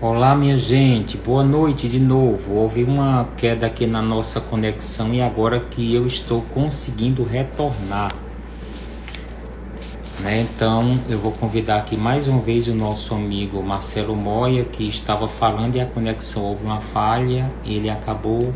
Olá, minha gente, boa noite de novo. Houve uma queda aqui na nossa conexão e agora que eu estou conseguindo retornar, né? Então eu vou convidar aqui mais uma vez o nosso amigo Marcelo Moya, que estava falando e a conexão houve uma falha, ele acabou.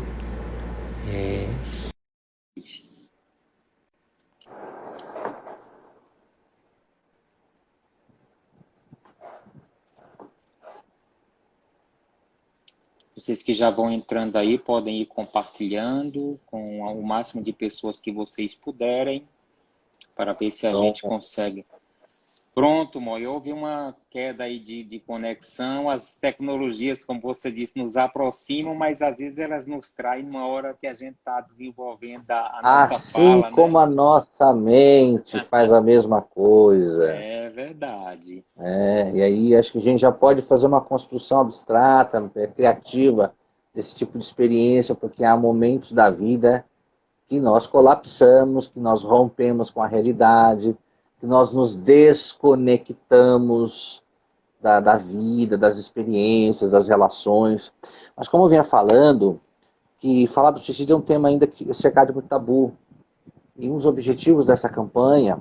Vocês que já vão entrando aí podem ir compartilhando com o máximo de pessoas que vocês puderem, para ver se a gente Pronto. consegue. Pronto, Moi, houve uma queda aí de conexão. As tecnologias, como você disse, nos aproximam, mas às vezes elas nos traem numa hora que a gente está desenvolvendo a nossa Assim fala, né? como a nossa mente faz a mesma coisa. É verdade. E aí acho que a gente já pode fazer uma construção abstrata, criativa, desse tipo de experiência, porque há momentos da vida que nós colapsamos, que nós rompemos com a realidade, que nós nos desconectamos da vida, das experiências, das relações. Mas como eu vinha falando, que falar do suicídio é um tema ainda que é cercado de muito tabu. E um dos objetivos dessa campanha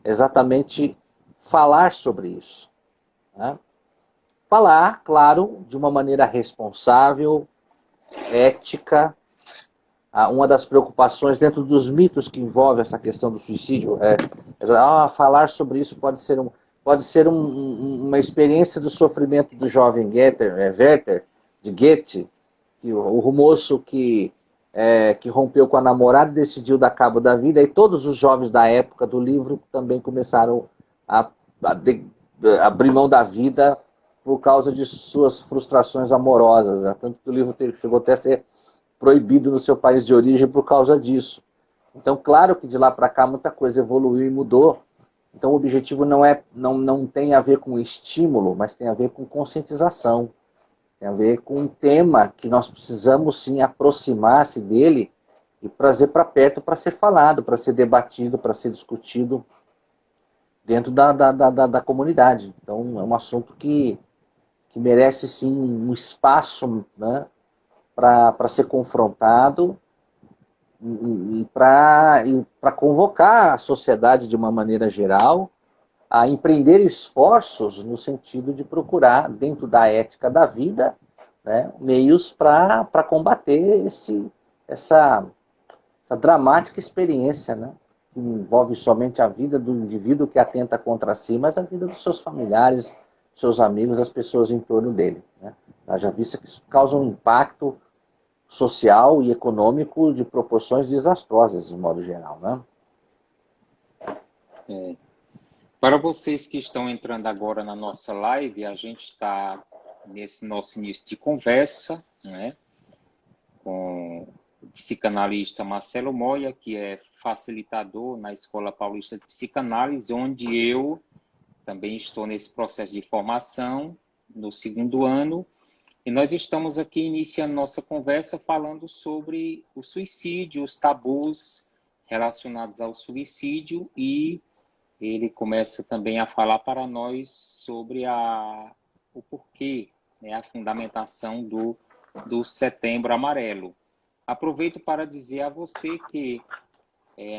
é exatamente falar sobre isso. Né? Falar, claro, de uma maneira responsável, ética. Uma das preocupações dentro dos mitos que envolve essa questão do suicídio falar sobre isso pode ser uma experiência do sofrimento do jovem Werther, de Goethe, que o moço que rompeu com a namorada e decidiu dar cabo da vida, e todos os jovens da época do livro também começaram a, a de, abrir mão da vida por causa de suas frustrações amorosas. Né? Tanto que o livro chegou até a ser proibido no seu país de origem por causa disso. Então, claro que de lá para cá muita coisa evoluiu e mudou. Então, o objetivo não tem a ver com estímulo, mas tem a ver com conscientização. Tem a ver com um tema que nós precisamos sim aproximar-se dele e trazer para perto para ser falado, para ser debatido, para ser discutido dentro da comunidade. Então, é um assunto que merece sim um espaço, né, para ser confrontado e para convocar a sociedade de uma maneira geral a empreender esforços no sentido de procurar, dentro da ética da vida, né, meios para combater essa dramática experiência, né, que envolve somente a vida do indivíduo que atenta contra si, mas a vida dos seus familiares, seus amigos, as pessoas em torno dele. Né. Já visto que isso causa um impacto social e econômico de proporções desastrosas, de modo geral. Né? É. Para vocês que estão entrando agora na nossa live, a gente está nesse nosso início de conversa, né, com o psicanalista Marcelo Moya, que é facilitador na Escola Paulista de Psicanálise, onde eu também estou nesse processo de formação, no segundo ano, e nós estamos aqui iniciando nossa conversa falando sobre o suicídio, os tabus relacionados ao suicídio, e ele começa também a falar para nós sobre o porquê, né, a fundamentação do Setembro Amarelo. Aproveito para dizer a você que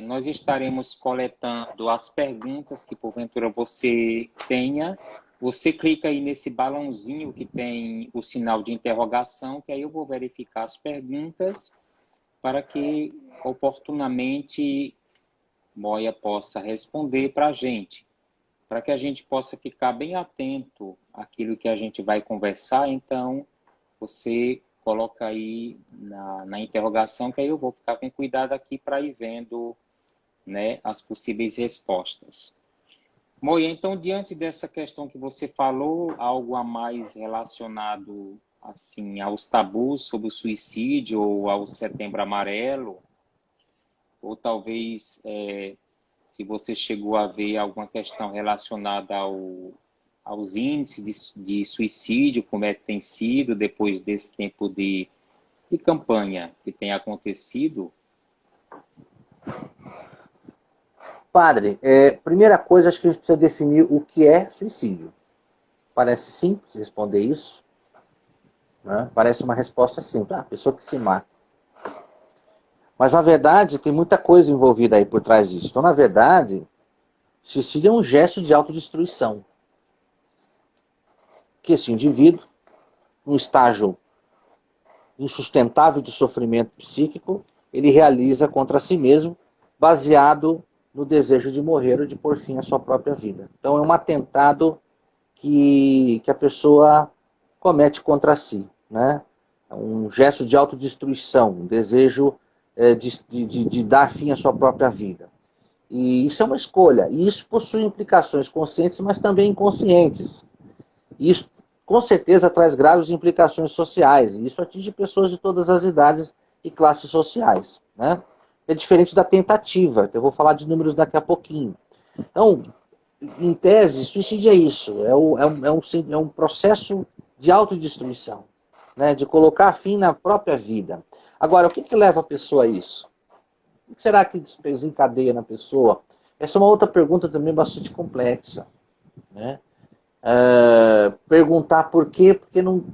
nós estaremos coletando as perguntas que porventura você tenha. Você clica aí nesse balãozinho que tem o sinal de interrogação, que aí eu vou verificar as perguntas para que oportunamente Moya possa responder para a gente, para que a gente possa ficar bem atento àquilo que a gente vai conversar. Então, você coloca aí na interrogação, que aí eu vou ficar com cuidado aqui para ir vendo, né, as possíveis respostas. Moia, então, diante dessa questão que você falou, algo a mais relacionado assim aos tabus sobre o suicídio ou ao Setembro Amarelo, ou talvez se você chegou a ver alguma questão relacionada aos índices de suicídio, como é que tem sido depois desse tempo de campanha que tem acontecido. Padre, primeira coisa, acho que a gente precisa definir o que é suicídio. Parece simples responder isso, Né? Parece uma resposta simples, a pessoa que se mata. Mas, na verdade, tem muita coisa envolvida aí por trás disso. Então, na verdade, suicídio é um gesto de autodestruição. Que esse indivíduo, num estágio insustentável de sofrimento psíquico, ele realiza contra si mesmo, baseado no desejo de morrer ou de pôr fim à sua própria vida. Então, é um atentado que a pessoa comete contra si, né? Um gesto de autodestruição, um desejo de dar fim à sua própria vida. E isso é uma escolha, e isso possui implicações conscientes, mas também inconscientes. E isso, com certeza, traz graves implicações sociais, e isso atinge pessoas de todas as idades e classes sociais, né? É diferente da tentativa, que eu vou falar de números daqui a pouquinho. Então, em tese, suicídio é isso, é um processo de autodestruição, né, de colocar fim na própria vida. Agora, o que leva a pessoa a isso? O que será que desencadeia na pessoa? Essa é uma outra pergunta também bastante complexa. Né? Perguntar por quê, porque não,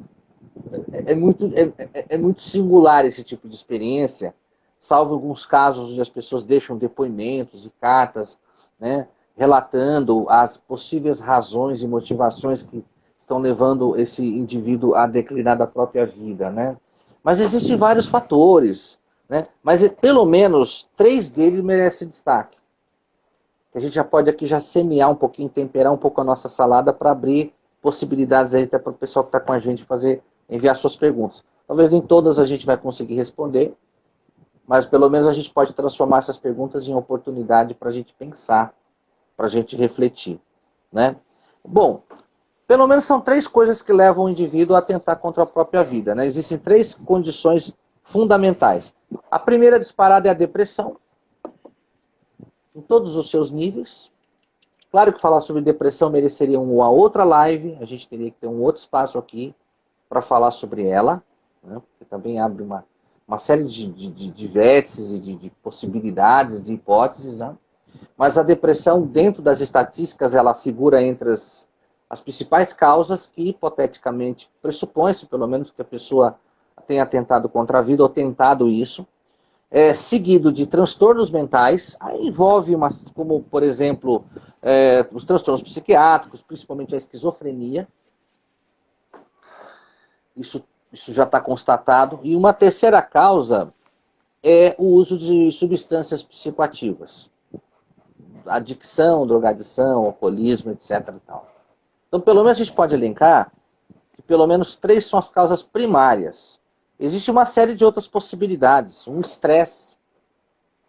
é muito singular esse tipo de experiência, salvo alguns casos onde as pessoas deixam depoimentos e cartas, né, relatando as possíveis razões e motivações que estão levando esse indivíduo a declinar da própria vida. Né? Mas existem vários fatores, né? Mas pelo menos 3 deles merecem destaque. A gente já pode aqui já semear um pouquinho, temperar um pouco a nossa salada para abrir possibilidades aí até para o pessoal que está com a gente enviar suas perguntas. Talvez nem todas a gente vai conseguir responder, mas pelo menos a gente pode transformar essas perguntas em oportunidade para a gente pensar, para a gente refletir. Né? Bom, pelo menos são 3 coisas que levam o indivíduo a atentar contra a própria vida. Né? Existem 3 condições fundamentais. A primeira disparada é a depressão, em todos os seus níveis. Claro que falar sobre depressão mereceria uma outra live, a gente teria que ter um outro espaço aqui para falar sobre ela, né? Porque também abre uma série de vértices e de possibilidades, de hipóteses. Né? Mas a depressão, dentro das estatísticas, ela figura entre as principais causas que, hipoteticamente, pressupõe-se, pelo menos, que a pessoa tenha atentado contra a vida ou tentado isso. Seguido de transtornos mentais, aí envolve, como por exemplo, os transtornos psiquiátricos, principalmente a esquizofrenia. Isso já está constatado. E uma terceira causa é o uso de substâncias psicoativas. Adicção, drogadição, alcoolismo, etc. E tal. Então, pelo menos a gente pode elencar que pelo menos 3 são as causas primárias. Existe uma série de outras possibilidades. Um estresse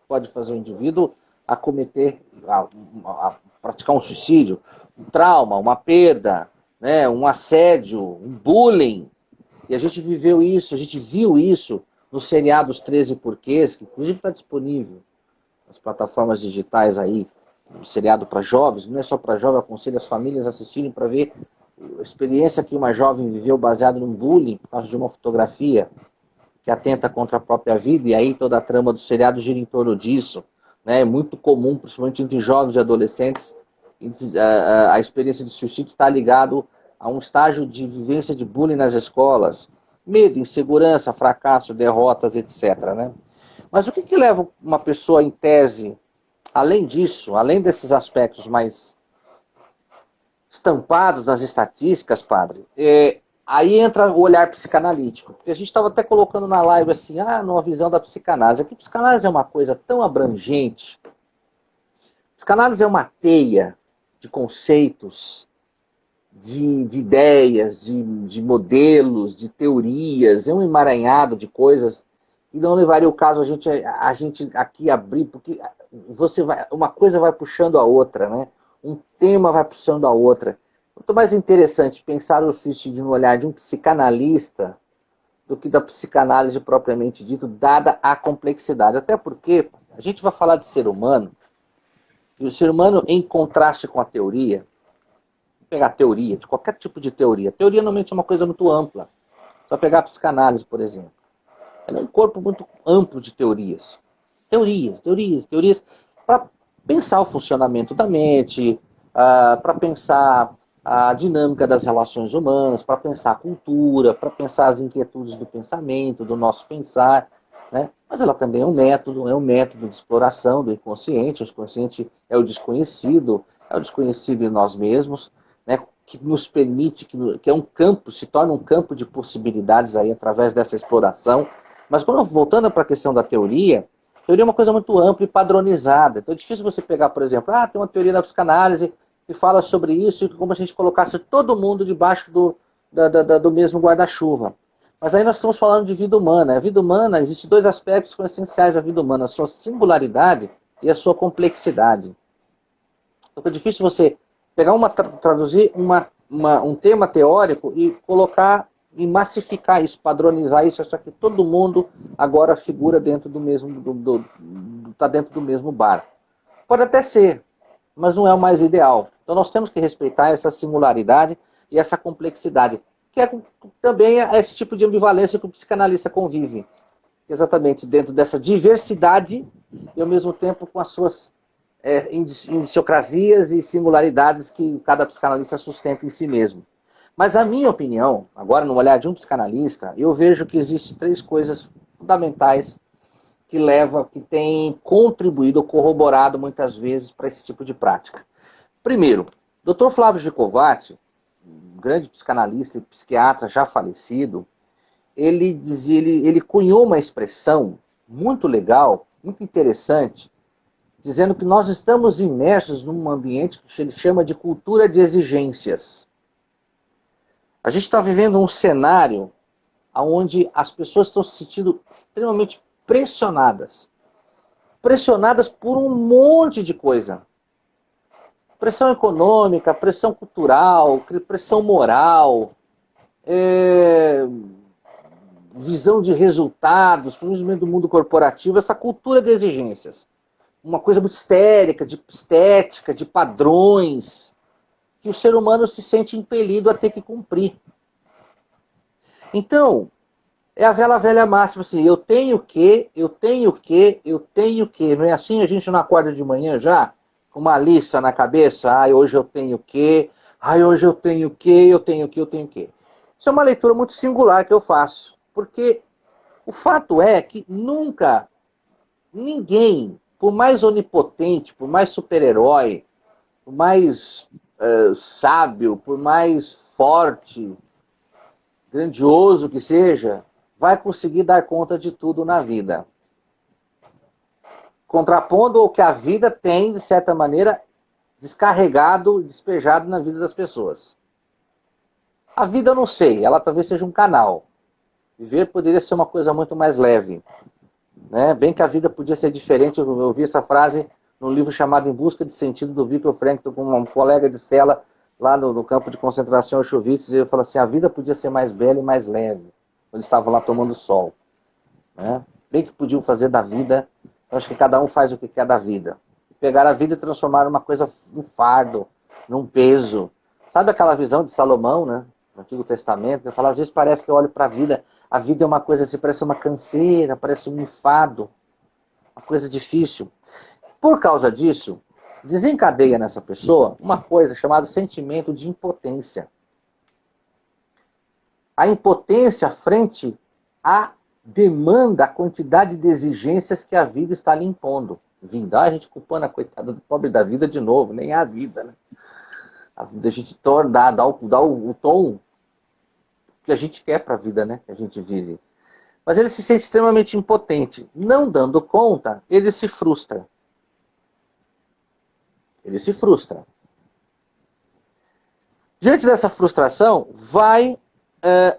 pode fazer o indivíduo a cometer, a praticar um suicídio, um trauma, uma perda, né, um assédio, um bullying. E a gente viveu isso, a gente viu isso no seriado Os 13 Porquês, que inclusive está disponível nas plataformas digitais aí, um seriado para jovens, não é só para jovens, aconselho as famílias a assistirem para ver a experiência que uma jovem viveu baseada num bullying por causa de uma fotografia que atenta contra a própria vida, e aí toda a trama do seriado gira em torno disso. Né? É muito comum, principalmente entre jovens e adolescentes, a experiência de suicídio está ligado a um estágio de vivência de bullying nas escolas, medo, insegurança, fracasso, derrotas, etc. Né? Mas o que leva uma pessoa, em tese, além disso, além desses aspectos mais estampados nas estatísticas, padre, aí entra o olhar psicanalítico. Porque a gente estava até colocando na live assim, numa visão da psicanálise. Aqui, psicanálise é uma coisa tão abrangente. Psicanálise é uma teia de conceitos, de ideias, de modelos, de teorias. É um emaranhado de coisas que não levaria o caso a gente aqui abrir, porque uma coisa vai puxando a outra, né? Um tema vai puxando a outra. Muito mais interessante pensar o suicídio no olhar de um psicanalista do que da psicanálise propriamente dito, dada a complexidade. Até porque a gente vai falar de ser humano, e o ser humano, em contraste com a teoria, vou pegar a teoria, de qualquer tipo de teoria. A teoria normalmente é uma coisa muito ampla. Só pegar a psicanálise, por exemplo. Ela é um corpo muito amplo de teorias. Teorias, para pensar o funcionamento da mente, para pensar a dinâmica das relações humanas, para pensar a cultura, para pensar as inquietudes do pensamento, do nosso pensar, né? Mas ela também é um método de exploração do inconsciente. O inconsciente é o desconhecido em nós mesmos, né? Que nos permite, que é um campo, se torna um campo de possibilidades aí através dessa exploração. Mas quando voltando para a questão da teoria, a teoria é uma coisa muito ampla e padronizada. Então é difícil você pegar, por exemplo, tem uma teoria da psicanálise que fala sobre isso, e como a gente colocasse todo mundo debaixo do mesmo guarda-chuva. Mas aí nós estamos falando de vida humana. A vida humana, existem dois aspectos que são essenciais da vida humana: a sua singularidade e a sua complexidade. Então é difícil você pegar traduzir um tema teórico e colocar e massificar isso, padronizar isso, achar que todo mundo agora figura dentro do mesmo, está dentro do mesmo bar. Pode até ser, mas não é o mais ideal. Então nós temos que respeitar essa singularidade e essa complexidade, que também é esse tipo de ambivalência que o psicanalista convive. Exatamente, dentro dessa diversidade e ao mesmo tempo com as suas idiosincrasias e singularidades que cada psicanalista sustenta em si mesmo. Mas a minha opinião, agora no olhar de um psicanalista, eu vejo que existem 3 coisas fundamentais que têm contribuído ou corroborado muitas vezes para esse tipo de prática. Primeiro, Dr. Flávio Gikovati, um grande psicanalista e psiquiatra já falecido, ele cunhou uma expressão muito legal, muito interessante, dizendo que nós estamos imersos num ambiente que ele chama de cultura de exigências. A gente está vivendo um cenário onde as pessoas estão se sentindo extremamente pressionadas. Pressionadas por um monte de coisa. Pressão econômica, pressão cultural, pressão moral, visão de resultados, principalmente do mundo corporativo, essa cultura de exigências. Uma coisa muito histérica, de estética, de padrões, que o ser humano se sente impelido a ter que cumprir. Então, é a velha máxima assim: eu tenho que. Não é assim? A gente não acorda de manhã já com uma lista na cabeça: hoje eu tenho que, hoje eu tenho que. Isso é uma leitura muito singular que eu faço, porque o fato é que nunca ninguém, por mais onipotente, por mais super-herói, por mais sábio, por mais forte, grandioso que seja, vai conseguir dar conta de tudo na vida. Contrapondo ao que a vida tem, de certa maneira, descarregado, despejado na vida das pessoas. A vida eu não sei, ela talvez seja um canal. Viver poderia ser uma coisa muito mais leve. Né? Bem que a vida podia ser diferente. Eu ouvi essa frase num livro chamado Em Busca de Sentido, do Viktor Frankl, com um colega de cela lá no campo de concentração Auschwitz, e ele falou assim: a vida podia ser mais bela e mais leve. Eles estavam lá tomando sol. Né? Bem que podiam fazer da vida, eu acho que cada um faz o que quer da vida. Pegar a vida e transformar numa coisa, num fardo, num peso. Sabe aquela visão de Salomão, né? No Antigo Testamento, ele fala: às vezes parece que eu olho para a vida é uma coisa assim, parece uma canseira, parece um enfado, uma coisa difícil. Por causa disso, desencadeia nessa pessoa uma coisa chamada sentimento de impotência. A impotência frente à demanda, à quantidade de exigências que a vida está lhe impondo. A gente culpando a coitada do pobre da vida de novo, nem a vida, né? A vida a gente dá o tom que a gente quer para a vida, né? Que a gente vive. Mas ele se sente extremamente impotente. Não dando conta, ele se frustra. Ele se frustra. Diante dessa frustração, vai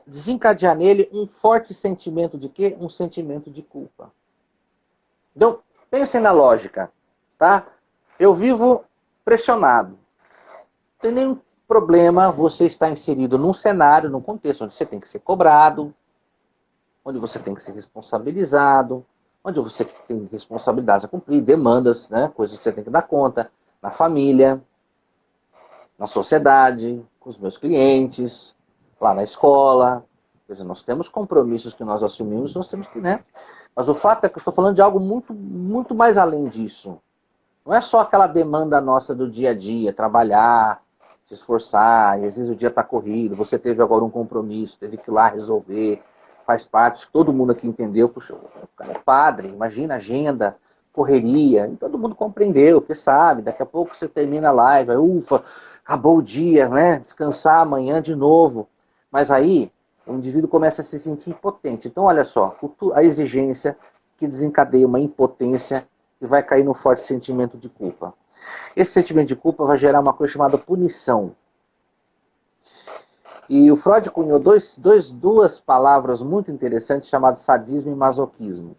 desencadear nele um forte sentimento de quê? Um sentimento de culpa. Então, pensem na lógica, tá? Eu vivo pressionado. Não tem nenhum problema você estar inserido num cenário, num contexto onde você tem que ser cobrado, onde você tem que ser responsabilizado, onde você tem responsabilidades a cumprir, demandas, né? Coisas que você tem que dar conta, na família, na sociedade, com os meus clientes, lá na escola. Quer dizer, nós temos compromissos que nós assumimos, nós temos que, né? Mas o fato é que eu estou falando de algo muito, muito mais além disso. Não é só aquela demanda nossa do dia a dia, trabalhar, se esforçar, e às vezes o dia está corrido, você teve agora um compromisso, teve que ir lá resolver, faz parte, acho que todo mundo aqui entendeu, puxa, o cara é padre, imagina a agenda, correria, e todo mundo compreendeu, porque sabe, daqui a pouco você termina a live, aí, ufa, acabou o dia, né? Descansar amanhã de novo. Mas aí o indivíduo começa a se sentir impotente. Então, olha só, a exigência que desencadeia uma impotência que vai cair no forte sentimento de culpa. Esse sentimento de culpa vai gerar uma coisa chamada punição. E o Freud cunhou duas palavras muito interessantes chamadas sadismo e masoquismo.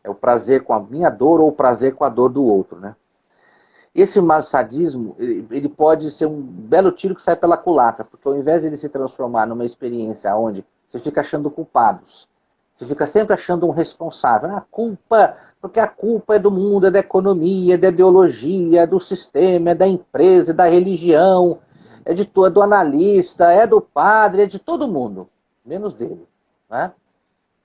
É o prazer com a minha dor ou o prazer com a dor do outro, né? Esse sadismo, ele pode ser um belo tiro que sai pela culatra, porque ao invés de ele se transformar numa experiência onde você fica achando culpados, você fica sempre achando um responsável. A culpa, porque a culpa é do mundo, é da economia, é da ideologia, é do sistema, é da empresa, é da religião, é do analista, é do padre, é de todo mundo, menos dele, né?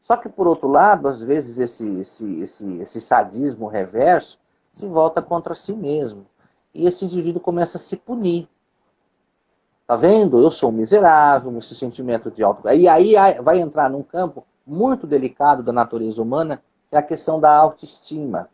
Só que, por outro lado, às vezes esse sadismo reverso se volta contra si mesmo. E esse indivíduo começa a se punir. Tá vendo? Eu sou um miserável, esse sentimento de auto... E aí vai entrar num campo muito delicado da natureza humana, que é a questão da autoestima.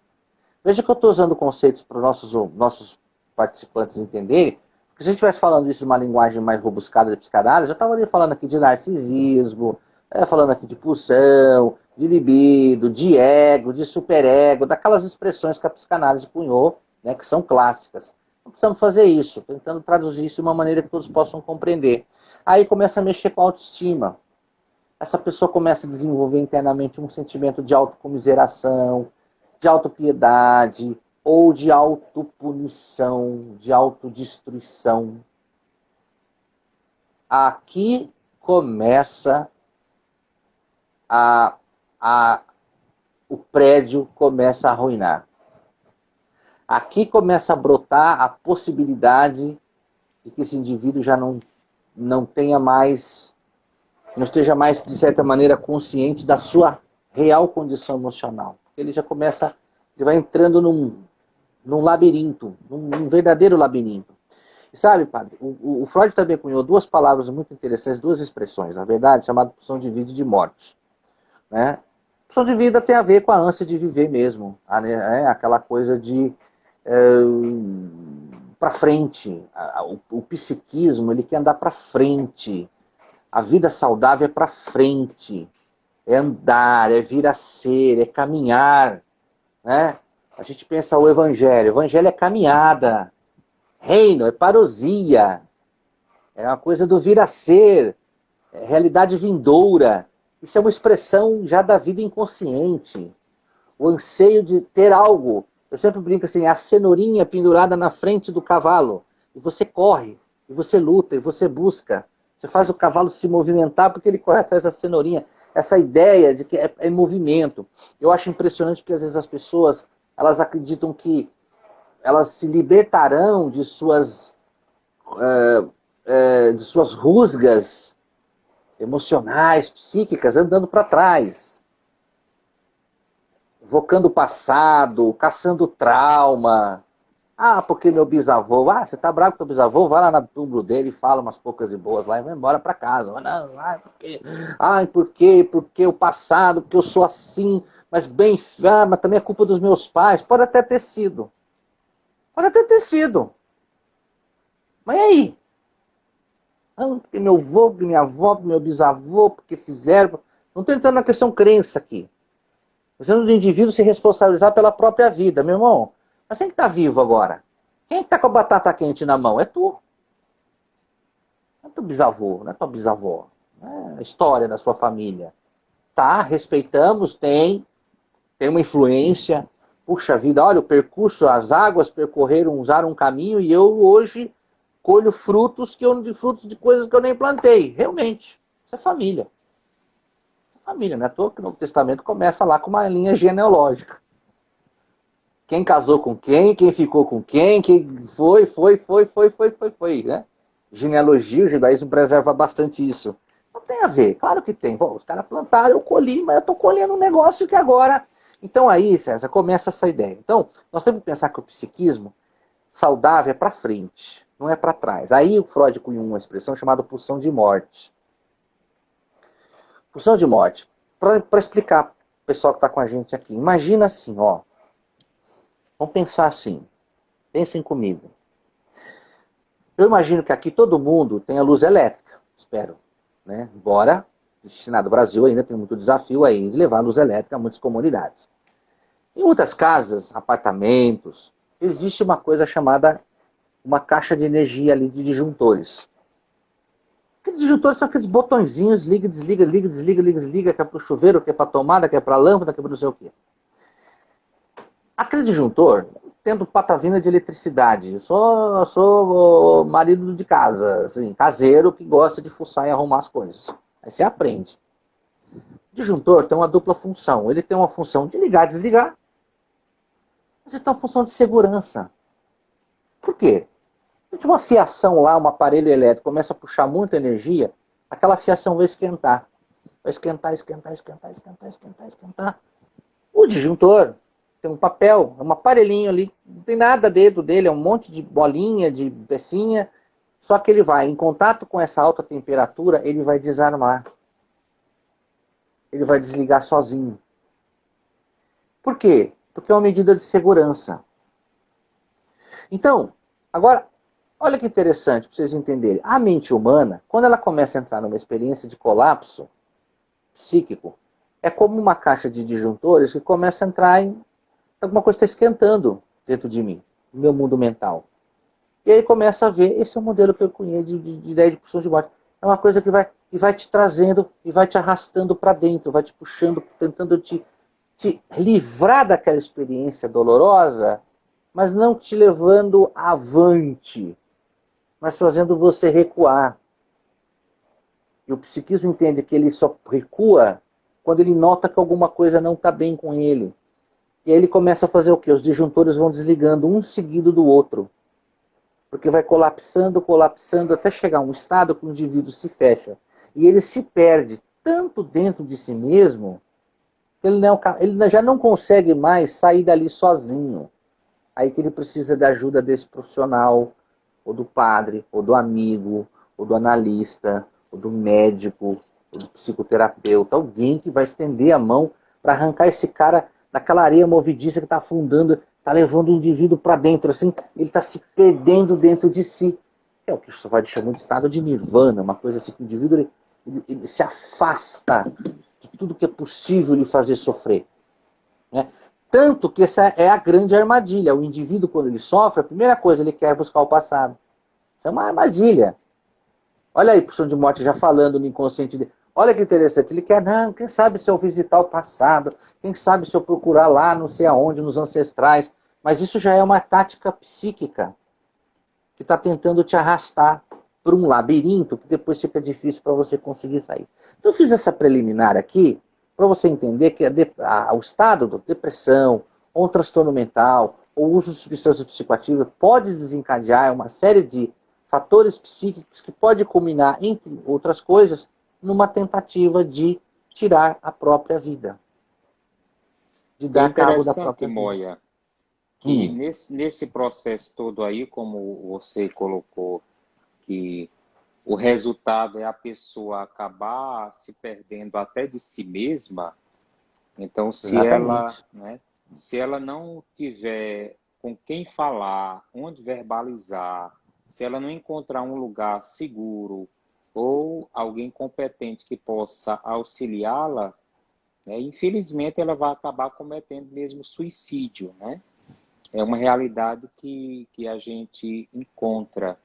Veja que eu estou usando conceitos para os nossos participantes entenderem, porque se a gente estivesse falando isso numa linguagem mais robuscada de psicanálise, eu estava ali falando aqui de narcisismo, falando aqui de pulsão, de libido, de ego, de superego, daquelas expressões que a psicanálise cunhou, né, que são clássicas. Não precisamos fazer isso, tentando traduzir isso de uma maneira que todos possam compreender. Aí começa a mexer com a autoestima. Essa pessoa começa a desenvolver internamente um sentimento de autocomiseração, de autopiedade, ou de autopunição, de autodestruição. Aqui começa o prédio começa a arruinar. Aqui começa a brotar a possibilidade de que esse indivíduo já não tenha mais, não esteja mais, de certa maneira, consciente da sua real condição emocional. Ele já começa, ele vai entrando num labirinto, num verdadeiro labirinto. E sabe, padre, o Freud também cunhou duas palavras muito interessantes, duas expressões, na verdade, chamada pulsão de vida e de morte. Né? Pulsão de vida tem a ver com a ânsia de viver mesmo, aquela coisa de para frente. O psiquismo, ele quer andar para frente. A vida saudável é para frente. É andar, é vir a ser, é caminhar. Né? A gente pensa o evangelho. O evangelho é caminhada. Reino é parousia. É uma coisa do vir a ser. É realidade vindoura. Isso é uma expressão já da vida inconsciente. O anseio de ter algo. Eu sempre brinco assim, a cenourinha pendurada na frente do cavalo. E você corre, e você luta, e você busca. Você faz o cavalo se movimentar porque ele corre atrás da cenourinha. Essa ideia de que é movimento. Eu acho impressionante porque às vezes as pessoas, elas acreditam que elas se libertarão de suas rusgas emocionais, psíquicas, andando para trás. Evocando o passado, caçando trauma. Ah, porque meu bisavô... Ah, você tá bravo com o teu bisavô? Vai lá na túmulo dele, fala umas poucas e boas lá e vai embora para casa. Não, porque... Ai, por quê? Porque o passado, porque eu sou assim, mas bem... Ah, mas também é culpa dos meus pais. Pode até ter sido. Pode até ter sido. Mas e aí? Ah, porque meu avô, porque minha avó, porque meu bisavô, porque fizeram... Não estou entrando na questão crença aqui. Fazendo do indivíduo se responsabilizar pela própria vida. Meu irmão, mas quem que está vivo agora? Quem que está com a batata quente na mão? É tu. Não é teu bisavô, não é tua bisavó. Não é a história da sua família. Tá, respeitamos, tem uma influência. Puxa vida, olha, o percurso, as águas percorreram, usaram um caminho e eu hoje colho frutos de coisas que eu nem plantei. Realmente, isso é família. Família, não é à toa que o Novo Testamento começa lá com uma linha genealógica. Quem casou com quem ficou com quem foi, né? Genealogia, o judaísmo preserva bastante isso. Não tem a ver, claro que tem. Bom, os caras plantaram, eu colhi, mas eu estou colhendo um negócio que agora... Então aí, César, começa essa ideia. Então, nós temos que pensar que o psiquismo saudável é para frente. não é para trás. Aí o Freud cunhou uma expressão chamada pulsão de morte. Pulsão de morte. Para explicar para o pessoal que está com a gente aqui. Imagina assim, ó. Vamos pensar assim. Pensem comigo. Eu imagino que aqui todo mundo tem a luz elétrica. Espero. Né? Embora, destinado ao Brasil, ainda tem muito desafio aí de levar a luz elétrica a muitas comunidades. Em muitas casas, apartamentos, existe uma coisa chamada uma caixa de energia ali de disjuntores. Aqueles disjuntores são aqueles botõezinhos, liga, desliga, liga, desliga, liga, desliga, que é para o chuveiro, que é para a tomada, que é para a lâmpada, que é para não sei o quê. Aquele disjuntor, tendo patavina de eletricidade, eu sou marido de casa, assim, caseiro que gosta de fuçar e arrumar as coisas. Aí você aprende. O disjuntor tem uma dupla função. Ele tem uma função de ligar e desligar, mas ele tem uma função de segurança. Por quê? Se uma fiação lá, um aparelho elétrico começa a puxar muita energia, aquela fiação vai esquentar. Vai esquentar, esquentar, esquentar, esquentar, esquentar, esquentar. O disjuntor tem um papel, é um aparelhinho ali, não tem nada dentro dele, é um monte de bolinha, de pecinha, só que ele vai, em contato com essa alta temperatura, ele vai desarmar. Ele vai desligar sozinho. Por quê? Porque é uma medida de segurança. Então, agora, olha que interessante para vocês entenderem. A mente humana, quando ela começa a entrar numa experiência de colapso psíquico, é como uma caixa de disjuntores que começa a entrar em... Alguma coisa está esquentando dentro de mim, no meu mundo mental. E aí começa a ver, esse é o modelo que eu conheço de ideia de pulsão de morte. É uma coisa que vai te trazendo e vai te arrastando para dentro, vai te puxando, tentando te livrar daquela experiência dolorosa, mas não te levando avante, mas fazendo você recuar. E o psiquismo entende que ele só recua quando ele nota que alguma coisa não está bem com ele. E aí ele começa a fazer o quê? Os disjuntores vão desligando um seguido do outro. Porque vai colapsando, colapsando, até chegar a um estado que o indivíduo se fecha. E ele se perde tanto dentro de si mesmo, que ele já não consegue mais sair dali sozinho. Aí que ele precisa da ajuda desse profissional, ou do padre, ou do amigo, ou do analista, ou do médico, ou do psicoterapeuta. Alguém que vai estender a mão para arrancar esse cara daquela areia movediça que está afundando, está levando o indivíduo para dentro, assim, ele está se perdendo dentro de si. É o que isso vai chamar de estado de nirvana, uma coisa assim que o indivíduo ele se afasta de tudo que é possível lhe fazer sofrer. Né? Tanto que essa é a grande armadilha. O indivíduo, quando ele sofre, a primeira coisa ele quer buscar o passado. Isso é uma armadilha. Olha aí, pulsão de morte já falando no inconsciente dele. Olha que interessante, ele quer, não, quem sabe se eu visitar o passado, quem sabe se eu procurar lá, não sei aonde, nos ancestrais. Mas isso já é uma tática psíquica que está tentando te arrastar para um labirinto que depois fica difícil para você conseguir sair. Então eu fiz essa preliminar aqui para você entender que o estado de depressão, ou um transtorno mental, ou uso de substâncias psicoativas pode desencadear uma série de fatores psíquicos que pode culminar, entre outras coisas, numa tentativa de tirar a própria vida. De dar cabo da própria vida. Moia, que nesse processo todo aí, como você colocou, que o resultado é a pessoa acabar se perdendo até de si mesma, então se ela não tiver com quem falar, onde verbalizar, se ela não encontrar um lugar seguro, ou alguém competente que possa auxiliá-la, né, infelizmente ela vai acabar cometendo mesmo suicídio, né? É uma realidade que a gente encontra.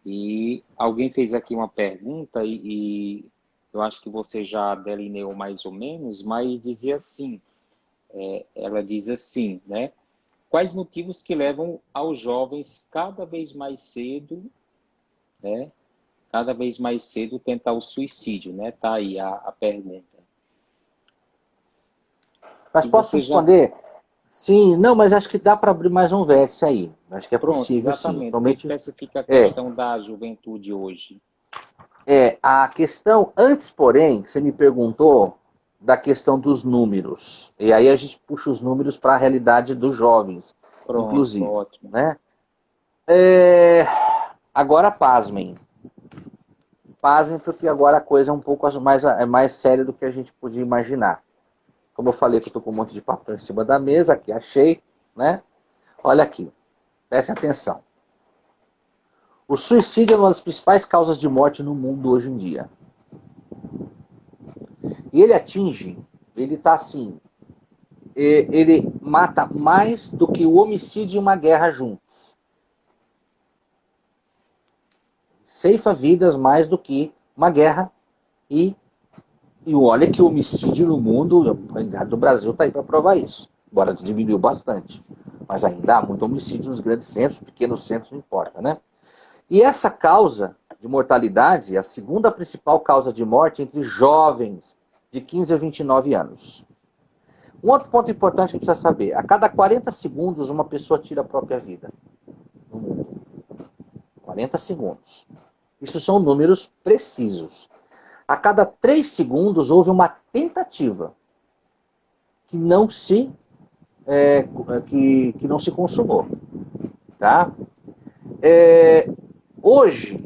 E alguém fez aqui uma pergunta e eu acho que você já delineou mais ou menos, mas dizia assim, ela diz assim, né? Quais motivos que levam aos jovens cada vez mais cedo, né? Cada vez mais cedo tentar o suicídio, né? Tá aí a pergunta. Mas posso responder? Sim, não, mas acho que dá para abrir mais um vértice aí. Acho que é possível, exatamente. sim. Provavelmente especifica a questão da juventude hoje. A questão, antes, porém, você me perguntou da questão dos números. E aí a gente puxa os números para a realidade dos jovens, Pronto, inclusive. ótimo. Né? Agora pasmem. Pasmem, porque agora a coisa é um pouco mais séria do que a gente podia imaginar. Como eu falei que eu tô com um monte de papel em cima da mesa, aqui achei, né? Olha aqui, prestem atenção. O suicídio é uma das principais causas de morte no mundo hoje em dia. E ele tá assim, ele mata mais do que o homicídio e uma guerra juntos. Ceifa vidas mais do que uma guerra e olha que o homicídio no mundo, a unidade do Brasil está aí para provar isso. Embora diminuiu bastante. Mas ainda há muito homicídio nos grandes centros, pequenos centros, não importa, né? E essa causa de mortalidade é a segunda principal causa de morte entre jovens de 15 a 29 anos. Um outro ponto importante que precisa saber: a cada 40 segundos uma pessoa tira a própria vida no mundo. 40 segundos. Isso são números precisos. A cada 3 segundos houve uma tentativa que não se consumou. Tá? Hoje,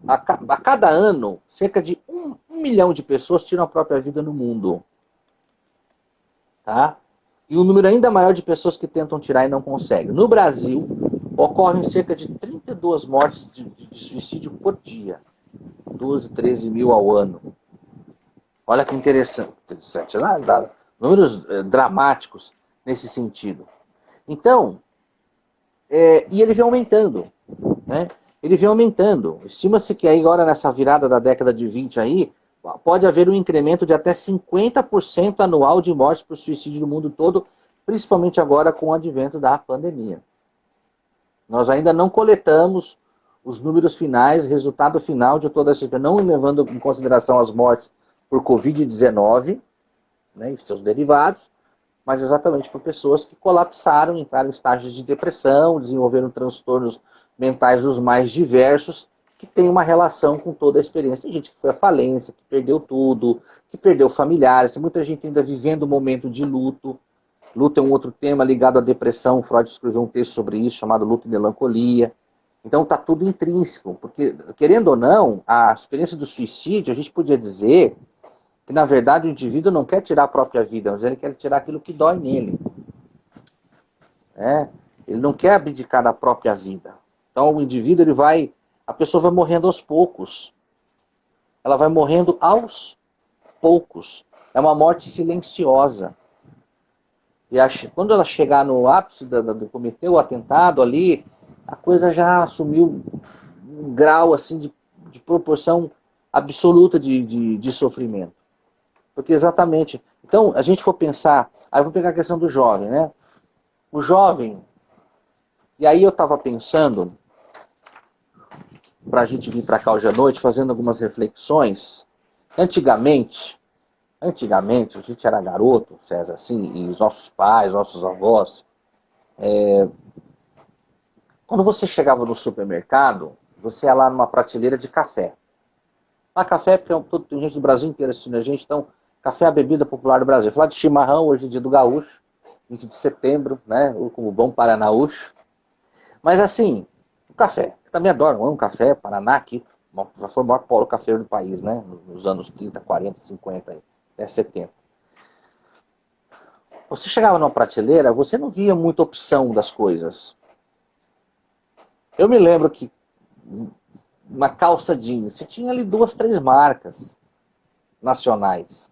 a cada ano, cerca de 1 milhão de pessoas tiram a própria vida no mundo. Tá? E um número ainda maior de pessoas que tentam tirar e não conseguem. No Brasil, ocorrem cerca de 32 mortes de suicídio por dia. 12, 13 mil ao ano. Olha que interessante. Números dramáticos nesse sentido. Então, e ele vem aumentando. Né? Ele vem aumentando. Estima-se que aí agora nessa virada da década de 20 aí, pode haver um incremento de até 50% anual de mortes por suicídio no mundo todo, principalmente agora com o advento da pandemia. Nós ainda não coletamos os números finais, resultado final de toda essa... não levando em consideração as mortes por Covid-19, né, e seus derivados, mas exatamente por pessoas que colapsaram, entraram em estágios de depressão, desenvolveram transtornos mentais os mais diversos, que tem uma relação com toda a experiência. Tem gente que foi à falência, que perdeu tudo, que perdeu familiares, tem muita gente ainda vivendo um momento de luto. Luto é um outro tema ligado à depressão. Freud escreveu um texto sobre isso, chamado Luto e Melancolia. Então está tudo intrínseco, porque, querendo ou não, a experiência do suicídio, a gente podia dizer que, na verdade, o indivíduo não quer tirar a própria vida, mas ele quer tirar aquilo que dói nele. Ele não quer abdicar da própria vida. Então o indivíduo, a pessoa vai morrendo aos poucos. Ela vai morrendo aos poucos. É uma morte silenciosa. E quando ela chegar no ápice do cometer o atentado ali, a coisa já assumiu um grau assim de proporção absoluta de sofrimento. Porque exatamente... Então, a gente for pensar... Aí eu vou pegar a questão do jovem, né? O jovem... E aí eu estava pensando, para a gente vir para cá hoje à noite, fazendo algumas reflexões. Antigamente, a gente era garoto, César, assim, e os nossos pais, nossos avós, quando você chegava no supermercado, você ia lá numa prateleira de café. Café, porque tem gente do Brasil inteiro assistindo a gente, então, café é a bebida popular do Brasil. Falar de chimarrão, hoje é dia do gaúcho, 20 de setembro, né, ou como bom paranaúcho. Mas assim, o café, eu também adoro, amo café, Paraná aqui, já foi o maior polo cafeiro do país, né, nos anos 30, 40, 50, até 70. Você chegava numa prateleira, você não via muita opção das coisas. Eu me lembro que uma calça jeans, você tinha ali 2, 3 marcas nacionais.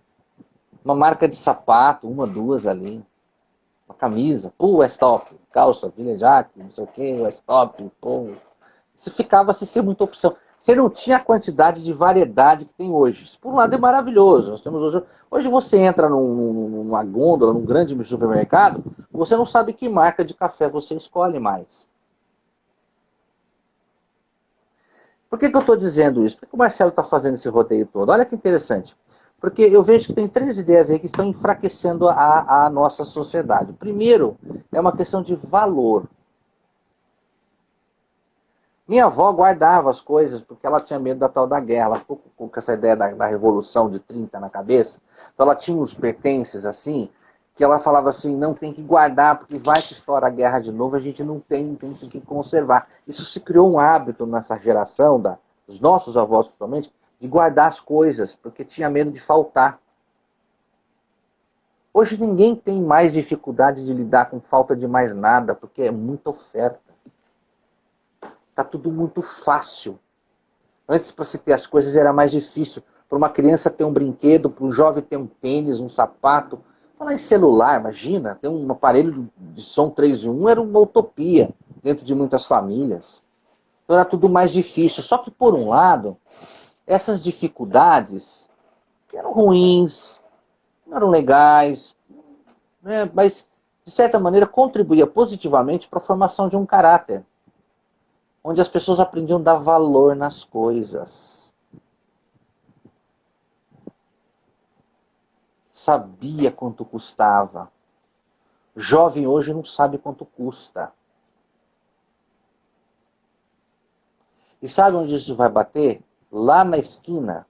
Uma marca de sapato, 1, 2 ali. Uma camisa, Westop, calça, Village Jack, não sei o que, Westop, Você ficava sem muita opção. Você não tinha a quantidade de variedade que tem hoje. Isso, por um lado, é maravilhoso. Nós temos hoje você entra numa gôndola, num grande supermercado, você não sabe que marca de café você escolhe mais. Por que eu estou dizendo isso? Por que o Marcelo está fazendo esse roteiro todo? Olha que interessante. Porque eu vejo que tem 3 ideias aí que estão enfraquecendo a nossa sociedade. Primeiro, é uma questão de valor. Minha avó guardava as coisas porque ela tinha medo da tal da guerra. Ela ficou com essa ideia da Revolução de 30 na cabeça. Então ela tinha uns pertences assim, que ela falava assim, não tem que guardar, porque vai que estoura a guerra de novo, a gente não tem que conservar. Isso se criou um hábito nessa geração, dos nossos avós principalmente, de guardar as coisas, porque tinha medo de faltar. Hoje ninguém tem mais dificuldade de lidar com falta de mais nada, porque é muita oferta. Está tudo muito fácil. Antes, para se ter as coisas, era mais difícil. Para uma criança ter um brinquedo, para um jovem ter um tênis, um sapato. Falar em celular, imagina, ter um aparelho de som 3 em 1 era uma utopia dentro de muitas famílias. Então era tudo mais difícil. Só que, por um lado, essas dificuldades que eram ruins, não eram legais, né, mas, de certa maneira, contribuía positivamente para a formação de um caráter, onde as pessoas aprendiam a dar valor nas coisas. Sabia quanto custava. Jovem hoje não sabe quanto custa. E sabe onde isso vai bater? Lá na esquina,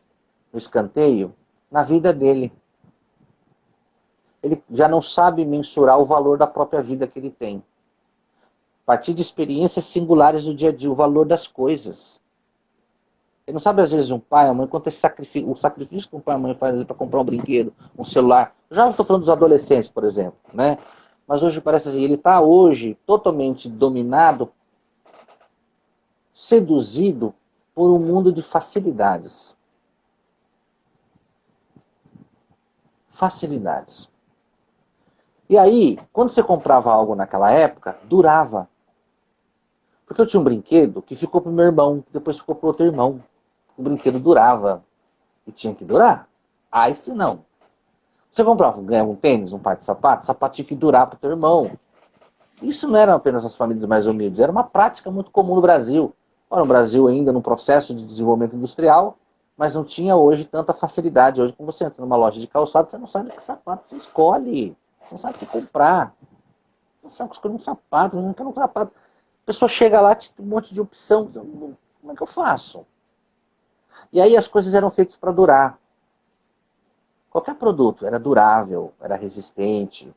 no escanteio, na vida dele. Ele já não sabe mensurar o valor da própria vida que ele tem. A partir de experiências singulares do dia a dia, o valor das coisas. Ele não sabe, às vezes, um pai, uma mãe, quanto é o sacrifício que um pai e uma mãe fazem para comprar um brinquedo, um celular. Já estou falando dos adolescentes, por exemplo, né? Mas hoje parece assim, ele está hoje totalmente dominado, seduzido por um mundo de facilidades. Facilidades. E aí, quando você comprava algo naquela época, durava. Porque eu tinha um brinquedo que ficou para o meu irmão, depois ficou para o outro irmão. O brinquedo durava. E tinha que durar. Aí se não. Você ganhava um tênis, um par de sapatos, o sapato tinha que durar para o teu irmão. Isso não eram apenas as famílias mais humildes, era uma prática muito comum no Brasil. Ora, o Brasil ainda no processo de desenvolvimento industrial, mas não tinha hoje tanta facilidade. Hoje, quando você entra numa loja de calçado, você não sabe que sapato você escolhe. Você não sabe o que comprar. Você não sabe escolher um sapato, não quer um sapato. A pessoa chega lá, tem um monte de opção. Como é que eu faço? E aí as coisas eram feitas para durar. Qualquer produto era durável, era resistente.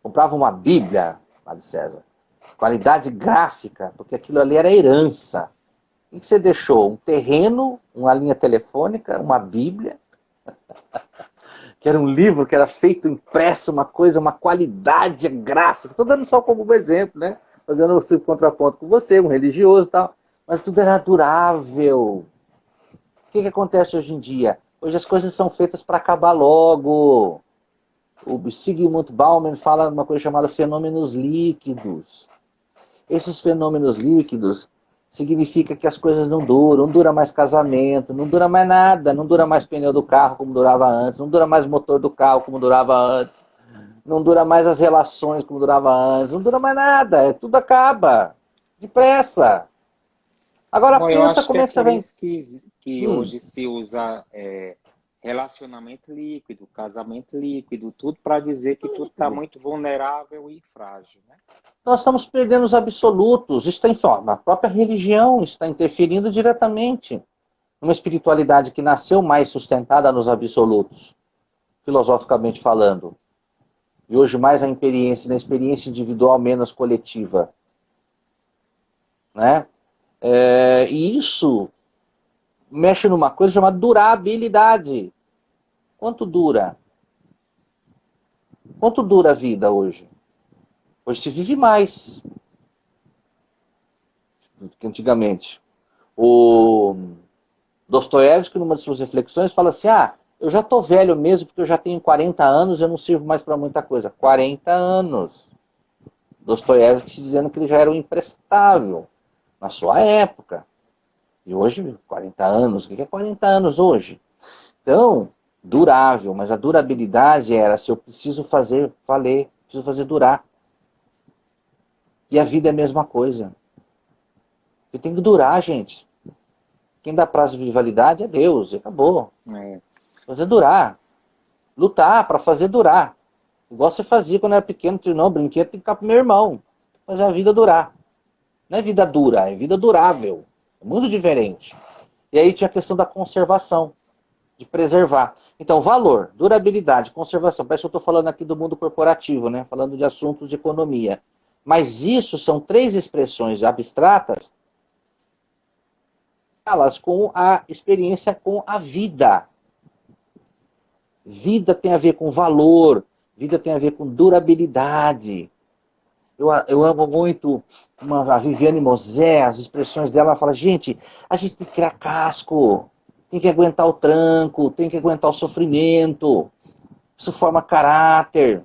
Comprava uma Bíblia, Mário César, qualidade gráfica, porque aquilo ali era herança. O que você deixou? Um terreno, uma linha telefônica, uma Bíblia, que era um livro que era feito, impresso, uma coisa, uma qualidade gráfica. Estou dando só como exemplo, né? Fazendo esse contraponto com você, um religioso e tal. Mas tudo era durável. O que acontece hoje em dia? Hoje as coisas são feitas para acabar logo. O Zygmunt Bauman fala uma coisa chamada fenômenos líquidos. Esses fenômenos líquidos significa que as coisas não duram, não dura mais casamento, não dura mais nada, não dura mais pneu do carro como durava antes, não dura mais motor do carro como durava antes, não dura mais as relações como durava antes, não dura mais nada, tudo acaba, depressa. Agora Bom, eu pensa acho que como é é que você por vai... isso que hoje se usa relacionamento líquido, casamento líquido, tudo para dizer que tudo está muito vulnerável e frágil, né? Nós estamos perdendo os absolutos, isso está em forma. A própria religião está interferindo diretamente numa espiritualidade que nasceu mais sustentada nos absolutos, filosoficamente falando. E hoje mais na experiência individual, menos coletiva. Né? E isso mexe numa coisa chamada durabilidade. Quanto dura? Quanto dura a vida hoje? Hoje se vive mais do que antigamente. O Dostoiévski, numa de suas reflexões, fala assim, eu já estou velho mesmo, porque eu já tenho 40 anos, eu não sirvo mais para muita coisa. 40 anos. Dostoiévski dizendo que ele já era um imprestável na sua época. E hoje, 40 anos, o que é 40 anos hoje? Então, durável, mas a durabilidade era se eu preciso fazer valer, preciso fazer durar. E a vida é a mesma coisa. E tem que durar, gente. Quem dá prazo de validade é Deus, e acabou. Fazer durar. Lutar para fazer durar. Igual você fazia quando era pequeno, não, brinquedo tem que ficar pro meu irmão. Fazer a vida durar. Não é vida dura, é vida durável. É muito diferente. E aí tinha a questão da conservação. de preservar. Então, valor, durabilidade, conservação. Parece que eu estou falando aqui do mundo corporativo, né? Falando de assuntos de economia. Mas isso são 3 expressões abstratas, elas com a experiência com a vida. Vida tem a ver com valor, vida tem a ver com durabilidade. Eu amo muito a Viviane Mosé, as expressões dela, ela fala, gente, a gente tem que criar casco, tem que aguentar o tranco, tem que aguentar o sofrimento, isso forma caráter.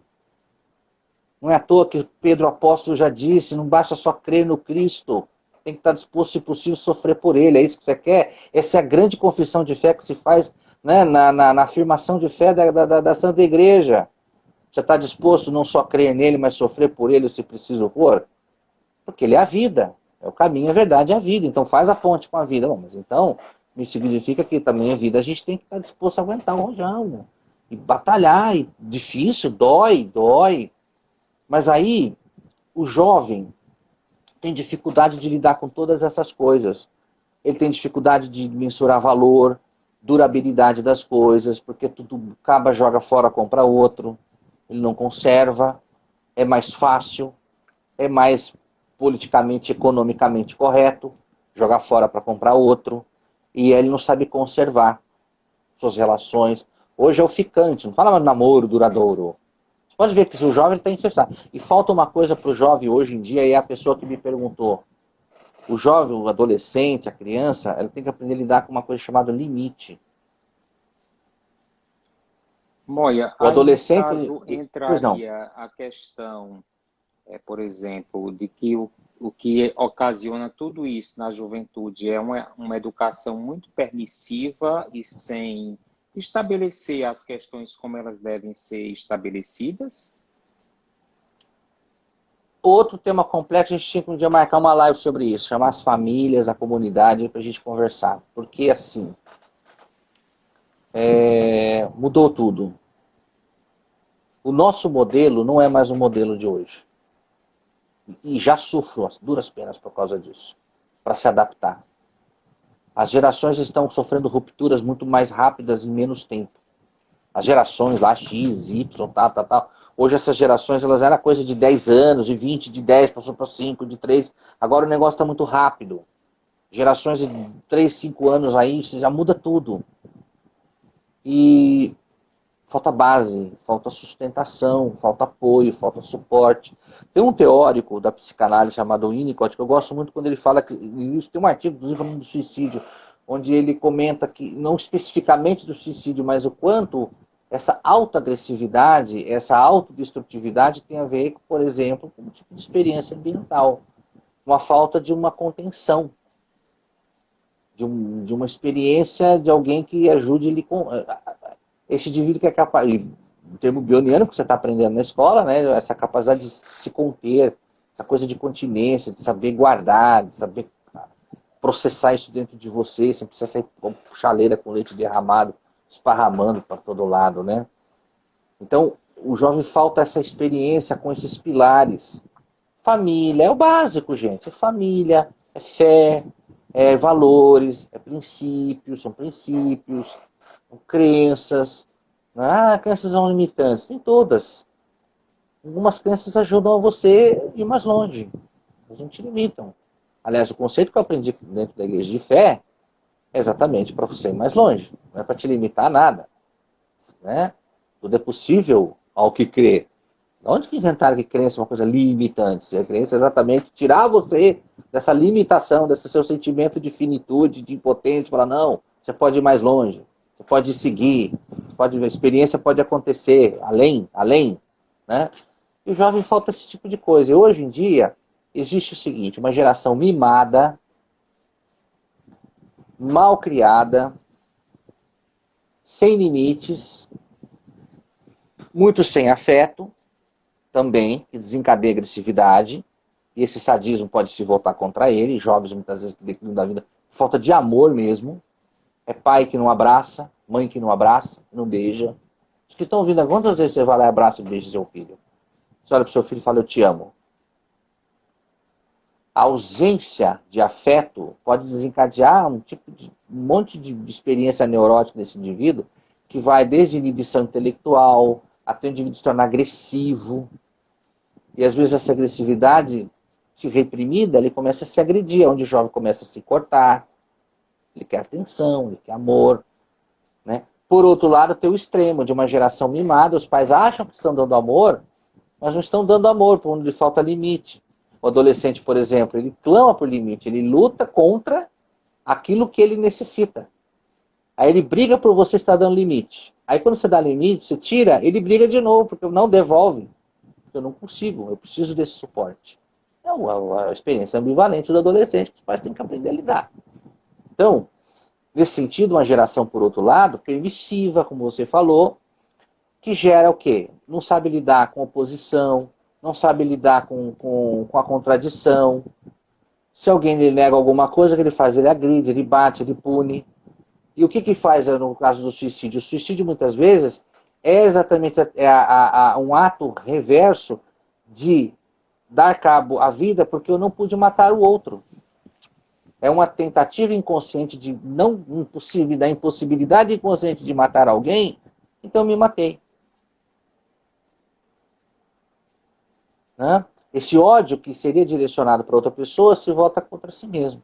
Não é à toa que Pedro Apóstolo já disse, não basta só crer no Cristo, tem que estar disposto, se possível, a sofrer por ele, é isso que você quer? Essa é a grande confissão de fé que se faz, né, na afirmação de fé da Santa Igreja. Você está disposto não só a crer nele, mas sofrer por ele se preciso for? Porque ele é a vida, é o caminho, a verdade é a vida. Então faz a ponte com a vida. Bom, mas então, me significa que também a vida a gente tem que estar disposto a aguentar o rojão. E batalhar, e difícil, dói. Mas aí, o jovem tem dificuldade de lidar com todas essas coisas. Ele tem dificuldade de mensurar valor, durabilidade das coisas, porque tudo acaba, joga fora, compra outro. Ele não conserva, é mais fácil, é mais politicamente, economicamente correto, jogar fora para comprar outro, e ele não sabe conservar suas relações. Hoje é o ficante, não fala mais namoro duradouro. Você pode ver que o jovem está infestado. E falta uma coisa para o jovem hoje em dia, e é a pessoa que me perguntou. O jovem, o adolescente, a criança, ela tem que aprender a lidar com uma coisa chamada limite. Moia, O aí nesse adolescente... caso Pois não. entraria a questão, por exemplo, de que o que ocasiona tudo isso na juventude é uma educação muito permissiva e sem estabelecer as questões como elas devem ser estabelecidas? Outro tema complexo, a gente tinha que um dia marcar uma live sobre isso, chamar as famílias, a comunidade, para a gente conversar. Porque assim, mudou tudo. O nosso modelo não é mais o modelo de hoje. E já sofro as duras penas por causa disso, para se adaptar. As gerações estão sofrendo rupturas muito mais rápidas em menos tempo. As gerações lá, X, Y, tal. Hoje essas gerações, elas eram coisa de 10 anos, de 20, de 10, passou para 5, de 3. Agora o negócio está muito rápido. Gerações de 3, 5 anos aí, já muda tudo. E falta base, falta sustentação, falta apoio, falta suporte. Tem um teórico da psicanálise chamado Winnicott, que eu gosto muito quando ele fala que... Isso tem um artigo, inclusive, falando do suicídio, onde ele comenta que, não especificamente do suicídio, mas o quanto essa autoagressividade, essa autodestrutividade tem a ver, por exemplo, com um tipo de experiência ambiental. Uma falta de uma contenção. De uma experiência de alguém que ajude ele com... Esse indivíduo que é capaz, o termo bioniano que você está aprendendo na escola, né, essa capacidade de se conter, essa coisa de continência, de saber guardar, de saber processar isso dentro de você, sem precisar sair com chaleira com leite derramado, esparramando para todo lado, né? Então, o jovem falta essa experiência com esses pilares. Família, é o básico, gente. É família, é fé, é valores, é princípios, são crenças. Ah, crenças são limitantes. Tem todas. Algumas crenças ajudam você a ir mais longe. Elas não te limitam. Aliás, o conceito que eu aprendi dentro da igreja de fé é exatamente para você ir mais longe. Não é para te limitar a nada. Né? Tudo é possível ao que crê. Onde que inventaram que crença é uma coisa limitante? A crença é exatamente tirar você dessa limitação, desse seu sentimento de finitude, de impotência, falar, não, você pode ir mais longe. Você pode seguir, a experiência pode acontecer além, né? E o jovem falta esse tipo de coisa. E hoje em dia, existe o seguinte, uma geração mimada, mal criada, sem limites, muito sem afeto, também, que desencadeia agressividade, e esse sadismo pode se voltar contra ele, jovens muitas vezes que declinam da vida, falta de amor mesmo. É pai que não abraça, mãe que não abraça, não beija. Os que estão ouvindo, quantas vezes você vai lá e abraça e beija seu filho? Você olha para o seu filho e fala, eu te amo. A ausência de afeto pode desencadear um monte de experiência neurótica nesse indivíduo, que vai desde inibição intelectual até o indivíduo se tornar agressivo. E às vezes essa agressividade, se reprimida, ele começa a se agredir, onde o jovem começa a se cortar. Ele quer atenção, ele quer amor, né? Por outro lado, tem o extremo de uma geração mimada. Os pais acham que estão dando amor, mas não estão dando amor, por onde lhe falta limite. O adolescente, por exemplo, ele clama por limite, ele luta contra aquilo que ele necessita. Aí ele briga por você estar dando limite. Aí quando você dá limite, você tira, ele briga de novo, porque não devolve. Eu não consigo, eu preciso desse suporte. É a experiência ambivalente do adolescente que os pais têm que aprender a lidar. Então, nesse sentido, uma geração, por outro lado, permissiva, como você falou, que gera o quê? Não sabe lidar com oposição, não sabe lidar com a contradição. Se alguém lhe nega alguma coisa, o que ele faz? Ele agride, ele bate, ele pune. E o que faz no caso do suicídio? O suicídio, muitas vezes, é exatamente um ato reverso de dar cabo à vida porque eu não pude matar o outro. É uma tentativa inconsciente da impossibilidade inconsciente de matar alguém, então me matei. Né? Esse ódio que seria direcionado para outra pessoa se volta contra si mesmo.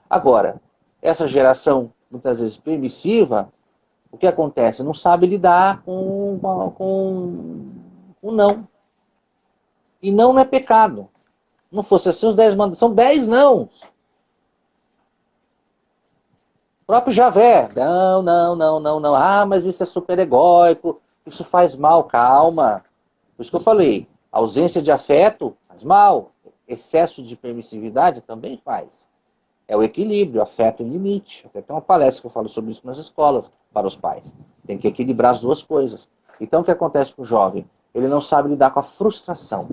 Agora, essa geração, muitas vezes permissiva, o que acontece? Não sabe lidar com o não. E não é pecado. Não fosse assim os 10 mandamentos. São 10 não. O próprio Javé. Não, não, não, não, não. Ah, mas isso é super egóico. Isso faz mal. Calma. Por isso que eu falei. Ausência de afeto faz mal. Excesso de permissividade também faz. É o equilíbrio, afeto e limite. Tem uma palestra que eu falo sobre isso nas escolas para os pais. Tem que equilibrar as duas coisas. Então o que acontece com o jovem? Ele não sabe lidar com a frustração.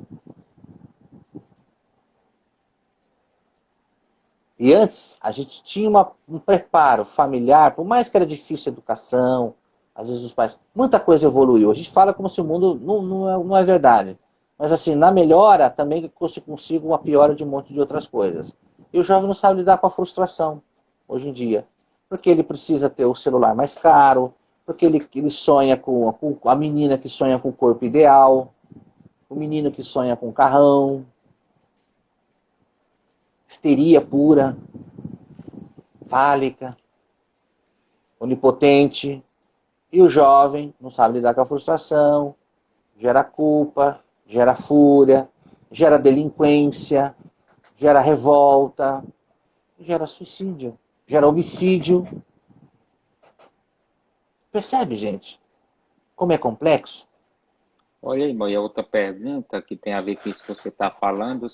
E antes, a gente tinha um preparo familiar, por mais que era difícil a educação, às vezes os pais... Muita coisa evoluiu. A gente fala como se o mundo não é verdade. Mas assim, na melhora também se consiga uma piora de um monte de outras coisas. E o jovem não sabe lidar com a frustração, hoje em dia. Porque ele precisa ter o celular mais caro, porque ele sonha com a menina que sonha com o corpo ideal, o menino que sonha com o carrão, histeria pura, fálica, onipotente. E o jovem não sabe lidar com a frustração, gera culpa, gera fúria, gera delinquência, gera revolta, gera suicídio, gera homicídio. Percebe, gente? Como é complexo? Olha aí, e a outra pergunta que tem a ver com isso que você está falando,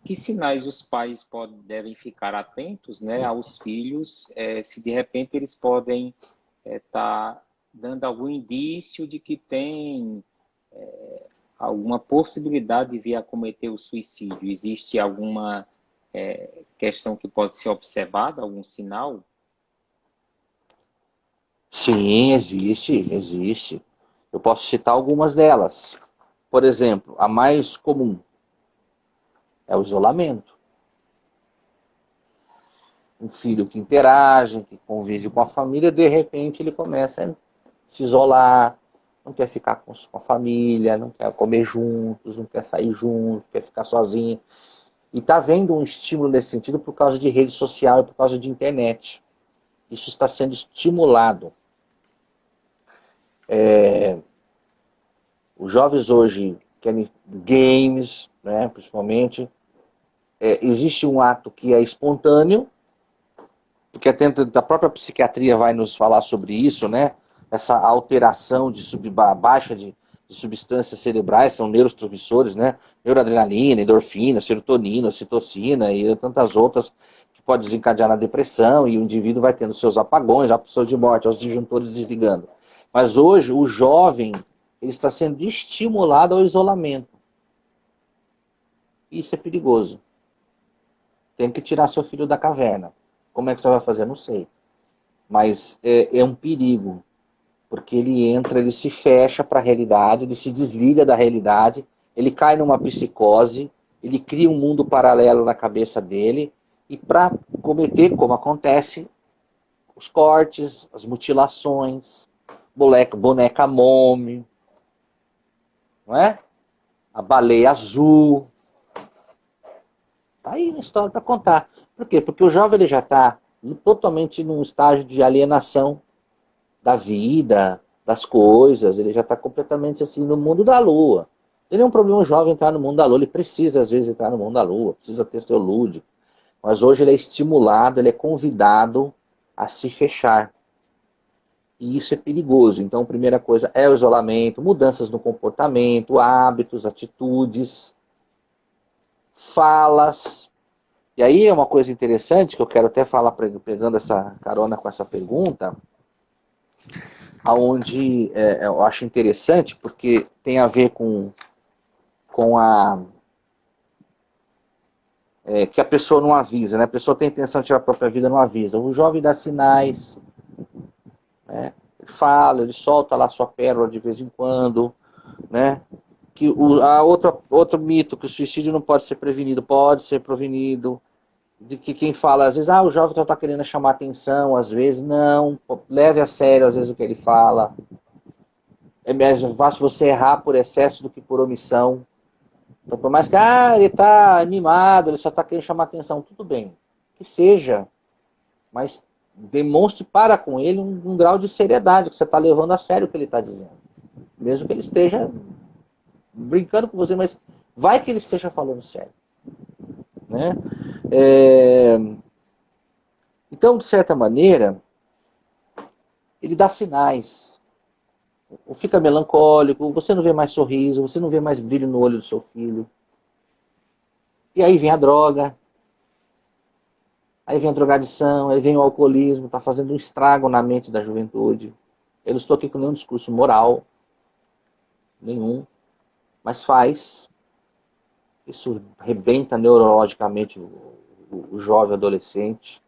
que sinais os pais devem ficar atentos, né, aos filhos, se de repente eles podem estar dando algum indício de que tem alguma possibilidade de vir a cometer o suicídio. Existe alguma questão que pode ser observada, algum sinal? Sim, existe. Eu posso citar algumas delas. Por exemplo, a mais comum é o isolamento. Um filho que interage, que convive com a família, de repente ele começa a se isolar, não quer ficar com a família, não quer comer juntos, não quer sair juntos, quer ficar sozinho. E está havendo um estímulo nesse sentido por causa de rede social e por causa de internet. Isso está sendo estimulado. Os jovens hoje querem games, né, principalmente. Existe um ato que é espontâneo, porque dentro da própria psiquiatria vai nos falar sobre isso, né? Essa alteração de baixa de substâncias cerebrais, são neurotransmissores, né? Neuroadrenalina, endorfina, serotonina, ocitocina e tantas outras que podem desencadear na depressão, e o indivíduo vai tendo seus apagões, a pulsão de morte, os disjuntores desligando. Mas hoje o jovem ele está sendo estimulado ao isolamento. Isso é perigoso. Tem que tirar seu filho da caverna. Como é que você vai fazer? Não sei. Mas é um perigo. Porque ele se fecha para a realidade, ele se desliga da realidade, ele cai numa psicose, ele cria um mundo paralelo na cabeça dele, e para cometer, como acontece, os cortes, as mutilações, boneca mome, não é? A baleia azul. Tá aí na história para contar. Por quê? Porque o jovem ele já está totalmente num estágio de alienação da vida, das coisas, ele já está completamente assim no mundo da lua. Ele é um problema o jovem entrar no mundo da lua, ele precisa às vezes entrar no mundo da lua, precisa ter seu lúdico. Mas hoje ele é estimulado, ele é convidado a se fechar. E isso é perigoso. Então, a primeira coisa é o isolamento, mudanças no comportamento, hábitos, atitudes, falas. E aí é uma coisa interessante que eu quero até falar, pegando essa carona com essa pergunta, aonde eu acho interessante, porque tem a ver com que a pessoa não avisa, né? A pessoa tem intenção de tirar a própria vida, não avisa. O jovem dá sinais, né? Ele fala, ele solta lá sua pérola de vez em quando, né? Que outro mito, que o suicídio não pode ser prevenido, pode ser prevenido. De que quem fala, às vezes, o jovem só está querendo chamar atenção, às vezes, não, leve a sério, às vezes, o que ele fala. É mais fácil você errar por excesso do que por omissão. Então, por mais que ele está animado, ele só está querendo chamar atenção, tudo bem, que seja, mas demonstre para com ele um grau de seriedade, que você está levando a sério o que ele está dizendo. Mesmo que ele esteja brincando com você, mas vai que ele esteja falando sério. Né? Então, de certa maneira, ele dá sinais. Ou fica melancólico, você não vê mais sorriso, você não vê mais brilho no olho do seu filho. E aí vem a droga, aí vem a drogadição, aí vem o alcoolismo, está fazendo um estrago na mente da juventude. Eu não estou aqui com nenhum discurso moral, nenhum, mas faz. Isso rebenta neurologicamente o jovem adolescente.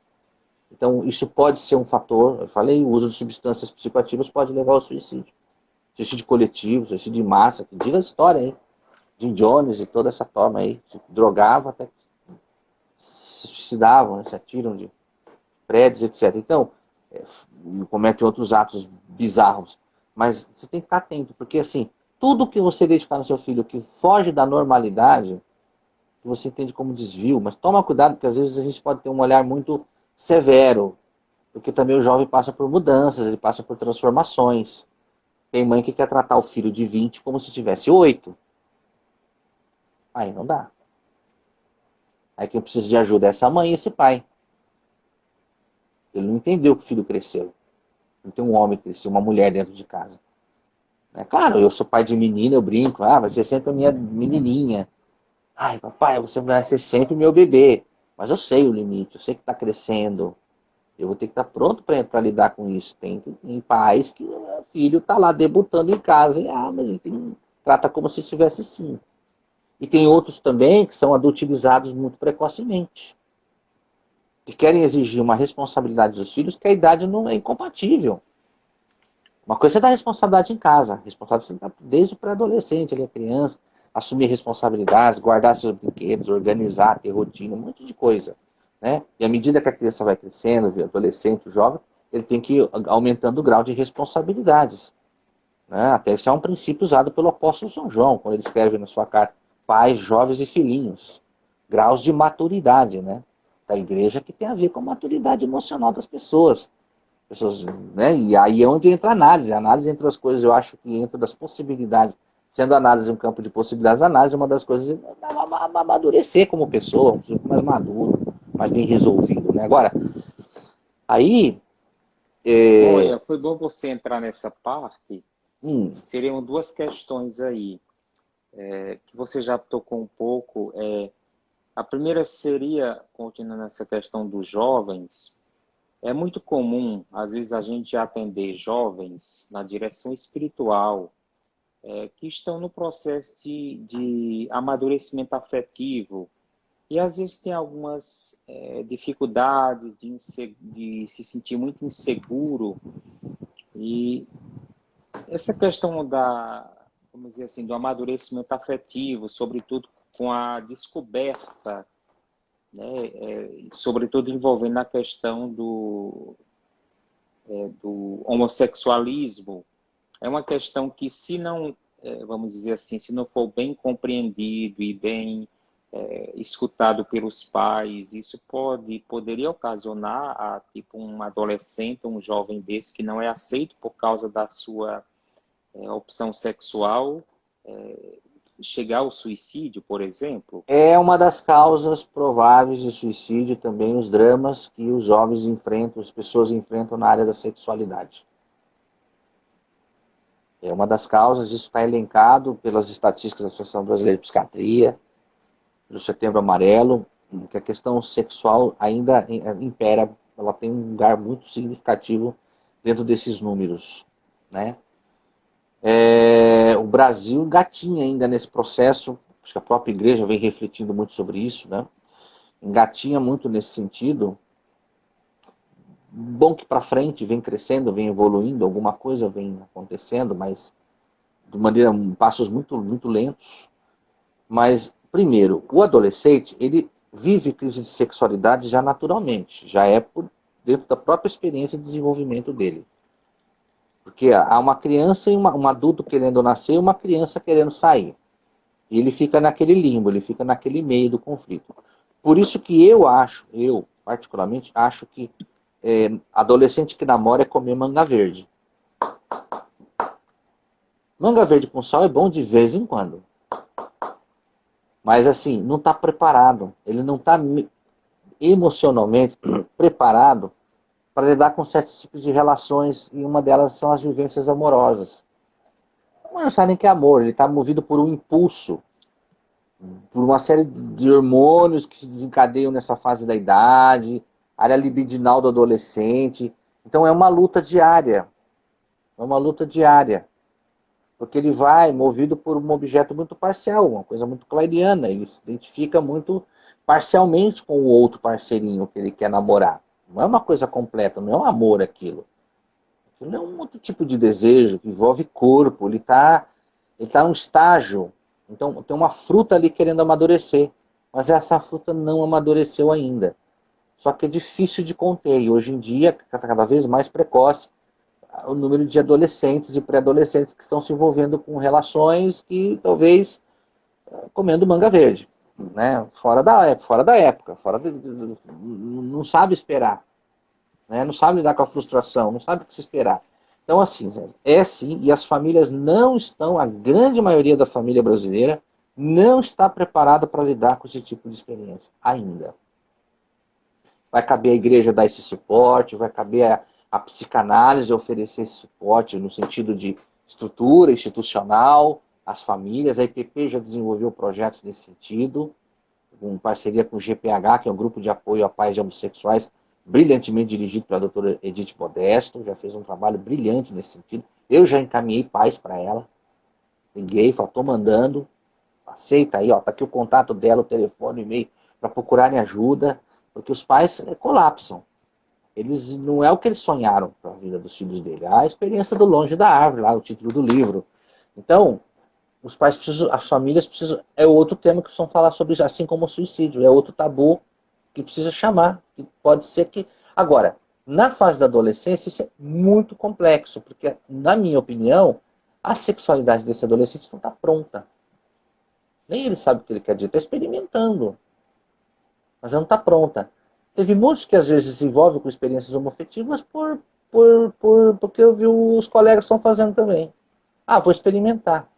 Então, isso pode ser um fator. Eu falei, o uso de substâncias psicoativas pode levar ao suicídio. Suicídio coletivo, suicídio de massa, que diga a história aí. Jim Jones e toda essa turma aí. Se drogava até se suicidavam, né, se atiram de prédios, etc. Então, cometem outros atos bizarros. Mas você tem que estar atento, porque assim, tudo que você dedicar no seu filho que foge da normalidade, que você entende como desvio, mas toma cuidado, porque às vezes a gente pode ter um olhar muito severo, porque também o jovem passa por mudanças, ele passa por transformações. Tem mãe que quer tratar o filho de 20 como se tivesse 8. Aí não dá. Aí quem precisa de ajuda é essa mãe e esse pai. Ele não entendeu que o filho cresceu. Não tem um homem que cresceu, uma mulher dentro de casa. Claro, eu sou pai de menina, eu brinco. Vai ser sempre a minha menininha. Ai, papai, você vai ser sempre meu bebê. Mas eu sei o limite, eu sei que está crescendo. Eu vou ter que estar pronto para lidar com isso. Tem pais que o filho está lá debutando em casa. Mas ele trata como se estivesse 5. E tem outros também que são adultilizados muito precocemente. Que querem exigir uma responsabilidade dos filhos que a idade não é incompatível. Uma coisa é dar responsabilidade em casa. Responsabilidade desde o pré-adolescente, ele é criança. Assumir responsabilidades, guardar seus brinquedos, organizar, ter rotina, um monte de coisa. Né? E à medida que a criança vai crescendo, o adolescente, o jovem, ele tem que ir aumentando o grau de responsabilidades. Né? Até isso é um princípio usado pelo apóstolo São João, quando ele escreve na sua carta, pais, jovens e filhinhos. Graus de maturidade, né? Da igreja, que tem a ver com a maturidade emocional das pessoas. Né? E aí é onde entra a análise. A análise, entre as coisas, eu acho que entra das possibilidades. Sendo a análise um campo de possibilidades, a análise é uma das coisas é amadurecer como pessoa, um pouco mais maduro, mais bem resolvido. Né? Agora, aí... Olha, foi bom você entrar nessa parte. Seriam duas questões aí, que você já tocou um pouco. A primeira seria, continuando nessa questão dos jovens, é muito comum, às vezes, a gente atender jovens na direção espiritual, que estão no processo de amadurecimento afetivo, e às vezes tem algumas dificuldades de se sentir muito inseguro. E essa questão vamos dizer assim, do amadurecimento afetivo, sobretudo com a descoberta, né, sobretudo envolvendo a questão do homossexualismo, é uma questão que, se não, vamos dizer assim, se não for bem compreendido e bem escutado pelos pais, isso poderia ocasionar a, tipo, um adolescente, um jovem desse que não é aceito por causa da sua opção sexual, chegar ao suicídio, por exemplo. É uma das causas prováveis de suicídio também, os dramas que os jovens enfrentam, as pessoas enfrentam na área da sexualidade. É uma das causas, isso está elencado pelas estatísticas da Associação Brasileira de Psiquiatria, pelo Setembro Amarelo, que a questão sexual ainda impera, ela tem um lugar muito significativo dentro desses números, né? O Brasil engatinha ainda nesse processo, acho que a própria igreja vem refletindo muito sobre isso, né? Engatinha muito nesse sentido. Bom que para frente vem crescendo, vem evoluindo, alguma coisa vem acontecendo, mas de maneira, passos muito, muito lentos. Mas, primeiro, o adolescente, ele vive crise de sexualidade já naturalmente, já é dentro da própria experiência de desenvolvimento dele. Porque há uma criança e um adulto querendo nascer e uma criança querendo sair. E ele fica naquele limbo, ele fica naquele meio do conflito. Por isso que eu particularmente, acho que adolescente que namora é comer manga verde. Manga verde com sal é bom de vez em quando. Mas assim, não está preparado. Ele não está emocionalmente preparado para lidar com certos tipos de relações, e uma delas são as vivências amorosas. Não sabe nem que é amor, ele está movido por um impulso, por uma série de hormônios que se desencadeiam nessa fase da idade, área libidinal do adolescente. Então é uma luta diária. É uma luta diária. Porque ele vai movido por um objeto muito parcial, uma coisa muito clariana. Ele se identifica muito parcialmente com o outro parceirinho que ele quer namorar. Não é uma coisa completa, não é um amor aquilo. Aquilo é um outro tipo de desejo que envolve corpo. Ele tá num estágio. Então tem uma fruta ali querendo amadurecer. Mas essa fruta não amadureceu ainda. Só que é difícil de conter. E hoje em dia, cada vez mais precoce, o número de adolescentes e pré-adolescentes que estão se envolvendo com relações que talvez comendo manga verde, né? Fora da época, não sabe esperar, né? Não sabe lidar com a frustração, não sabe o que se esperar. Então, assim, sim, e as famílias não estão, a grande maioria da família brasileira não está preparada para lidar com esse tipo de experiência ainda. Vai caber a igreja dar esse suporte, vai caber a psicanálise oferecer esse suporte no sentido de estrutura institucional, as famílias. A IPP já desenvolveu projetos nesse sentido, em parceria com o GPH, que é um grupo de apoio a pais de homossexuais, brilhantemente dirigido pela doutora Edith Modesto, já fez um trabalho brilhante nesse sentido. Eu já encaminhei pais para ela, liguei, falei, estou mandando, aceita aí, ó, tá aqui o contato dela, o telefone, o e-mail, para procurarem ajuda, porque os pais colapsam. Eles não é o que eles sonharam para a vida dos filhos dele. A experiência do longe da árvore, lá o título do livro. Então, os pais precisam, as famílias precisam, é outro tema que precisam falar sobre isso, assim como o suicídio, é outro tabu que precisa chamar, que pode ser que... Agora, na fase da adolescência, isso é muito complexo, porque, na minha opinião, a sexualidade desse adolescente não está pronta. Nem ele sabe o que ele quer dizer, está experimentando, mas ela não está pronta. Teve muitos que às vezes se envolvem com experiências homoafetivas porque eu vi os colegas estão fazendo também. Ah, vou experimentar.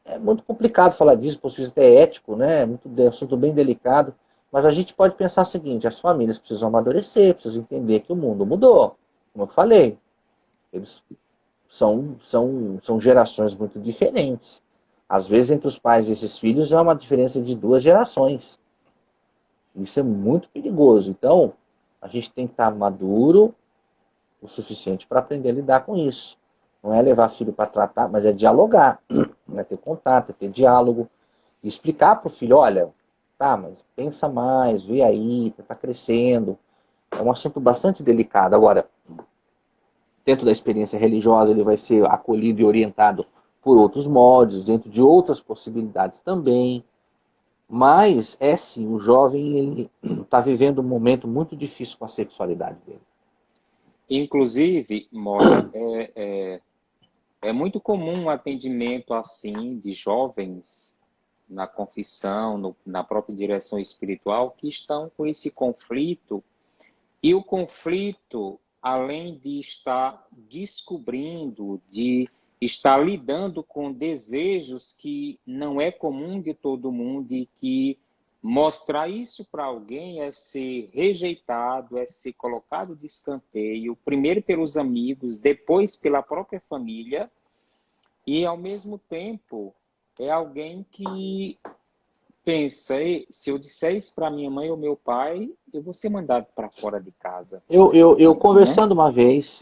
É muito complicado falar disso, por isso é ético, né? É um assunto bem delicado. Mas a gente pode pensar o seguinte, as famílias precisam amadurecer, precisam entender que o mundo mudou. Como eu falei, eles são gerações muito diferentes. Às vezes, entre os pais e esses filhos, há uma diferença de 2 gerações. Isso é muito perigoso. Então, a gente tem que estar maduro o suficiente para aprender a lidar com isso. Não é levar filho para tratar, mas é dialogar. É ter contato, é ter diálogo. E explicar para o filho, olha, tá, mas pensa mais, vê aí, está crescendo. É um assunto bastante delicado. Agora, dentro da experiência religiosa, ele vai ser acolhido e orientado por outros moldes, dentro de outras possibilidades também. Mas é sim, o jovem ele está vivendo um momento muito difícil com a sexualidade dele. Inclusive, Mória, é muito comum um atendimento assim de jovens na confissão, na própria direção espiritual, que estão com esse conflito. E o conflito, além de estar descobrindo, de estar lidando com desejos que não é comum de todo mundo e que mostrar isso para alguém é ser rejeitado, é ser colocado de escanteio, primeiro pelos amigos, depois pela própria família, e ao mesmo tempo é alguém que pensa, se eu disser isso para minha mãe ou meu pai, eu vou ser mandado para fora de casa, Eu né? conversando uma vez,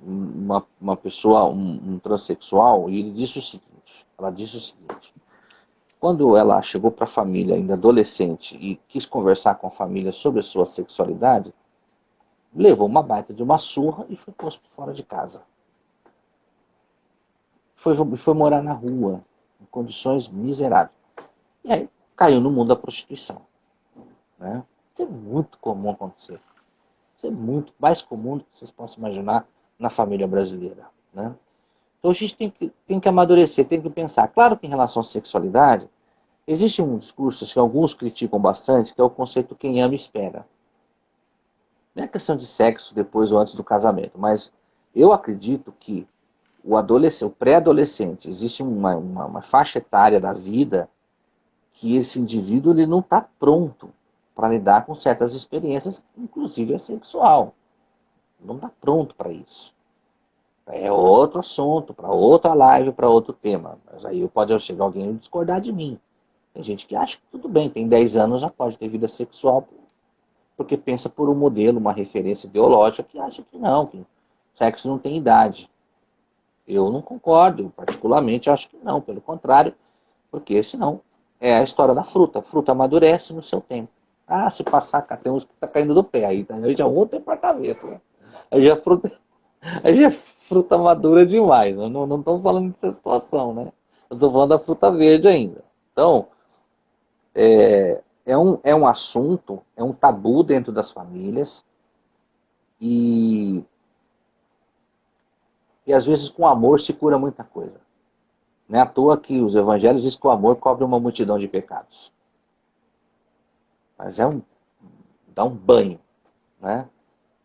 uma pessoa, um transexual, e ele disse o seguinte, ela disse o seguinte, quando ela chegou para a família, ainda adolescente, e quis conversar com a família sobre a sua sexualidade, levou uma baita de uma surra e foi posto fora de casa. Foi morar na rua, em condições miseráveis. E aí caiu no mundo da prostituição. Né? Isso é muito comum acontecer. Isso é muito mais comum do que vocês possam imaginar na família brasileira. Né? Então a gente tem que amadurecer, tem que pensar. Claro que em relação à sexualidade, existe um discurso que alguns criticam bastante, que é o conceito quem ama espera. Não é questão de sexo depois ou antes do casamento, mas eu acredito que o pré-adolescente, existe uma faixa etária da vida que esse indivíduo ele não está pronto para lidar com certas experiências, inclusive a sexual. Não está pronto para isso. É outro assunto, para outra live, para outro tema. Mas aí pode chegar alguém e discordar de mim. Tem gente que acha que tudo bem, tem 10 anos, já pode ter vida sexual, porque pensa por um modelo, uma referência ideológica, que acha que não, que sexo não tem idade. Eu não concordo, eu particularmente acho que não, pelo contrário, porque senão é a história da fruta. A fruta amadurece no seu tempo. Ah, se passar, tem uns que tá caindo do pé, aí já é um outro departamento. Né? Aí já é fruta madura demais. Eu não estou falando dessa situação, né? Eu estou falando da fruta verde ainda. Então, é um assunto, é um tabu dentro das famílias e, e às vezes com amor se cura muita coisa. Não é à toa que os evangelhos dizem que o amor cobre uma multidão de pecados. Mas dá um banho, né?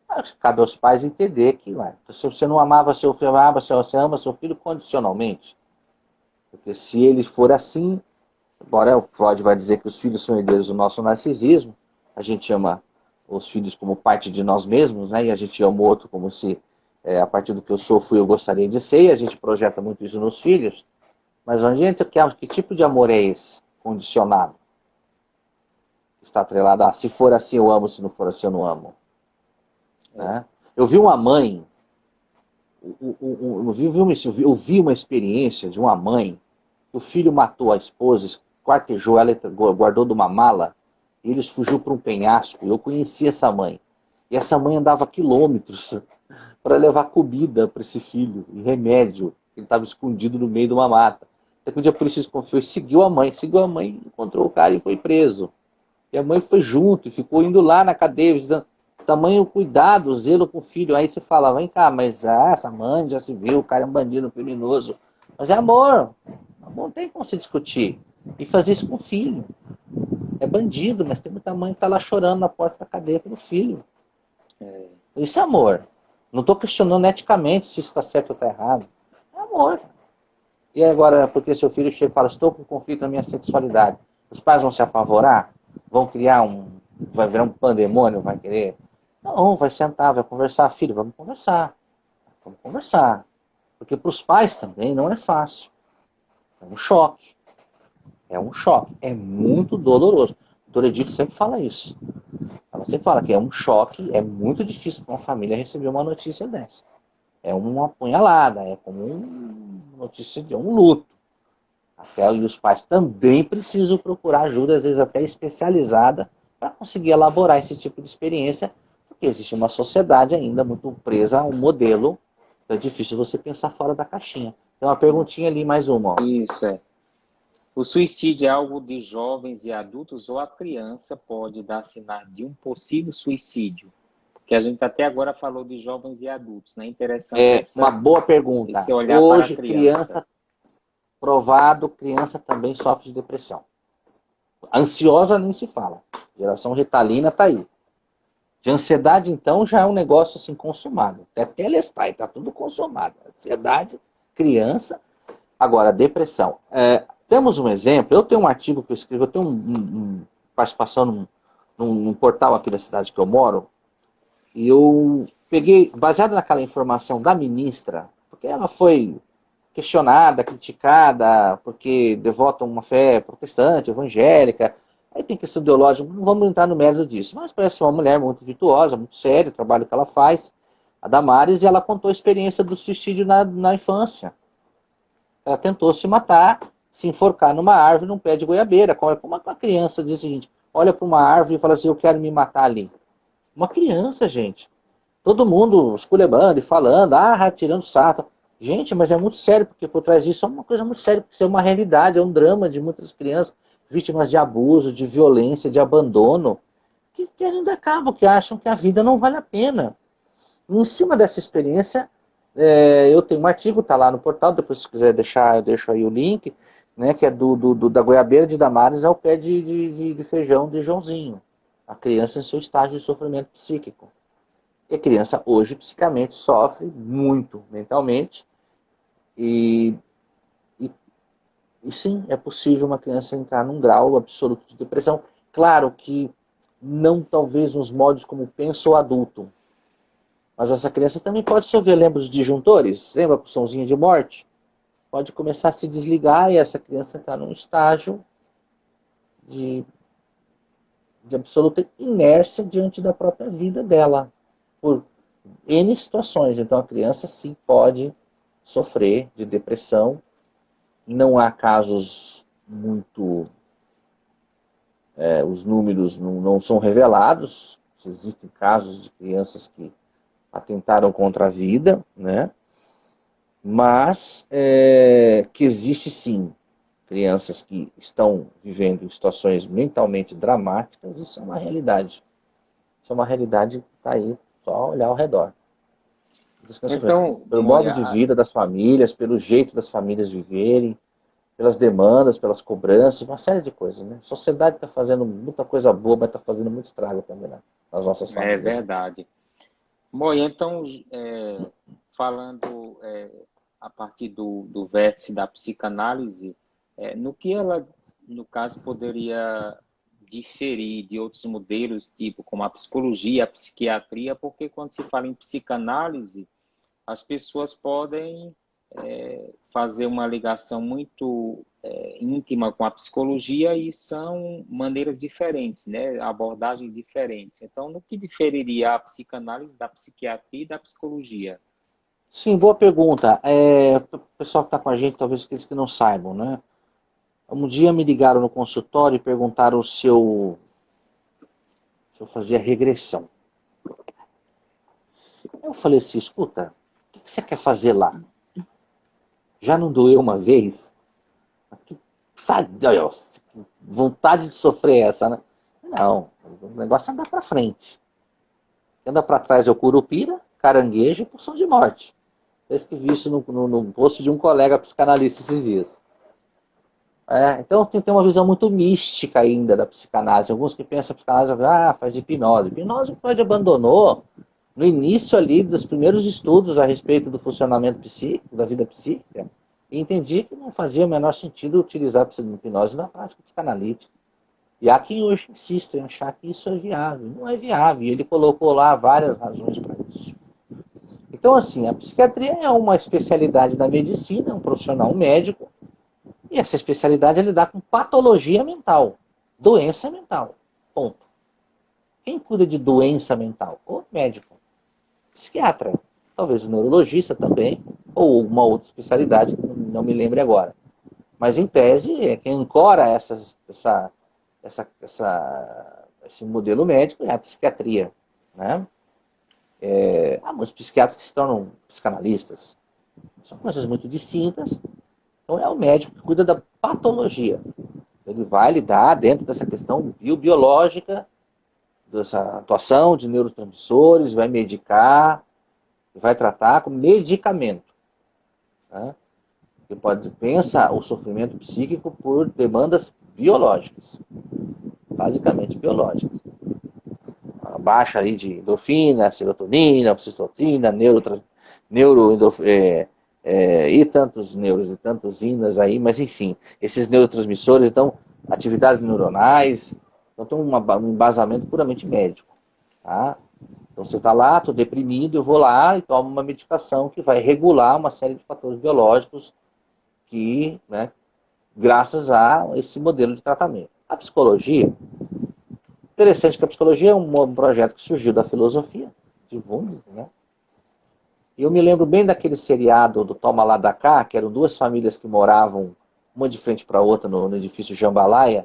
Mas cabe aos pais entender que, se você não amava seu filho, você ama seu filho condicionalmente. Porque se ele for assim, agora o Freud vai dizer que os filhos são herdeiros do nosso narcisismo, a gente ama os filhos como parte de nós mesmos, né? E a gente ama o outro como se, a partir do que eu sou, eu gostaria de ser, e a gente projeta muito isso nos filhos. Mas a gente, que tipo de amor é esse? Condicionado. Está atrelado a, se for assim eu amo, se não for assim eu não amo. Né? Eu vi uma mãe, eu vi uma experiência de uma mãe, o filho matou a esposa, esquartejou ela, guardou de uma mala, e eles fugiu para um penhasco. Eu conheci essa mãe. E essa mãe andava quilômetros para levar comida para esse filho, e remédio. Ele estava escondido no meio de uma mata. Até que um dia a polícia desconfiou e seguiu a mãe, encontrou o cara e foi preso. E a mãe foi junto e ficou indo lá na cadeia, visitando. Tamanho cuidado, zelo com o filho. Aí você fala, vem cá, mas essa mãe já se viu, o cara é um bandido criminoso. Mas é amor. Amor não tem como se discutir. E fazer isso com o filho. É bandido, mas tem muita mãe que tá lá chorando na porta da cadeia pelo filho. Isso é amor. Não estou questionando eticamente se isso está certo ou está errado. É amor. E agora, porque seu filho chega e fala, estou com conflito na minha sexualidade. Os pais vão se apavorar? Vão criar vai virar um pandemônio, vai querer? Não, vai sentar, vai conversar. Filho, vamos conversar. Vamos conversar. Porque para os pais também não é fácil. É um choque. É um choque. É muito doloroso. O Dr. Edith sempre fala isso. Ela sempre fala que é um choque, é muito difícil para uma família receber uma notícia dessa. É uma apunhalada, é como uma notícia de um luto. E os pais também precisam procurar ajuda, às vezes até especializada, para conseguir elaborar esse tipo de experiência, porque existe uma sociedade ainda muito presa a um modelo, então é difícil você pensar fora da caixinha. Tem uma perguntinha ali, mais uma. Ó. Isso, O suicídio é algo de jovens e adultos ou a criança pode dar sinal de um possível suicídio? Porque a gente até agora falou de jovens e adultos, né? Interessante É uma boa esse pergunta. olhar para a Hoje, criança. criança, provado, criança também sofre de depressão. Ansiosa nem se fala. Geração Ritalina está aí. De ansiedade, então, já é um negócio assim consumado. Até Telestai, está tudo consumado. Ansiedade, criança. Agora, depressão. Temos um exemplo, eu tenho um artigo que eu escrevo, eu tenho participação num portal aqui da cidade que eu moro, e eu peguei, baseado naquela informação da ministra, porque ela foi questionada, criticada, porque devota uma fé protestante, evangélica, aí tem questão ideológica, não vamos entrar no mérito disso, mas parece uma mulher muito virtuosa, muito séria, o trabalho que ela faz, a Damares, e ela contou a experiência do suicídio na infância. Ela tentou se matar, se enforcar numa árvore, num pé de goiabeira. Como uma criança diz o seguinte, olha para uma árvore e fala assim, eu quero me matar ali. Uma criança, gente. Todo mundo esculhambando e falando, tirando sarro. Gente, mas é muito sério, porque por trás disso é uma coisa muito séria, porque isso é uma realidade, é um drama de muitas crianças vítimas de abuso, de violência, de abandono, que querem dar cabo, que acham que a vida não vale a pena. E em cima dessa experiência, eu tenho um artigo, está lá no portal, depois se quiser deixar, eu deixo aí o link, né, que é da goiabeira de Damares ao pé de feijão de Joãozinho. A criança em seu estágio de sofrimento psíquico. E a criança hoje, psicamente, sofre muito mentalmente. E, e, e sim, é possível uma criança entrar num grau absoluto de depressão. Claro que não talvez nos moldes como pensa o adulto. Mas essa criança também pode sofrer, lembra os disjuntores? Lembra a pulsãozinha de morte? Pode começar a se desligar e essa criança está num estágio de, de absoluta inércia diante da própria vida dela. Por N situações. Então a criança sim pode sofrer de depressão. Não há casos muito... os números não são revelados. Existem casos de crianças que atentaram contra a vida, né? Mas que existe sim crianças que estão vivendo em situações mentalmente dramáticas, isso é uma realidade. Isso é uma realidade que está aí, só olhar ao redor. Então, Pelo modo de Moia, vida das famílias, pelo jeito das famílias viverem, pelas demandas, pelas cobranças, uma série de coisas, né? A sociedade está fazendo muita coisa boa, mas está fazendo muito estrago também, né? Nas nossas é famílias. Né? verdade. Moia, então, falando a partir do vértice da psicanálise, no que ela, no caso, poderia diferir de outros modelos, tipo como a psicologia, a psiquiatria, porque quando se fala em psicanálise, as pessoas podem fazer uma ligação muito íntima com a psicologia e são maneiras diferentes, né? Abordagens diferentes. Então, no que diferiria a psicanálise da psiquiatria e da psicologia? Sim, boa pergunta. O pessoal que está com a gente, talvez aqueles que não saibam, né? Um dia me ligaram no consultório e perguntaram se eu fazia regressão. Eu falei assim, escuta, o que você quer fazer lá? Já não doeu uma vez? Que vontade de sofrer essa, né? Não, o negócio é andar para frente. Anda para trás é o curupira, caranguejo e pulsão de morte. Esse que vi isso no post de um colega psicanalista esses dias. Então tem uma visão muito mística ainda da psicanálise. Alguns que pensam que a psicanálise faz hipnose. Hipnose Freud abandonou no início ali dos primeiros estudos a respeito do funcionamento psíquico, da vida psíquica, e entendi que não fazia o menor sentido utilizar a hipnose na prática psicanalítica. E há quem hoje insiste em achar que isso é viável. Não é viável. E ele colocou lá várias razões para isso. Então, assim, a psiquiatria é uma especialidade da medicina, um profissional, um médico, e essa especialidade é lidar com patologia mental, doença mental, ponto. Quem cuida de doença mental? O médico, psiquiatra, talvez o neurologista também, ou uma outra especialidade que não me lembro agora. Mas, em tese, quem ancora esse modelo médico é a psiquiatria. Né? Há muitos psiquiatras que se tornam psicanalistas. São coisas muito distintas. Então é o médico que cuida patologia. Ele vai lidar dentro dessa questão biobiológica, dessa atuação de neurotransmissores, vai medicar, vai tratar com medicamento. Né? Você pode pensar o sofrimento psíquico por demandas biológicas, basicamente biológicas. A baixa aí de endorfina, serotonina, oxitocina, e tantos neuros e tantos inas aí, mas enfim, esses neurotransmissores, então, atividades neuronais, então tem um embasamento puramente médico. Tá? Então você está lá, estou deprimido, eu vou lá e tomo uma medicação que vai regular uma série de fatores biológicos que, né, graças a esse modelo de tratamento. A psicologia, interessante que a psicologia é um projeto que surgiu da filosofia de Wundt, né? E eu me lembro bem daquele seriado do Toma Lá da Cá, que eram duas famílias que moravam uma de frente para a outra no edifício Jambalaya,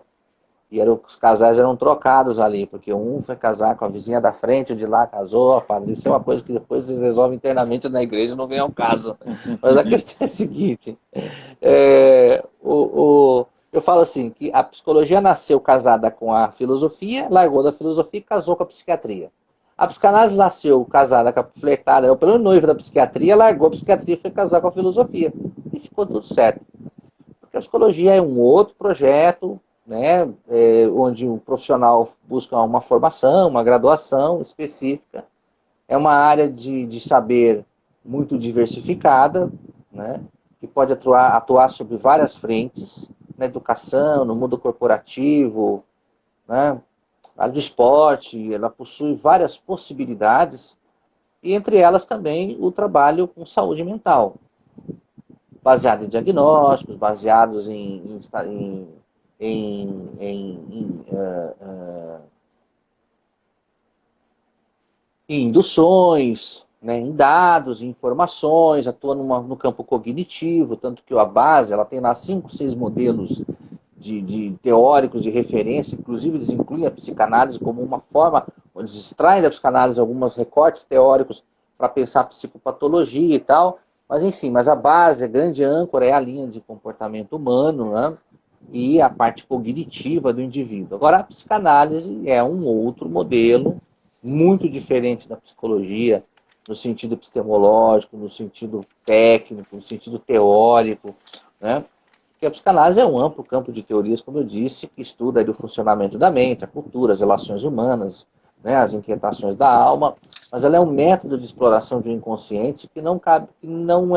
e os casais eram trocados ali, porque um foi casar com a vizinha da frente, o de lá casou, padre. Isso é uma coisa que depois eles resolvem internamente na igreja e não vem ao caso. Mas a questão é a seguinte, eu falo assim, que a psicologia nasceu casada com a filosofia, largou da filosofia e casou com a psiquiatria. A psicanálise nasceu casada com a flertada, o primeiro noivo da psiquiatria, largou a psiquiatria e foi casar com a filosofia. E ficou tudo certo. Porque a psicologia é um outro projeto, né, onde o profissional busca uma formação, uma graduação específica. É uma área de saber muito diversificada, né, que pode atuar sobre várias frentes, na educação, no mundo corporativo, né, na área do esporte, ela possui várias possibilidades, e entre elas também o trabalho com saúde mental, baseado em diagnósticos, baseados em induções, né, em dados, em informações, atua no campo cognitivo, tanto que a base ela tem lá 5, 6 modelos de teóricos de referência, inclusive eles incluem a psicanálise como uma forma, onde eles extraem da psicanálise alguns recortes teóricos para pensar a psicopatologia e tal, mas enfim, mas a base, a grande âncora é a linha de comportamento humano, né? E a parte cognitiva do indivíduo. Agora, a psicanálise é um outro modelo, muito diferente da psicologia, no sentido epistemológico, no sentido técnico, no sentido teórico, né? Porque a psicanálise é um amplo campo de teorias, como eu disse, que estuda aí o funcionamento da mente, a cultura, as relações humanas, né, as inquietações da alma, mas ela é um método de exploração de um inconsciente que não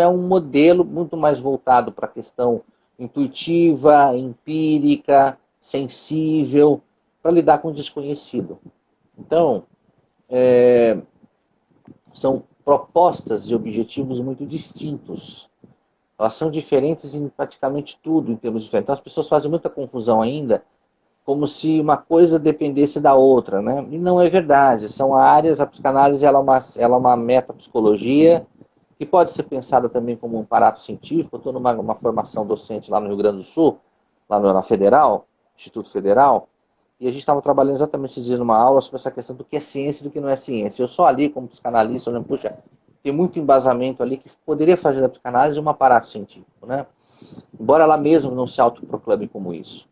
é um modelo muito mais voltado para a questão intuitiva, empírica, sensível, para lidar com o desconhecido. Então, são propostas e objetivos muito distintos. Elas são diferentes em praticamente tudo, em termos diferentes. Então, as pessoas fazem muita confusão ainda, como se uma coisa dependesse da outra, né? E não é verdade. São áreas, a psicanálise ela é uma metapsicologia, que pode ser pensada também como um aparato científico. Eu estou numa formação docente lá no Rio Grande do Sul, lá na Federal, Instituto Federal, e a gente estava trabalhando exatamente esses dias numa aula sobre essa questão do que é ciência e do que não é ciência. Eu só ali, como psicanalista, olhando, puxa, tem muito embasamento ali que poderia fazer da psicanálise um aparato científico, né? Embora ela mesma não se autoproclame como isso.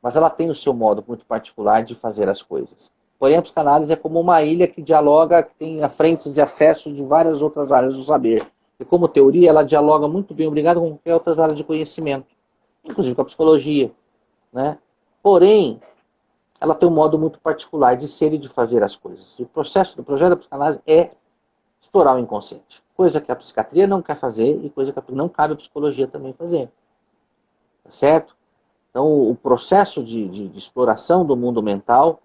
Mas ela tem o seu modo muito particular de fazer as coisas. Porém, a psicanálise é como uma ilha que dialoga, que tem frentes de acesso de várias outras áreas do saber. E como teoria, ela dialoga muito bem, obrigado, com qualquer outras áreas de conhecimento, inclusive com a psicologia, né? Porém, ela tem um modo muito particular de ser e de fazer as coisas. O projeto da psicanálise é explorar o inconsciente. Coisa que a psiquiatria não quer fazer e coisa que não cabe a psicologia também fazer. Tá certo? Então, o processo de exploração do mundo mental,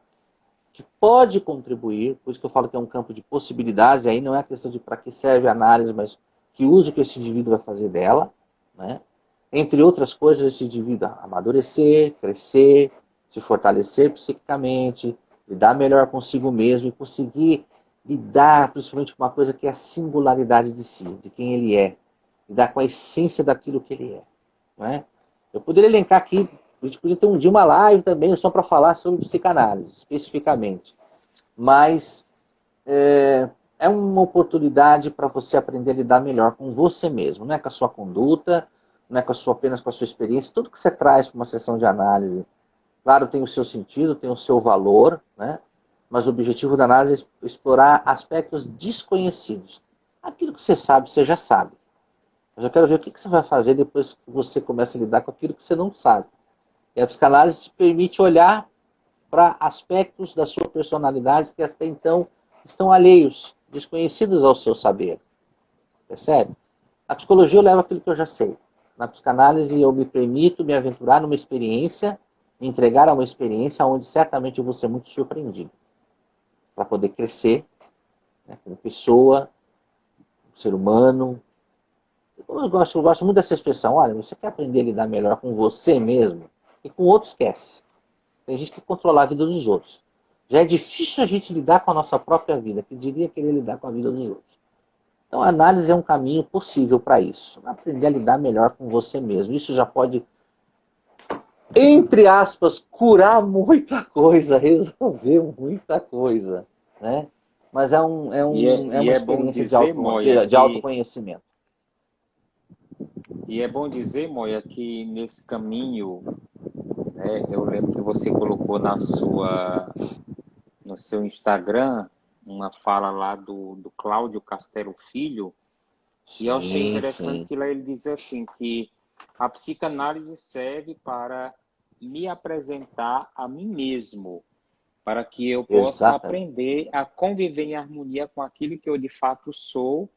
que pode contribuir, por isso que eu falo que é um campo de possibilidades, e aí não é a questão de para que serve a análise, mas que uso que esse indivíduo vai fazer dela, né? Entre outras coisas, esse indivíduo amadurecer, crescer, se fortalecer psiquicamente, lidar melhor consigo mesmo e conseguir lidar principalmente com uma coisa que é a singularidade de si, de quem ele é, lidar com a essência daquilo que ele é, não é? Eu poderia elencar aqui, a gente podia ter um dia uma live também só para falar sobre psicanálise, especificamente. Mas é uma oportunidade para você aprender a lidar melhor com você mesmo, né? Com a sua conduta, não é apenas com a sua experiência, tudo que você traz para uma sessão de análise, claro, tem o seu sentido, tem o seu valor, né? Mas o objetivo da análise é explorar aspectos desconhecidos. Aquilo que você sabe, você já sabe. Mas eu quero ver o que você vai fazer depois que você começa a lidar com aquilo que você não sabe. E a psicanálise te permite olhar para aspectos da sua personalidade que até então estão alheios, desconhecidos ao seu saber. Percebe? A psicologia eu levo aquilo que eu já sei. Na psicanálise eu me permito me aventurar numa experiência, me entregar a uma experiência onde certamente eu vou ser muito surpreendido. Para poder crescer, né, como pessoa, como ser humano. Eu gosto muito dessa expressão. Olha, você quer aprender a lidar melhor com você mesmo? E com outros esquece. Tem gente que quer controlar a vida dos outros. Já é difícil a gente lidar com a nossa própria vida, que diria querer lidar com a vida dos outros. Então a análise é um caminho possível para isso. Aprender a lidar melhor com você mesmo. Isso já pode, entre aspas, curar muita coisa, resolver muita coisa, né? Mas é E uma é bom experiência dizer, Moia, de autoconhecimento. e é bom dizer, Moia, que nesse caminho, né, eu lembro que você colocou no seu Instagram uma fala lá do Cláudio Castelo Filho, e eu achei Sim, interessante sim. que lá ele diz assim que a psicanálise serve para me apresentar a mim mesmo, para que eu possa Exatamente. aprender a conviver em harmonia com aquilo que eu de fato sou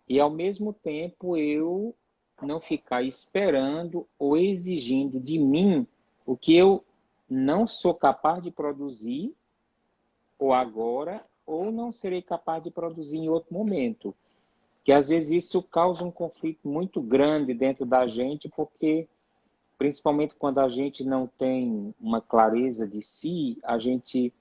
e, ao mesmo tempo, eu não ficar esperando ou exigindo de mim o que eu não sou capaz de produzir ou agora, ou não serei capaz de produzir em outro momento. Que às vezes isso causa um conflito muito grande dentro da gente, porque principalmente quando a gente não tem uma clareza de si, a gente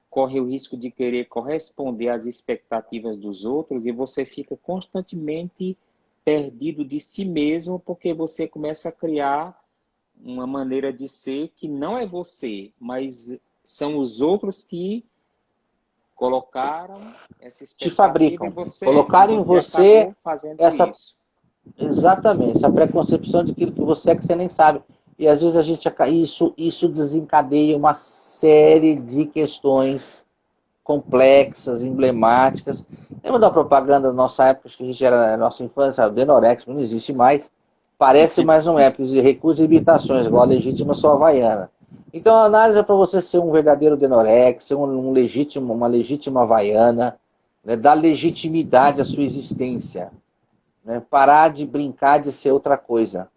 corre o risco de querer corresponder às expectativas dos outros e você fica constantemente perdido de si mesmo, porque você começa a criar uma maneira de ser que não é você, mas são os outros que colocaram essa Te expectativa fabricam. e Colocar em você você acabou fazendo essa, isso. exatamente, essa preconcepção de aquilo que você é que você nem sabe. E às vezes isso desencadeia uma série de questões complexas, emblemáticas. Lembra da propaganda da nossa época, acho que a gente era na nossa infância, o Denorex, não existe mais. Parece, mas não é, porque de recusa e imitações, igual a legítima sou havaiana. Então a análise é para você ser um verdadeiro Denorex, ser uma legítima havaiana, né, dar legitimidade à sua existência. Né, parar de brincar de ser outra coisa.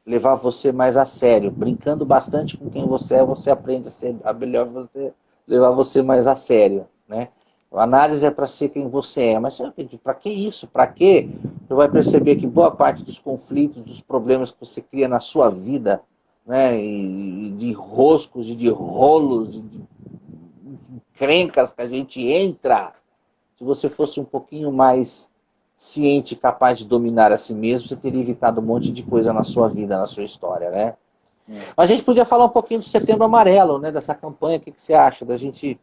Levar você mais a sério. Brincando bastante com quem você é, você aprende a ser a melhor você, levar você mais a sério. Né? A análise é para ser quem você é. Mas para que isso? Para quê? Você vai perceber que boa parte dos conflitos, dos problemas que você cria na sua vida, né, e de roscos, e de rolos, e de encrencas que a gente entra, se você fosse um pouquinho mais ciente e capaz de dominar a si mesmo, você teria evitado um monte de coisa na sua vida, na sua história, né? A gente podia falar um pouquinho do Setembro Amarelo, né? Dessa campanha, o que você acha? Da gente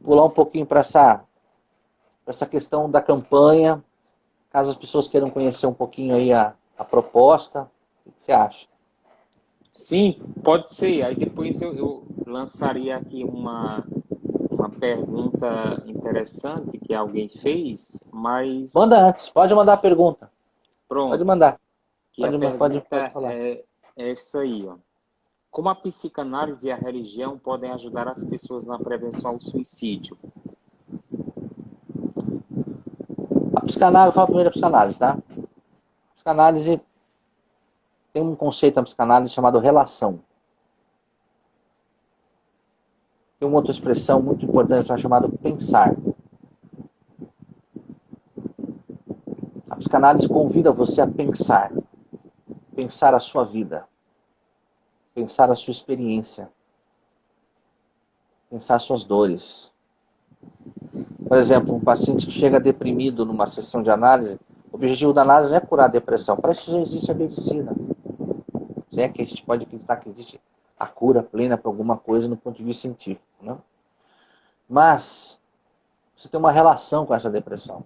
pular um pouquinho para essa questão da campanha, caso as pessoas queiram conhecer um pouquinho aí a proposta, o que você acha? Sim, pode ser. Aí depois eu lançaria aqui uma pergunta interessante que alguém fez, mas Manda antes, pode mandar a pergunta. Pode pronto. mandar. Que a Pode pergunta falar. é essa aí, ó. Como a psicanálise e a religião podem ajudar as pessoas na prevenção ao suicídio? A psicanálise, eu falo primeiro da psicanálise, tá? A psicanálise tem um conceito na psicanálise chamado relação. Tem uma outra expressão muito importante chamada pensar. A psicanálise convida você a pensar. Pensar a sua vida. Pensar a sua experiência. Pensar suas dores. Por exemplo, um paciente que chega deprimido numa sessão de análise, o objetivo da análise não é curar a depressão. Para isso já existe a medicina. Se é que a gente pode acreditar que existe a cura plena para alguma coisa no ponto de vista científico. Né? Mas você tem uma relação com essa depressão.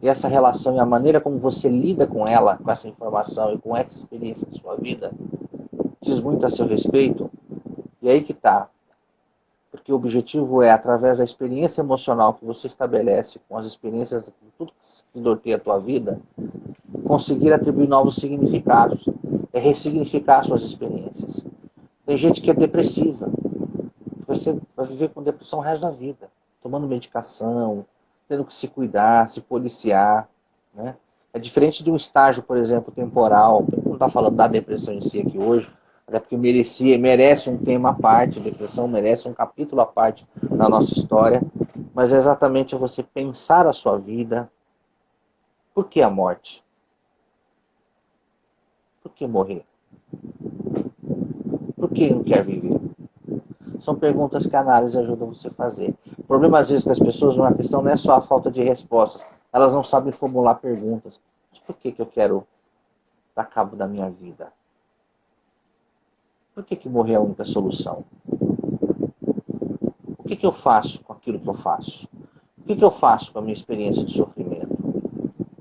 E essa relação e a maneira como você lida com ela, com essa informação e com essa experiência de sua vida, diz muito a seu respeito. E aí que está. Porque o objetivo é, através da experiência emocional que você estabelece, com as experiências, com tudo que norteia a tua vida, conseguir atribuir novos significados. É ressignificar suas experiências. Tem gente que é depressiva. Você vai viver com depressão o resto da vida. Tomando medicação, tendo que se cuidar, se policiar. Né? É diferente de um estágio, por exemplo, temporal. Não está falando da depressão em si aqui hoje, até porque merece um tema à parte, a depressão merece um capítulo à parte na nossa história, mas é exatamente você pensar a sua vida. Por que a morte? Por que morrer? Por que não quer viver? São perguntas que a análise ajuda você a fazer. O problema, às vezes, que as pessoas, uma questão não é só a falta de respostas. Elas não sabem formular perguntas. Mas por que eu quero dar cabo da minha vida? Por que morrer é a única solução? O que eu faço com aquilo que eu faço? O que eu faço com a minha experiência de sofrimento?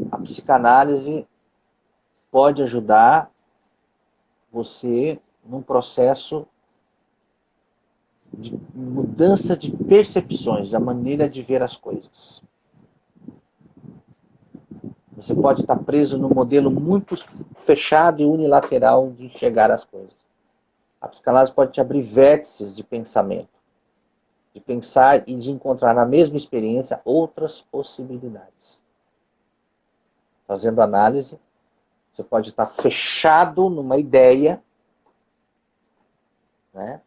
A psicanálise pode ajudar você num processo de mudança de percepções, da maneira de ver as coisas. Você pode estar preso num modelo muito fechado e unilateral de enxergar as coisas. A psicanálise pode te abrir vértices de pensamento, de pensar e de encontrar na mesma experiência outras possibilidades. Fazendo análise, você pode estar fechado numa ideia, né?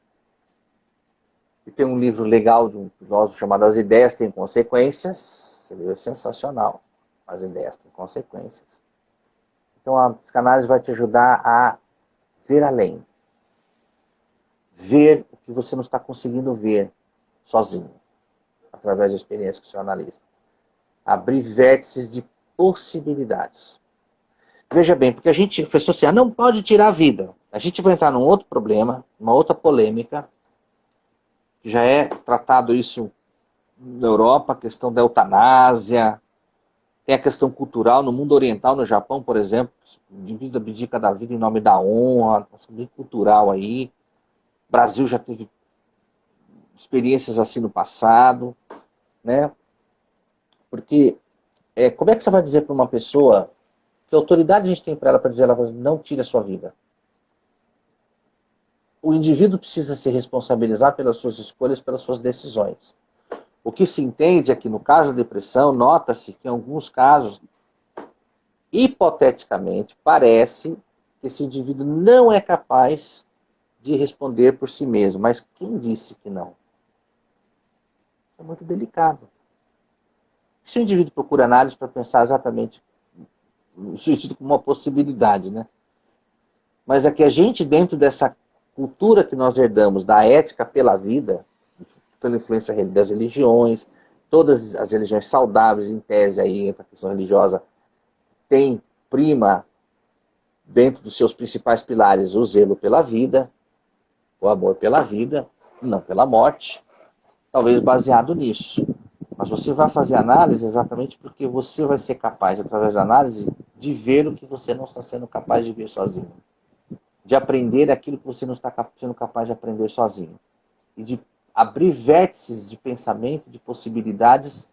E tem um livro legal de um filósofo chamado As Ideias Têm Consequências. Esse livro é sensacional. As ideias têm consequências. Então a psicanálise vai te ajudar a ver além. Ver o que você não está conseguindo ver sozinho, através da experiência com o seu analista. Abrir vértices de possibilidades. Veja bem, porque a gente pensou assim, não pode tirar a vida. A gente vai entrar num outro problema, uma outra polêmica, que já é tratado isso na Europa, a questão da eutanásia. Tem a questão cultural, no mundo oriental, no Japão, por exemplo, indivíduo abdica da vida em nome da honra, bem cultural aí. O Brasil já teve experiências assim no passado, né? Porque como é que você vai dizer para uma pessoa, que autoridade a gente tem para ela para dizer ela não tire a sua vida? O indivíduo precisa se responsabilizar pelas suas escolhas, pelas suas decisões. O que se entende é que no caso da depressão, nota-se que em alguns casos, hipoteticamente, parece que esse indivíduo não é capaz de responder por si mesmo. Mas quem disse que não? É muito delicado. Se o indivíduo procura análise para pensar exatamente no sentido como uma possibilidade, né? Mas é que a gente, dentro dessa cultura que nós herdamos da ética pela vida, pela influência das religiões, todas as religiões saudáveis, em tese, aí, a questão religiosa, tem prima, dentro dos seus principais pilares, o zelo pela vida, o amor pela vida, não pela morte, talvez baseado nisso. Mas você vai fazer análise exatamente porque você vai ser capaz, através da análise, de ver o que você não está sendo capaz de ver sozinho. De aprender aquilo que você não está sendo capaz de aprender sozinho. E de abrir vértices de pensamento, de possibilidades,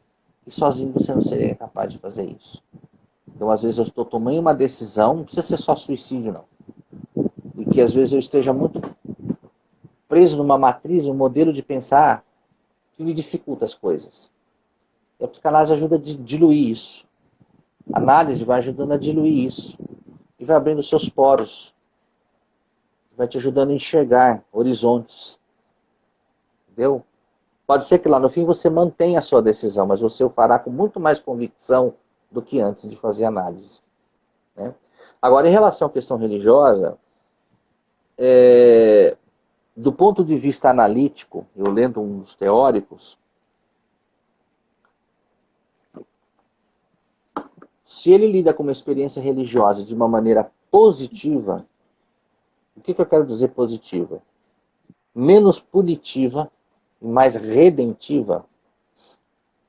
e sozinho você não seria capaz de fazer isso. Então, às vezes, eu estou tomando uma decisão, não precisa ser só suicídio, não. E que, às vezes, eu esteja muito preso numa matriz, um modelo de pensar que me dificulta as coisas. E a psicanálise ajuda a diluir isso. A análise vai ajudando a diluir isso. E vai abrindo seus poros. Vai te ajudando a enxergar horizontes. Entendeu? Pode ser que lá no fim você mantenha a sua decisão, mas você o fará com muito mais convicção do que antes de fazer análise. Né? Agora, em relação à questão religiosa, do ponto de vista analítico, eu lendo um dos teóricos, se ele lida com uma experiência religiosa de uma maneira positiva, o que eu quero dizer positiva? Menos punitiva e mais redentiva,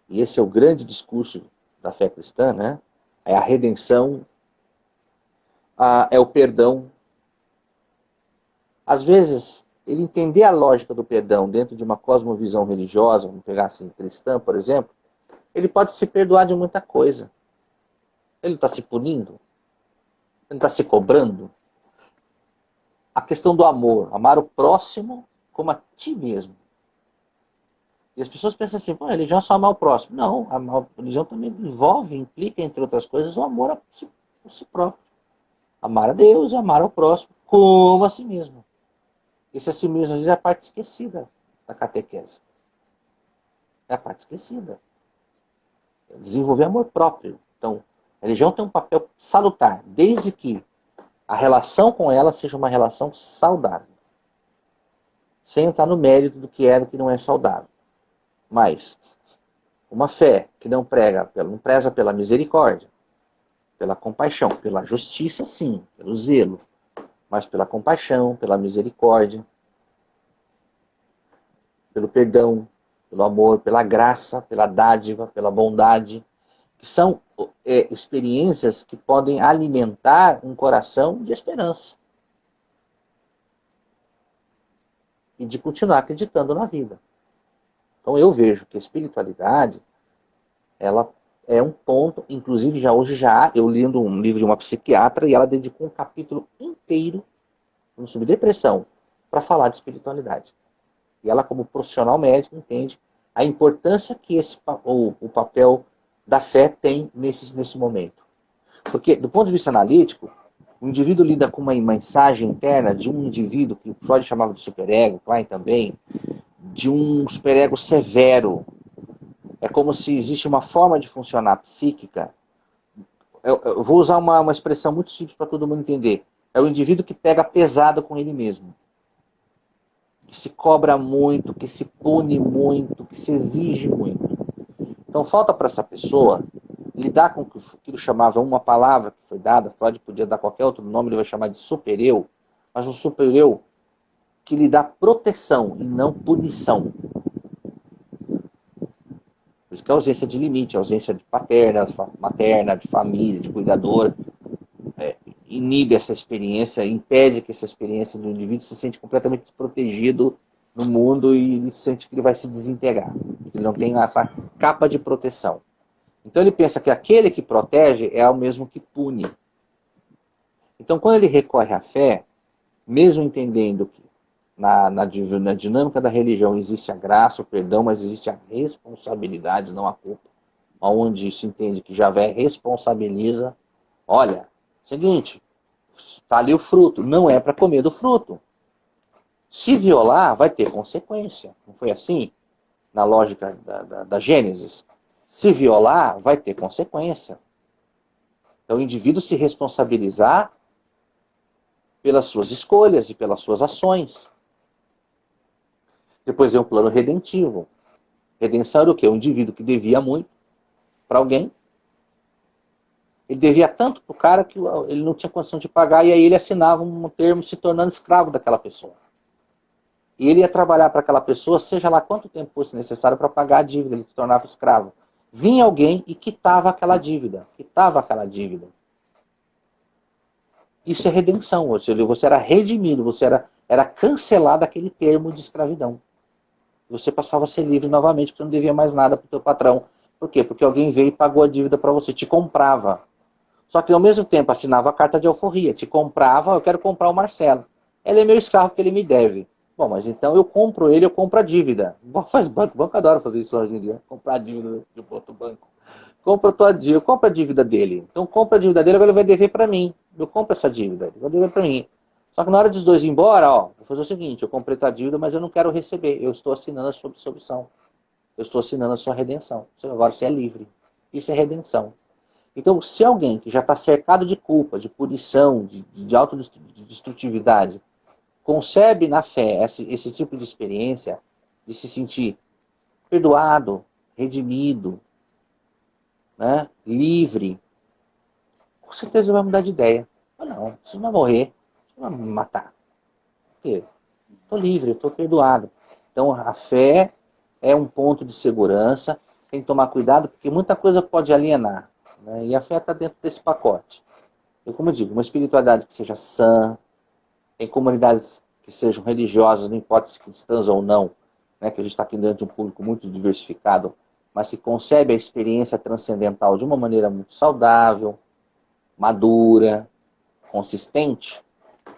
e esse é o grande discurso da fé cristã, né? É a redenção, é o perdão. Às vezes, ele entender a lógica do perdão dentro de uma cosmovisão religiosa, vamos pegar assim, cristã, por exemplo, ele pode se perdoar de muita coisa. Ele está se punindo? Ele está se cobrando? A questão do amor, amar o próximo como a ti mesmo. E as pessoas pensam assim, pô, a religião é só amar o próximo. Não, a religião também envolve, implica, entre outras coisas, o amor a si próprio. Amar a Deus e amar ao próximo como a si mesmo. Esse a si mesmo, às vezes, é a parte esquecida da catequese. É a parte esquecida. É desenvolver amor próprio. Então, a religião tem um papel salutar, desde que a relação com ela seja uma relação saudável. Sem entrar no mérito do que é e do que não é saudável. Mas uma fé que não preza pela misericórdia, pela compaixão, pela justiça, sim, pelo zelo, mas pela compaixão, pela misericórdia, pelo perdão, pelo amor, pela graça, pela dádiva, pela bondade, que são experiências que podem alimentar um coração de esperança e de continuar acreditando na vida. Então eu vejo que a espiritualidade, ela é um ponto, inclusive eu lendo um livro de uma psiquiatra e ela dedicou um capítulo inteiro sobre depressão para falar de espiritualidade. E ela, como profissional médico, entende a importância que o papel da fé tem nesse momento. Porque, do ponto de vista analítico, o indivíduo lida com uma mensagem interna de um indivíduo que o Freud chamava de superego, Klein também, de um superego severo. É como se existe uma forma de funcionar psíquica. Eu vou usar uma expressão muito simples para todo mundo entender. É o indivíduo que pega pesado com ele mesmo. Que se cobra muito, que se pune muito, que se exige muito. Então falta para essa pessoa lidar com o que ele chamava uma palavra que foi dada, Freud podia dar qualquer outro nome, ele vai chamar de super-eu, mas um super-eu que lhe dá proteção e não punição. Por isso que a ausência de limite, a ausência de materna, de família, de cuidador, inibe essa experiência, impede que essa experiência do indivíduo se sente completamente desprotegido no mundo e ele sente que ele vai se desintegrar. Ele não tem essa capa de proteção. Então ele pensa que aquele que protege é o mesmo que pune. Então quando ele recorre à fé, mesmo entendendo que na dinâmica da religião existe a graça, o perdão, mas existe a responsabilidade, não a culpa. Onde se entende que Javé responsabiliza. Olha, seguinte, está ali o fruto, não é para comer do fruto. Se violar, vai ter consequência. Não foi assim? Na lógica da Gênesis. Se violar, vai ter consequência. Então o indivíduo se responsabilizar pelas suas escolhas e pelas suas ações. Depois vem o plano redentivo. Redenção era o quê? Um indivíduo que devia muito para alguém. Ele devia tanto para o cara que ele não tinha condição de pagar e aí ele assinava um termo se tornando escravo daquela pessoa. E ele ia trabalhar para aquela pessoa, seja lá quanto tempo fosse necessário para pagar a dívida, ele se tornava escravo. Vinha alguém e quitava aquela dívida. Isso é redenção. Você era redimido, você era cancelado aquele termo de escravidão. Você passava a ser livre novamente, porque não devia mais nada para o teu patrão. Por quê? Porque alguém veio e pagou a dívida para você, te comprava. Só que ao mesmo tempo assinava a carta de alforria, te comprava, eu quero comprar o Marcelo. Ele é meu escravo porque ele me deve. Bom, mas então eu compro ele, eu compro a dívida. Faz banco, o banco adora fazer isso hoje em dia, comprar a dívida de outro banco. Compra a tua dívida, eu compro a dívida dele. Então compra a dívida dele, agora ele vai dever para mim. Eu compro essa dívida, ele vai dever para mim. Só que na hora dos dois ir embora, vou fazer o seguinte, eu comprei tua dívida, mas eu não quero receber. Eu estou assinando a sua absolvição. Eu estou assinando a sua redenção. Agora você é livre. Isso é redenção. Então, se alguém que já está cercado de culpa, de punição, de autodestrutividade, concebe na fé esse tipo de experiência, de se sentir perdoado, redimido, né, livre, com certeza vai mudar de ideia. Não, você não vai morrer, você não vai me matar. Por quê? Estou livre, estou perdoado. Então a fé é um ponto de segurança. tem que tomar cuidado, porque muita coisa pode alienar, né? E a fé está dentro desse pacote. Eu, como eu digo, uma espiritualidade que seja sã, tem comunidades que sejam religiosas, não importa se cristãs ou não, né? Que a gente está aqui dentro de um público muito diversificado, mas que concebe a experiência transcendental de uma maneira muito saudável, madura, consistente.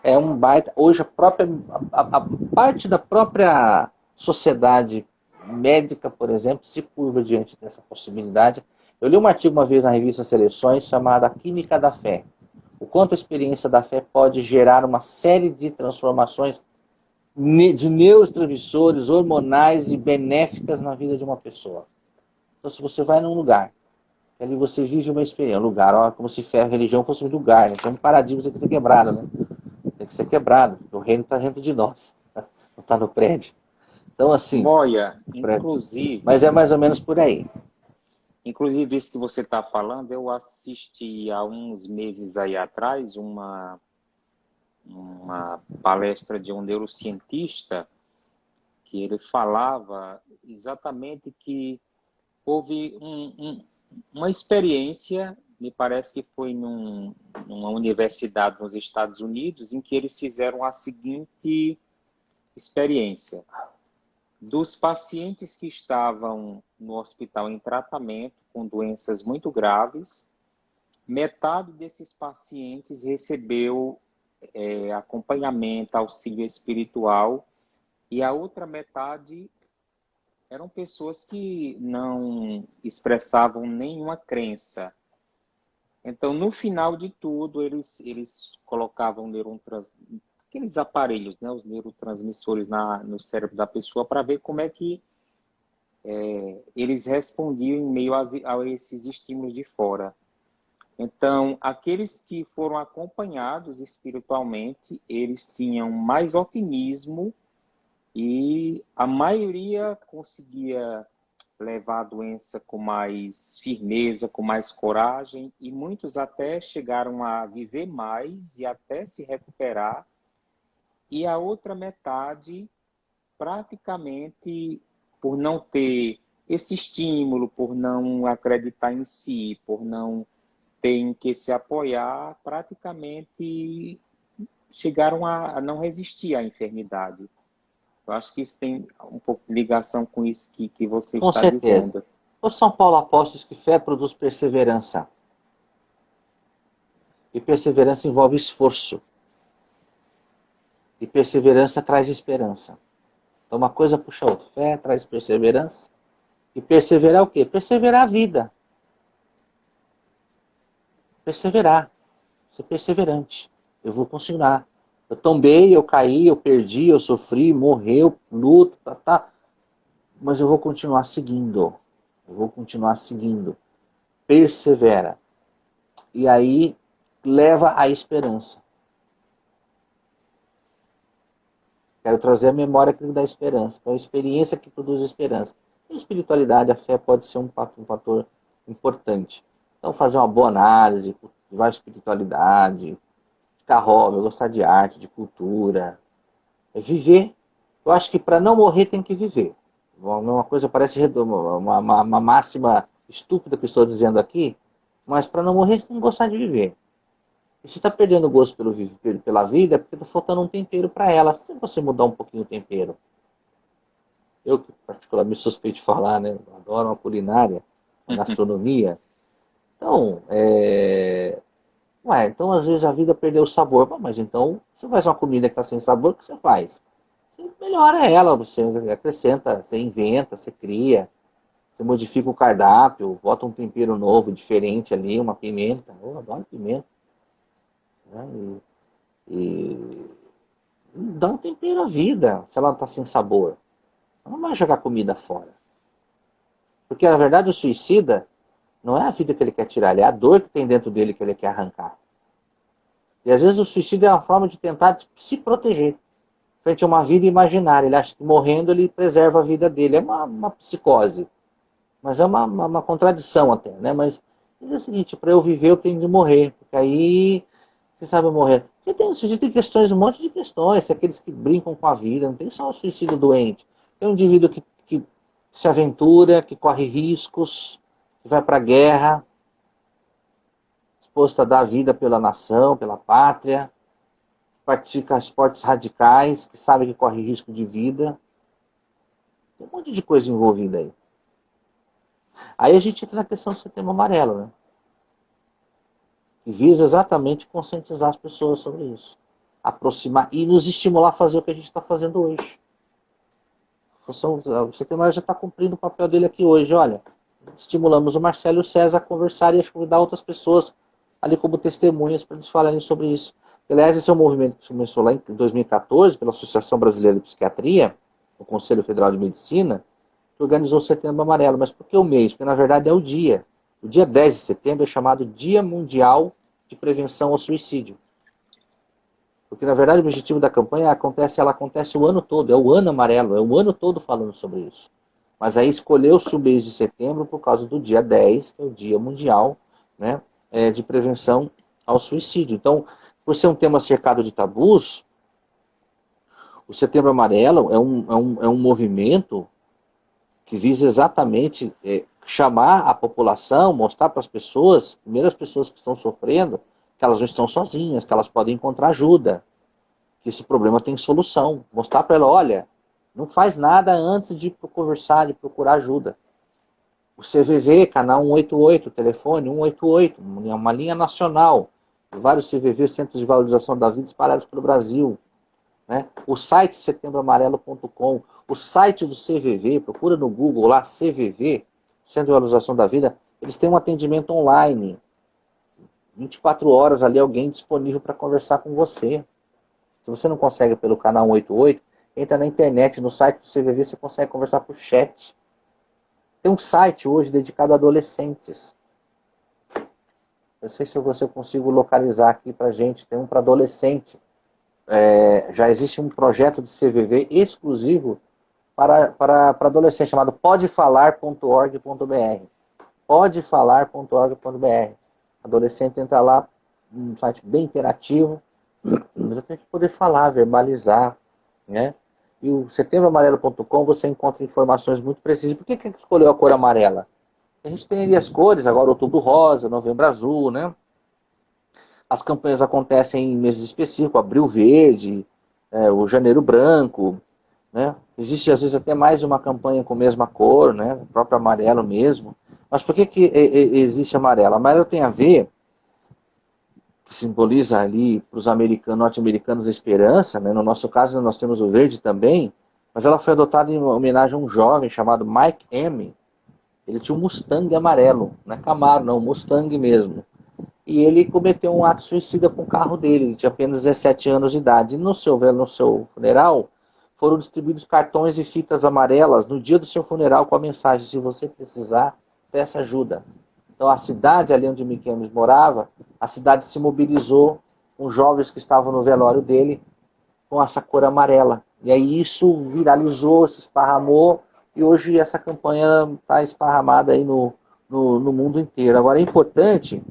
É um baita. Hoje a parte da própria sociedade médica, por exemplo, se curva diante dessa possibilidade. Eu li um artigo uma vez na revista Seleções chamado A Química da Fé. O quanto a experiência da fé pode gerar uma série de transformações de neurotransmissores, hormonais e benéficas na vida de uma pessoa. Então, se você vai num lugar, ali você vive uma experiência, um lugar, ó, como se fé, a religião fosse um lugar, né? Então, um paradigma tem que ser quebrado, né? Tem que ser quebrado. O reino está dentro de nós, não está no prédio. Então, assim... Olha, inclusive... Mas é mais ou menos por aí. Inclusive, isso que você está falando, eu assisti há uns meses aí atrás uma palestra de um neurocientista que ele falava exatamente que houve uma experiência, me parece que foi numa universidade nos Estados Unidos, em que eles fizeram a seguinte experiência. Dos pacientes que estavam no hospital em tratamento com doenças muito graves, metade desses pacientes recebeu acompanhamento, auxílio espiritual, e a outra metade eram pessoas que não expressavam nenhuma crença. Então, no final de tudo, eles colocavam aqueles aparelhos, né, os neurotransmissores no cérebro da pessoa, para ver como é que eles respondiam em meio a esses estímulos de fora. Então, aqueles que foram acompanhados espiritualmente, eles tinham mais otimismo e a maioria conseguia levar a doença com mais firmeza, com mais coragem, e muitos até chegaram a viver mais e até se recuperar. E a outra metade, praticamente, por não ter esse estímulo, por não acreditar em si, por não ter em que se apoiar, praticamente chegaram a não resistir à enfermidade. Eu acho que isso tem um pouco de ligação com isso que você Com está certeza. dizendo. O São Paulo Apóstolos que fé produz perseverança. E perseverança envolve esforço. E perseverança traz esperança. Então uma coisa puxa a outra. Fé traz perseverança. E perseverar o quê? Perseverar a vida. Perseverar. Ser perseverante. Eu vou continuar. Eu tombei, eu caí, eu perdi, eu sofri, morreu, luto, tá. Mas eu vou continuar seguindo. Eu vou continuar seguindo. Persevera. E aí leva à esperança. Quero trazer a memória que da esperança. Então, a experiência que produz esperança. E a espiritualidade, a fé pode ser um fator importante. Então, fazer uma boa análise, cultivar a espiritualidade, ficar hobby, gostar de arte, de cultura. É viver. Eu acho que para não morrer tem que viver. Uma coisa parece uma máxima estúpida que eu estou dizendo aqui, mas para não morrer você tem que gostar de viver. E se está perdendo o gosto pela vida, é porque está faltando um tempero para ela. Se você mudar um pouquinho o tempero. Eu, que particularmente suspeito de falar, né? Eu adoro uma culinária, uma gastronomia. Então, então às vezes a vida perdeu o sabor. Mas então, você faz uma comida que está sem sabor, o que você faz? Você melhora ela, você acrescenta, você inventa, você cria, você modifica o cardápio, bota um tempero novo, diferente ali, uma pimenta. Eu adoro pimenta. Né? E dá um tempero à vida, se ela está sem sabor. Não vai jogar comida fora. Porque, na verdade, o suicida não é a vida que ele quer tirar, é a dor que tem dentro dele que ele quer arrancar. E, às vezes, o suicídio é uma forma de tentar se proteger frente a uma vida imaginária. Ele acha que morrendo ele preserva a vida dele. É uma psicose. Mas é uma contradição até, né? Mas é o seguinte, para eu viver eu tenho de morrer. Porque aí, você sabe morrer. O suicídio tem questões, um monte de questões. Aqueles que brincam com a vida. Não tem só o suicídio doente. Tem um indivíduo que que se aventura, que corre riscos, que vai para a guerra, disposto a dar a vida pela nação, pela pátria, pratica esportes radicais, que sabe que corre risco de vida. Tem um monte de coisa envolvida aí. Aí a gente entra na questão do Setembro Amarelo, né? Que visa exatamente conscientizar as pessoas sobre isso. Aproximar e nos estimular a fazer o que a gente está fazendo hoje. O Setembro Amarelo já está cumprindo o papel dele aqui hoje. Olha, estimulamos o Marcelo e o César a conversar e a convidar outras pessoas ali como testemunhas para eles falarem sobre isso. Aliás, esse é um movimento que começou lá em 2014 pela Associação Brasileira de Psiquiatria, o Conselho Federal de Medicina, que organizou o Setembro Amarelo. Mas por que o mês? Porque na verdade é o dia. O dia 10 de setembro é chamado Dia Mundial de Prevenção ao Suicídio. Porque na verdade o objetivo da campanha ela acontece o ano todo, é o ano amarelo, é o ano todo falando sobre isso. Mas aí escolheu-se o mês de setembro por causa do dia 10, que é o Dia Mundial, né, de Prevenção ao Suicídio. Então, por ser um tema cercado de tabus, o Setembro Amarelo é um movimento que visa exatamente chamar a população, mostrar para as pessoas, primeiro as pessoas que estão sofrendo, que elas não estão sozinhas, que elas podem encontrar ajuda, que esse problema tem solução. Mostrar para ela, olha, não faz nada antes de conversar, de procurar ajuda. O CVV, canal 188, telefone 188, uma linha nacional, vários CVV, Centros de Valorização da Vida, espalhados pelo Brasil. Né? O site setembroamarelo.com, o site do CVV, procura no Google lá, CVV, Centro de Valorização da Vida, eles têm um atendimento online. 24 horas ali, alguém disponível para conversar com você. Se você não consegue pelo canal 188, entra na internet, no site do CVV, você consegue conversar por chat. Tem um site hoje dedicado a adolescentes. Eu sei se você consigo localizar aqui para gente. Tem um para adolescente. Já existe um projeto de CVV exclusivo para adolescente, chamado podefalar.org.br. Podefalar.org.br. Adolescente entra lá, um site bem interativo, mas eu tenho que poder falar, verbalizar, né? E o setembroamarelo.com você encontra informações muito precisas. Por que escolheu a cor amarela? A gente tem ali as cores, agora Outubro Rosa, Novembro Azul, né? As campanhas acontecem em meses específicos, Abril Verde, o Janeiro Branco, né? Existe às vezes até mais de uma campanha com a mesma cor, né? O próprio amarelo mesmo. Mas por que existe amarelo? Amarelo tem a ver, que simboliza ali para os norte-americanos a esperança, né? No nosso caso nós temos o verde também, mas ela foi adotada em homenagem a um jovem chamado Mike M. Ele tinha um Mustang amarelo, não é Camaro não, Mustang mesmo. E ele cometeu um ato suicida com o carro dele, ele tinha apenas 17 anos de idade. E no seu funeral, foram distribuídos cartões e fitas amarelas no dia do seu funeral com a mensagem: se você precisar, peça ajuda. Então a cidade ali onde Mickey Ames morava, a cidade se mobilizou com jovens que estavam no velório dele com essa cor amarela. E aí isso viralizou, se esparramou, e hoje essa campanha está esparramada aí no mundo inteiro. Agora é importante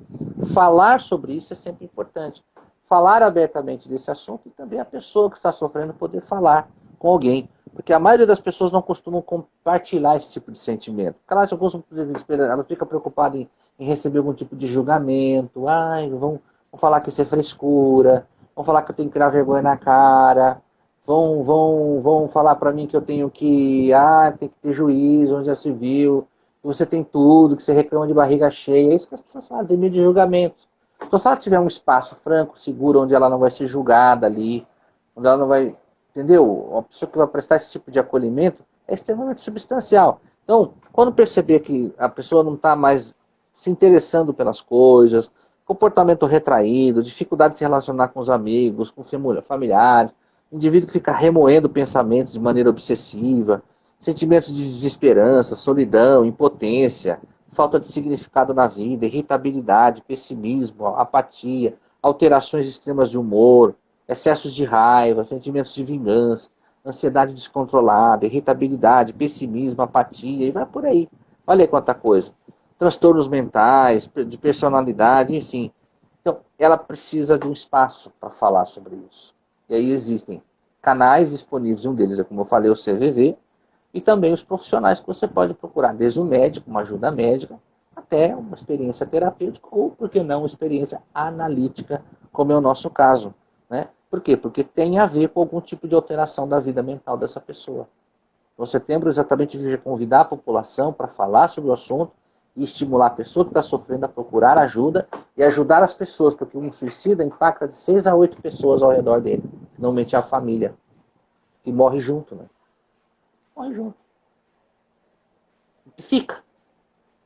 falar sobre isso, é sempre importante. Falar abertamente desse assunto e também a pessoa que está sofrendo poder falar com alguém. Porque a maioria das pessoas não costumam compartilhar esse tipo de sentimento. Porque ela fica preocupada em receber algum tipo de julgamento. Ai, vão falar que isso é frescura. Vão falar que eu tenho que tirar vergonha na cara. Vão falar para mim que eu tenho que... tem que ter juízo, onde já se viu. Que você tem tudo, que você reclama de barriga cheia. É isso que as pessoas falam, tem medo de julgamento. Então, se ela tiver um espaço franco, seguro, onde ela não vai ser julgada ali, onde ela não vai... Entendeu? Uma pessoa que vai prestar esse tipo de acolhimento é extremamente substancial. Então, quando perceber que a pessoa não está mais se interessando pelas coisas, comportamento retraído, dificuldade de se relacionar com os amigos, com familiares, indivíduo que fica remoendo pensamentos de maneira obsessiva, sentimentos de desesperança, solidão, impotência, falta de significado na vida, irritabilidade, pessimismo, apatia, alterações extremas de humor, excessos de raiva, sentimentos de vingança, ansiedade descontrolada, irritabilidade, pessimismo, apatia, e vai por aí. Olha aí quanta coisa. Transtornos mentais, de personalidade, enfim. Então, ela precisa de um espaço para falar sobre isso. E aí existem canais disponíveis, um deles é, como eu falei, o CVV, E também os profissionais que você pode procurar, desde o médico, uma ajuda médica, até uma experiência terapêutica, ou, por que não, uma experiência analítica, como é o nosso caso. Né? Por quê? Porque tem a ver com algum tipo de alteração da vida mental dessa pessoa. No setembro, exatamente, de convidar a população para falar sobre o assunto e estimular a pessoa que está sofrendo a procurar ajuda e ajudar as pessoas, porque um suicida impacta de 6 a 8 pessoas ao redor dele, normalmente a família, que morre junto, né? Morre junto. E fica.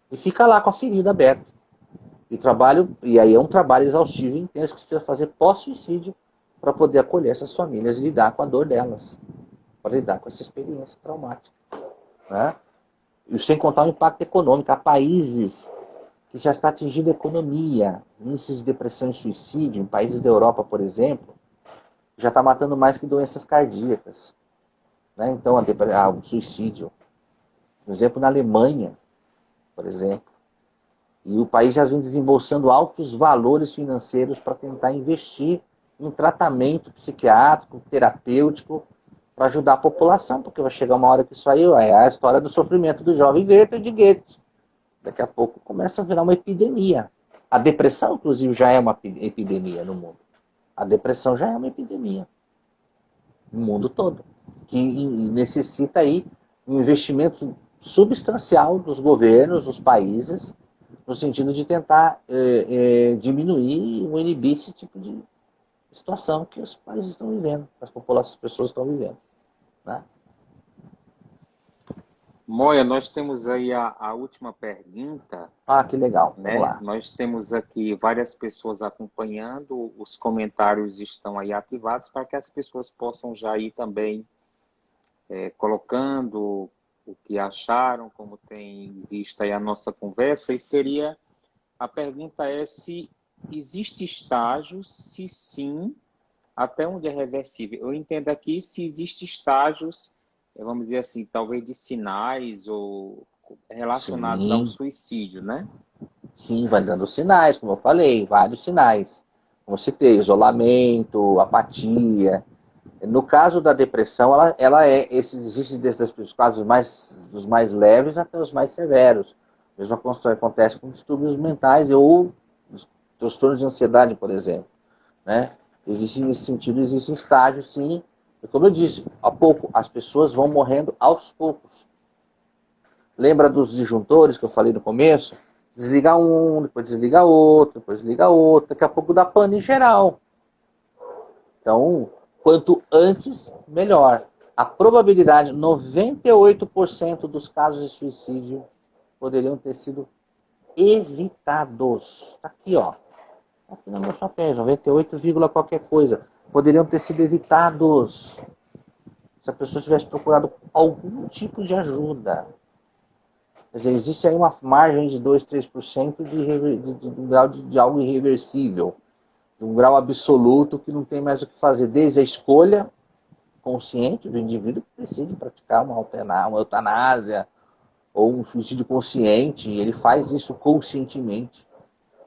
E fica lá com a ferida aberta. E aí é um trabalho exaustivo e intenso que você precisa fazer pós-suicídio para poder acolher essas famílias e lidar com a dor delas, para lidar com essa experiência traumática. Né? E sem contar o impacto econômico. Há países que já está atingindo a economia, índices de depressão e suicídio, em países da Europa, por exemplo, já está matando mais que doenças cardíacas. Né? Então, o suicídio. Por exemplo, na Alemanha, por exemplo. E o país já vem desembolsando altos valores financeiros para tentar investir em tratamento psiquiátrico, terapêutico, para ajudar a população, porque vai chegar uma hora que isso aí é a história do sofrimento do jovem Werther de Goethe. Daqui a pouco começa a virar uma epidemia. A depressão, inclusive, já é uma epidemia no mundo. A depressão já é uma epidemia no mundo todo, que necessita aí um investimento substancial dos governos, dos países, no sentido de tentar diminuir ou inibir esse tipo de situação que os países estão vivendo, as populações, as pessoas estão vivendo. Né? Moia, nós temos aí a última pergunta. Ah, que legal. Vamos Né? lá. Nós temos aqui várias pessoas acompanhando, os comentários estão aí ativados para que as pessoas possam já ir também colocando o que acharam, como tem visto aí a nossa conversa, e a pergunta é se existe estágios, se sim, até onde é reversível. Eu entendo aqui se existe estágios, vamos dizer assim, talvez de sinais ou relacionados ao Sim, suicídio, né? sim, vai dando sinais, como eu falei, vários sinais. Como eu citei, isolamento, apatia. No caso da depressão, existe desde os casos dos mais leves até os mais severos. Mesmo acontece com distúrbios mentais ou transtornos de ansiedade, por exemplo. Né? Existe nesse sentido, existem estágios, sim. E como eu disse, há pouco, as pessoas vão morrendo aos poucos. Lembra dos disjuntores que eu falei no começo? Desliga um, depois desliga outro, depois desliga outro. Daqui a pouco dá pane em geral. Então, quanto antes, melhor. A probabilidade, 98% dos casos de suicídio poderiam ter sido evitados. Tá aqui, ó. Aqui na minha papel, 98, qualquer coisa. Poderiam ter sido evitados se a pessoa tivesse procurado algum tipo de ajuda. Quer dizer, existe aí uma margem de 2, 3% de um grau de algo irreversível. De um grau absoluto que não tem mais o que fazer. Desde a escolha consciente do indivíduo que decide praticar uma eutanásia ou um suicídio consciente, e ele faz isso conscientemente.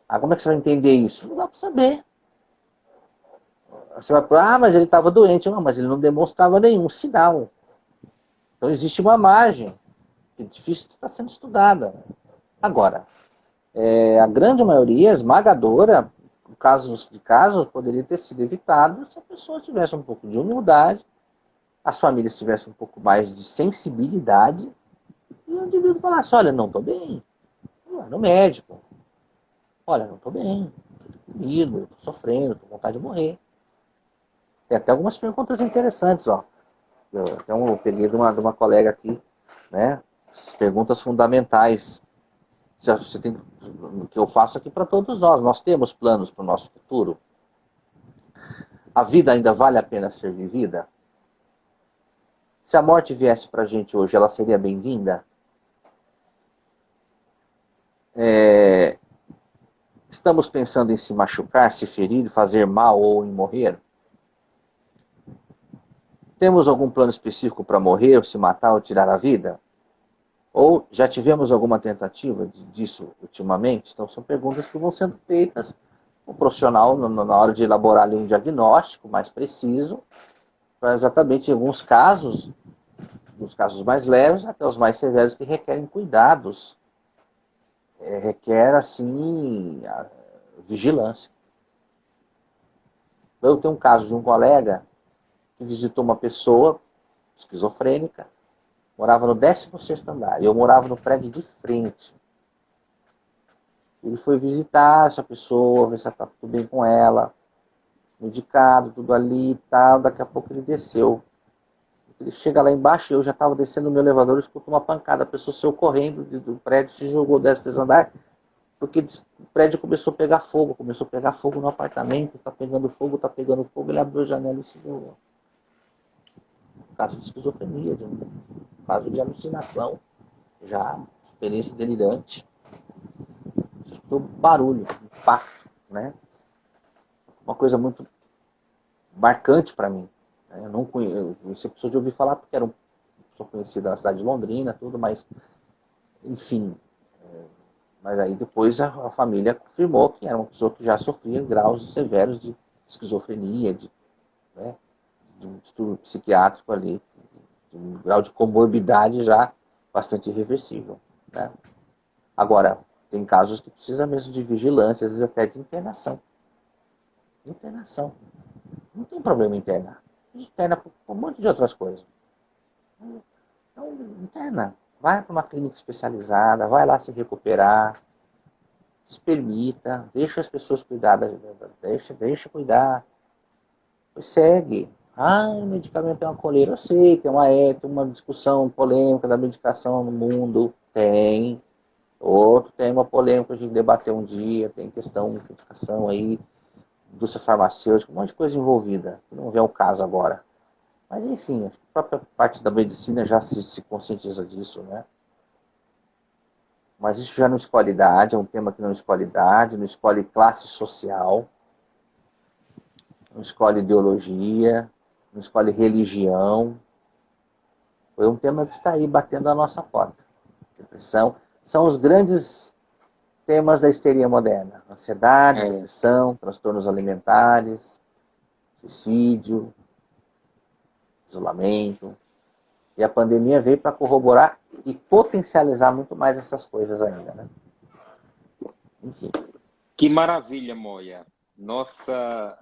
Ah, como é que você vai entender isso? Não dá para saber. Você vai falar, mas ele estava doente. Não, mas ele não demonstrava nenhum sinal. Então existe uma margem que é difícil de estar sendo estudada. Agora, a grande maioria, esmagadora, casos, poderia ter sido evitado se a pessoa tivesse um pouco de humildade, as famílias tivessem um pouco mais de sensibilidade, e o indivíduo falasse, olha, não estou bem, vai no médico. Olha, não estou bem, estou deprimido, estou sofrendo, estou com vontade de morrer. Tem até algumas perguntas interessantes, ó. Eu peguei de uma colega aqui, né? Perguntas fundamentais. Você tem, que eu faço aqui para todos nós. Nós temos planos para o nosso futuro? A vida ainda vale a pena ser vivida? Se a morte viesse para a gente hoje, ela seria bem-vinda? Estamos pensando em se machucar, se ferir, fazer mal ou em morrer? Temos algum plano específico para morrer, ou se matar ou tirar a vida? Ou já tivemos alguma tentativa disso ultimamente? Então são perguntas que vão sendo feitas. O profissional, na hora de elaborar ali um diagnóstico mais preciso, para exatamente em alguns casos, dos casos mais leves até os mais severos que requerem cuidados, requer, assim, vigilância. Eu tenho um caso de um colega que visitou uma pessoa esquizofrênica, morava no 16º andar, e eu morava no prédio de frente. Ele foi visitar essa pessoa, ver se está tudo bem com ela, medicado, tudo ali e tal. Daqui a pouco ele desceu. Ele chega lá embaixo, eu já estava descendo no meu elevador, eu escuto uma pancada, a pessoa saiu correndo do prédio, se jogou 10º andar, porque o prédio começou a pegar fogo no apartamento, está pegando fogo, ele abriu a janela e se jogou. Caso de esquizofrenia, de um caso de alucinação, já experiência delirante. Você escutou barulho, impacto, né? Uma coisa muito marcante para mim. Eu não conheço pessoas de ouvir falar porque era uma pessoa conhecida na cidade de Londrina, tudo, mas enfim. Mas aí depois a família confirmou que era uma pessoa que já sofria graus severos de esquizofrenia, né, de um distúrbio psiquiátrico ali, de um grau de comorbidade já bastante irreversível, né? Agora, tem casos que precisa mesmo de vigilância, às vezes até de internação. Internação. Não tem problema internar. A gente interna por um monte de outras coisas. Então, interna. Vai para uma clínica especializada, vai lá se recuperar, se permita, deixa as pessoas cuidar, deixa cuidar, segue. Ah, o medicamento é uma coleira. Eu sei, tem uma discussão polêmica da medicação no mundo. Tem. Outro tem uma polêmica que a gente debateu um dia, tem questão de medicação aí, indústria farmacêutica, um monte de coisa envolvida. Não vem ao caso agora. Mas enfim, a própria parte da medicina já se conscientiza disso, né? Mas isso já não escolhe idade, é um tema que não escolhe idade, não escolhe classe social, não escolhe ideologia, não escolhe religião. Foi um tema que está aí batendo a nossa porta. Depressão são os grandes temas da histeria moderna. Ansiedade, depressão, transtornos alimentares, suicídio, isolamento. E a pandemia veio para corroborar e potencializar muito mais essas coisas ainda, né? Enfim. Que maravilha, Moia. Nossa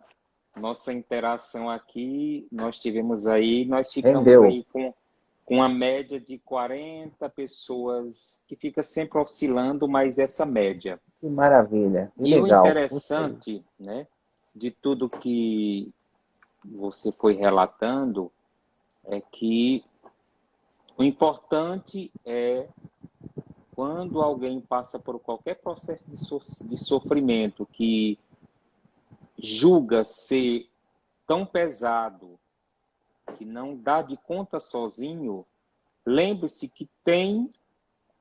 interação aqui, nós ficamos Rendeu. aí com a média de 40 pessoas, que fica sempre oscilando, mas essa média. Que maravilha, que E o legal. interessante, né, de tudo que você foi relatando, é que o importante é, quando alguém passa por qualquer processo de sofrimento que julga ser tão pesado que não dá de conta sozinho, lembre-se que tem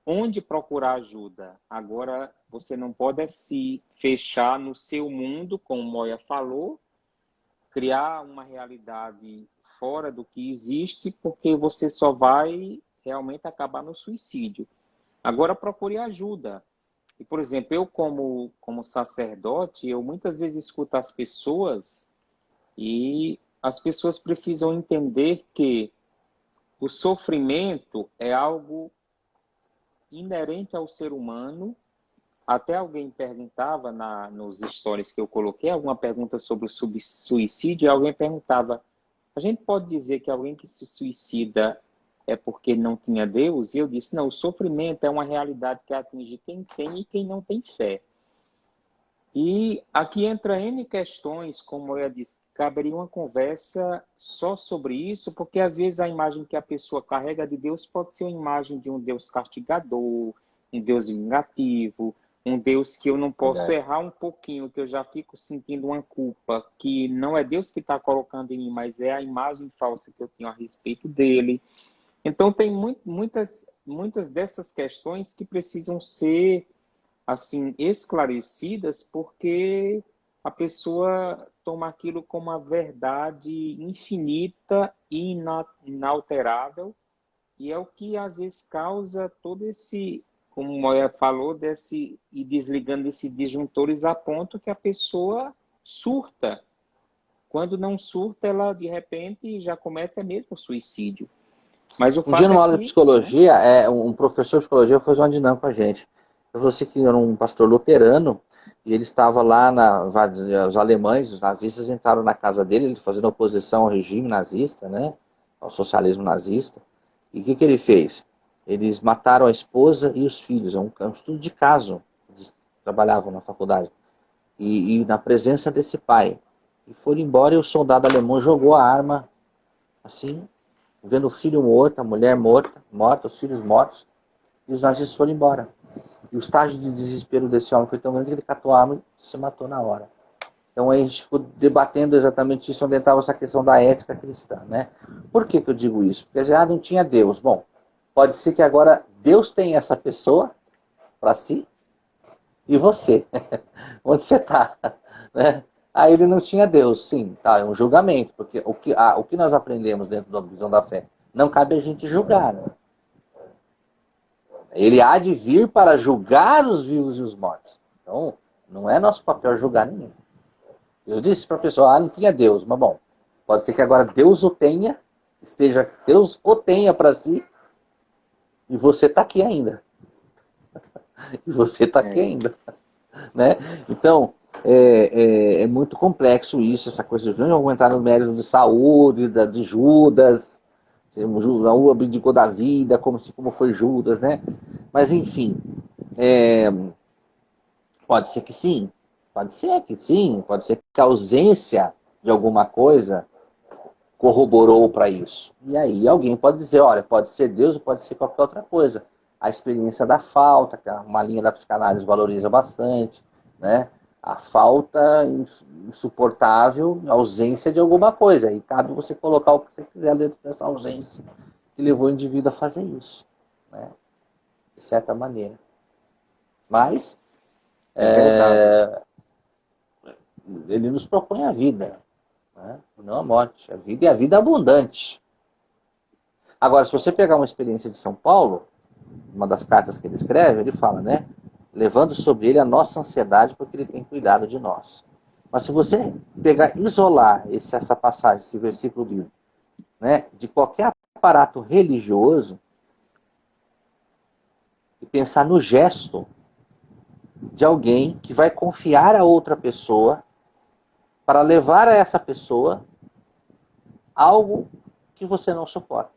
onde procurar ajuda. Agora, você não pode se fechar no seu mundo, como o Moia falou, criar uma realidade fora do que existe, porque você só vai realmente acabar no suicídio. Agora, procure ajuda. E, por exemplo, eu como sacerdote, eu muitas vezes escuto as pessoas e as pessoas precisam entender que o sofrimento é algo inerente ao ser humano. Até alguém perguntava nos stories que eu coloquei, alguma pergunta sobre o suicídio, e alguém perguntava, a gente pode dizer que alguém que se suicida é porque não tinha Deus? E eu disse, não, o sofrimento é uma realidade que atinge quem tem e quem não tem fé. E aqui entra N questões, como eu disse, caberia uma conversa só sobre isso, porque às vezes a imagem que a pessoa carrega de Deus pode ser uma imagem de um Deus castigador, um Deus vingativo, um Deus que eu não posso errar um pouquinho, que eu já fico sentindo uma culpa, que não é Deus que está colocando em mim, mas é a imagem falsa que eu tenho a respeito dele. Então tem muitas dessas questões que precisam ser assim esclarecidas, porque a pessoa toma aquilo como uma verdade infinita e inalterável, e é o que às vezes causa todo esse, como o Moya falou, e desligando esses disjuntores a ponto que a pessoa surta. Quando não surta, ela de repente já comete mesmo suicídio. Mas o Um dia, fato é numa aula de que, né? psicologia, um professor de psicologia fez uma dinâmica com a gente. Eu falei assim que era um pastor luterano, e ele estava lá, os alemães, os nazistas entraram na casa dele, ele fazendo oposição ao regime nazista, né? Ao socialismo nazista. E o que ele fez? Eles mataram a esposa e os filhos. É um estudo de caso. Eles trabalhavam na faculdade. E na presença desse pai. E foram embora e o soldado alemão jogou a arma, assim, vendo o filho morto, a mulher morta, os filhos mortos, e os nazistas foram embora. E o estágio de desespero desse homem foi tão grande que ele catou a arma e se matou na hora. Então aí a gente ficou debatendo exatamente isso, onde estava essa questão da ética cristã, né? Por que eu digo isso? Porque já não tinha Deus. Bom, pode ser que agora Deus tenha essa pessoa para si e você. Onde você está? Né? Aí ele não tinha Deus, sim, tá, é um julgamento, porque o que nós aprendemos dentro da visão da fé, não cabe a gente julgar, né? Ele há de vir para julgar os vivos e os mortos. Então, não é nosso papel julgar ninguém. Eu disse para a pessoa, não tinha Deus, mas bom, pode ser que agora Deus o tenha, Deus o tenha para si, e você está aqui ainda. E você está aqui É, ainda. Né? Então, é muito complexo isso, essa coisa de não vamos entrar no mérito de saúde, de Judas, Judas abdicou da vida, como foi Judas, né? Mas enfim, é, pode ser que sim, pode ser que sim, pode ser que a ausência de alguma coisa corroborou para isso. E aí alguém pode dizer, olha, pode ser Deus ou pode ser qualquer outra coisa. A experiência da falta, que é uma linha da psicanálise valoriza bastante, né? A falta insuportável, a ausência de alguma coisa. E cabe você colocar o que você quiser dentro dessa ausência que levou o indivíduo a fazer isso, né? De certa maneira. Mas é verdade. ele nos propõe a vida, né? Não a morte. A vida é a vida abundante. Agora, se você pegar uma experiência de São Paulo, uma das cartas que ele escreve, ele fala, né? Levando sobre ele a nossa ansiedade, porque ele tem cuidado de nós. Mas se você pegar, isolar essa passagem, esse versículo bíblico, né, de qualquer aparato religioso, e pensar no gesto de alguém que vai confiar a outra pessoa para levar a essa pessoa algo que você não suporta.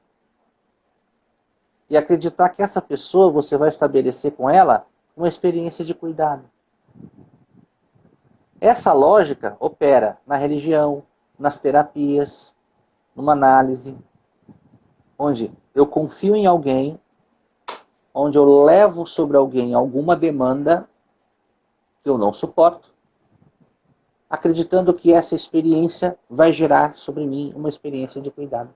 E acreditar que essa pessoa, você vai estabelecer com ela uma experiência de cuidado. Essa lógica opera na religião, nas terapias, numa análise, onde eu confio em alguém, onde eu levo sobre alguém alguma demanda que eu não suporto, acreditando que essa experiência vai gerar sobre mim uma experiência de cuidado.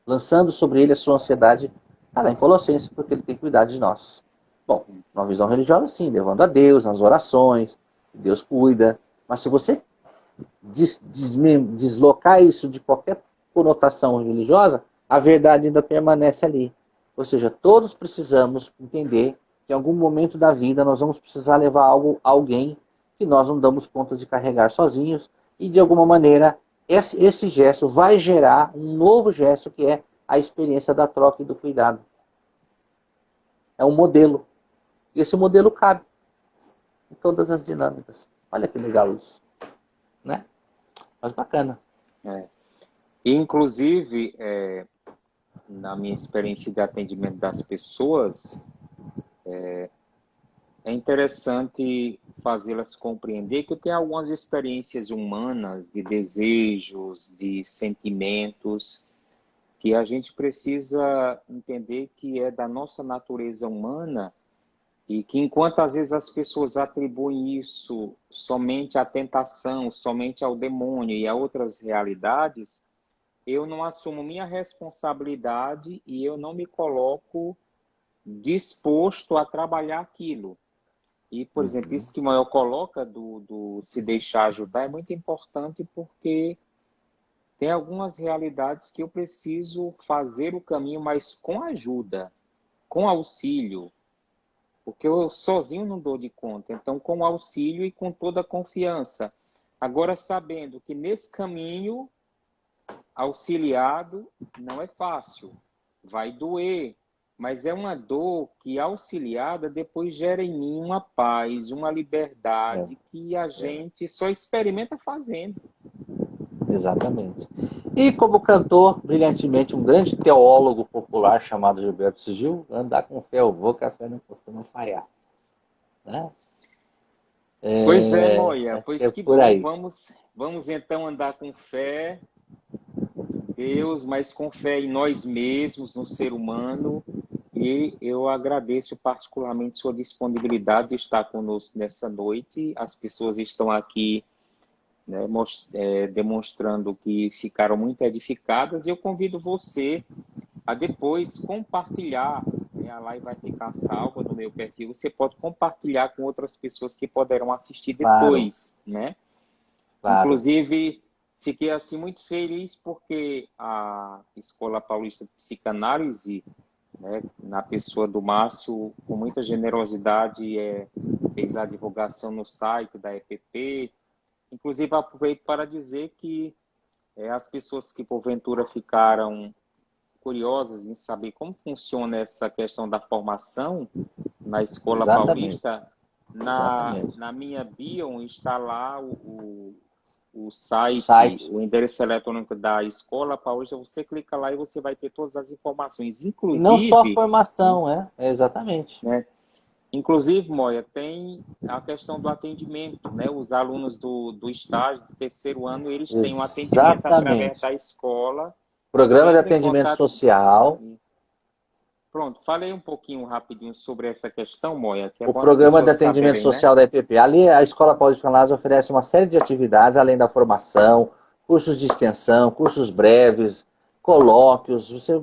Lançando sobre ele a sua ansiedade, está lá em Colossenses, porque ele tem cuidado de nós. Bom, uma visão religiosa, sim, levando a Deus nas orações, Deus cuida. Mas se você deslocar isso de qualquer conotação religiosa, a verdade ainda permanece ali. Ou seja, todos precisamos entender que em algum momento da vida nós vamos precisar levar algo a alguém que nós não damos conta de carregar sozinhos e de alguma maneira esse gesto vai gerar um novo gesto que é a experiência da troca e do cuidado. É um modelo. E esse modelo cabe em todas as dinâmicas. Olha que legal isso, né? Mas bacana. É. E, inclusive, na minha experiência de atendimento das pessoas, é interessante fazê-las compreender que tem algumas experiências humanas, de desejos, de sentimentos, que a gente precisa entender que é da nossa natureza humana e que enquanto às vezes as pessoas atribuem isso somente à tentação, somente ao demônio e a outras realidades, eu não assumo minha responsabilidade e eu não me coloco disposto a trabalhar aquilo. E, por exemplo, Uhum. isso que o Manuel coloca do se deixar ajudar é muito importante porque tem algumas realidades que eu preciso fazer o caminho, mas com ajuda, com auxílio, porque eu sozinho não dou de conta. Então, com auxílio e com toda a confiança. Agora, sabendo que nesse caminho, auxiliado, não é fácil. vai doer, mas é uma dor que, auxiliada, depois gera em mim uma paz, uma É, liberdade que a é, gente só experimenta fazendo. exatamente. E como cantor, brilhantemente, um grande teólogo popular chamado Gilberto Gil, andar com fé eu vou, que a fé não costuma falhar. Né? Pois é, Moia, Acho que pois é que por bom. aí. Vamos então andar com fé em Deus, mas com fé em nós mesmos, no ser humano. E eu agradeço particularmente sua disponibilidade de estar conosco nessa noite. As pessoas estão aqui, né, demonstrando que ficaram muito edificadas. E eu convido você a depois compartilhar, né? A live vai ficar salva no meu perfil. Você pode compartilhar com outras pessoas que poderão assistir Claro, depois, né? claro. Inclusive, fiquei assim muito feliz porque a Escola Paulista de Psicanálise, né, na pessoa do Márcio, com muita generosidade, fez a divulgação no site da EPP. Inclusive, aproveito para dizer que as pessoas que porventura ficaram curiosas em saber como funciona essa questão da formação na Escola Exatamente, Paulista, exatamente. na minha bio está lá o O site, site. o endereço eletrônico da Escola Paulista. Você clica lá e você vai ter todas as informações. E não só a Inclusive, formação, é exatamente. né? Inclusive, Moia, tem a questão do atendimento, né? Os alunos do estágio, do terceiro ano, eles têm um atendimento através Exatamente. da escola. Você Programa de entra em atendimento contato. social. Pronto, falei um pouquinho rapidinho sobre essa questão, Moia, que é O bom as programa de pessoas atendimento saberem, né? social da EPP. Ali, a Escola Paulista de Planalto oferece uma série de atividades, além da formação, cursos de extensão, cursos breves, colóquios. Você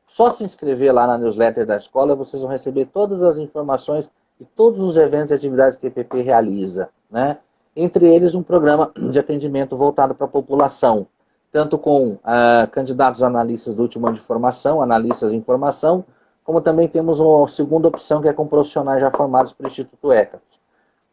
só se inscrever lá na newsletter da escola, vocês vão receber todas as informações e todos os eventos e atividades que a EPP realiza. Né? Entre eles, um programa de atendimento voltado para a população, tanto com candidatos analistas do último ano de formação, analistas em formação, como também temos uma segunda opção, que é com profissionais já formados pelo Instituto ECA.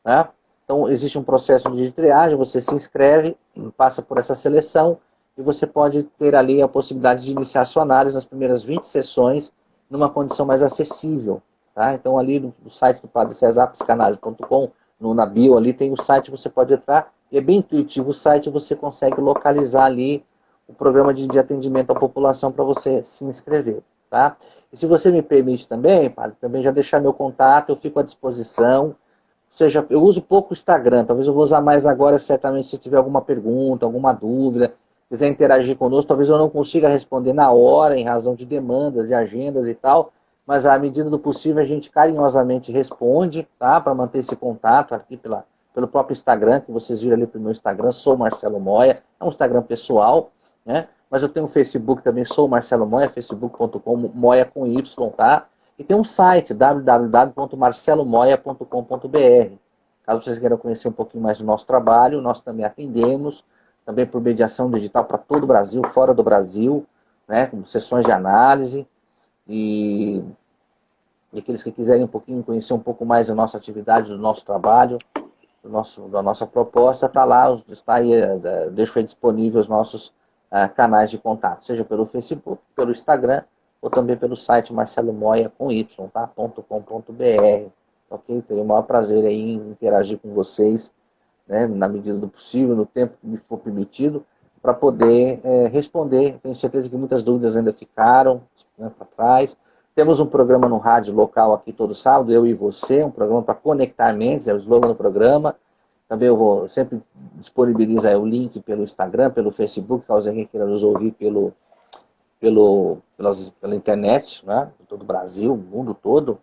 Né? Então, existe um processo de triagem, você se inscreve, passa por essa seleção, e você pode ter ali a possibilidade de iniciar sua análise nas primeiras 20 sessões, numa condição mais acessível. Tá? Então, ali no site do Padre César, psicanálise.com, na bio ali tem o site, você pode entrar, e é bem intuitivo o site, você consegue localizar ali o programa de atendimento à população para você se inscrever. Tá? E se você me permite também, padre, também já deixar meu contato, eu fico à disposição. Ou seja, eu uso pouco o Instagram, talvez eu vou usar mais agora, certamente, se tiver alguma pergunta, alguma dúvida, quiser interagir conosco, talvez eu não consiga responder na hora, em razão de demandas e agendas e tal, mas à medida do possível a gente carinhosamente responde, tá? Para manter esse contato aqui pelo próprio Instagram, que vocês viram ali pelo meu Instagram, sou Marcelo Moia, é um Instagram pessoal, né? Mas eu tenho um Facebook também, sou Marcelo Moia, facebook.com, Moia com Y, tá? E tem um site, www.marcelomoia.com.br. Caso vocês queiram conhecer um pouquinho mais do nosso trabalho, nós também atendemos, também por mediação digital para todo o Brasil, fora do Brasil, né, com sessões de análise. E, e aqueles que quiserem um pouquinho conhecer um pouco mais da nossa atividade, do nosso trabalho, da nossa proposta, está lá, está aí, deixo aí disponível os nossos canais de contato, seja pelo Facebook, pelo Instagram, ou também pelo site marcelomoia com y, tá? .com.br. Ok? Teria o maior prazer aí em interagir com vocês, né, na medida do possível, no tempo que me for permitido, para poder responder. Tenho certeza que muitas dúvidas ainda ficaram, né, para trás. Temos um programa no rádio local aqui todo sábado, eu e você, um programa para conectar mentes, é o slogan do programa. Também eu vou sempre disponibilizar o link pelo Instagram, pelo Facebook, caso alguém queira nos ouvir pela internet, né, todo o Brasil, o mundo todo.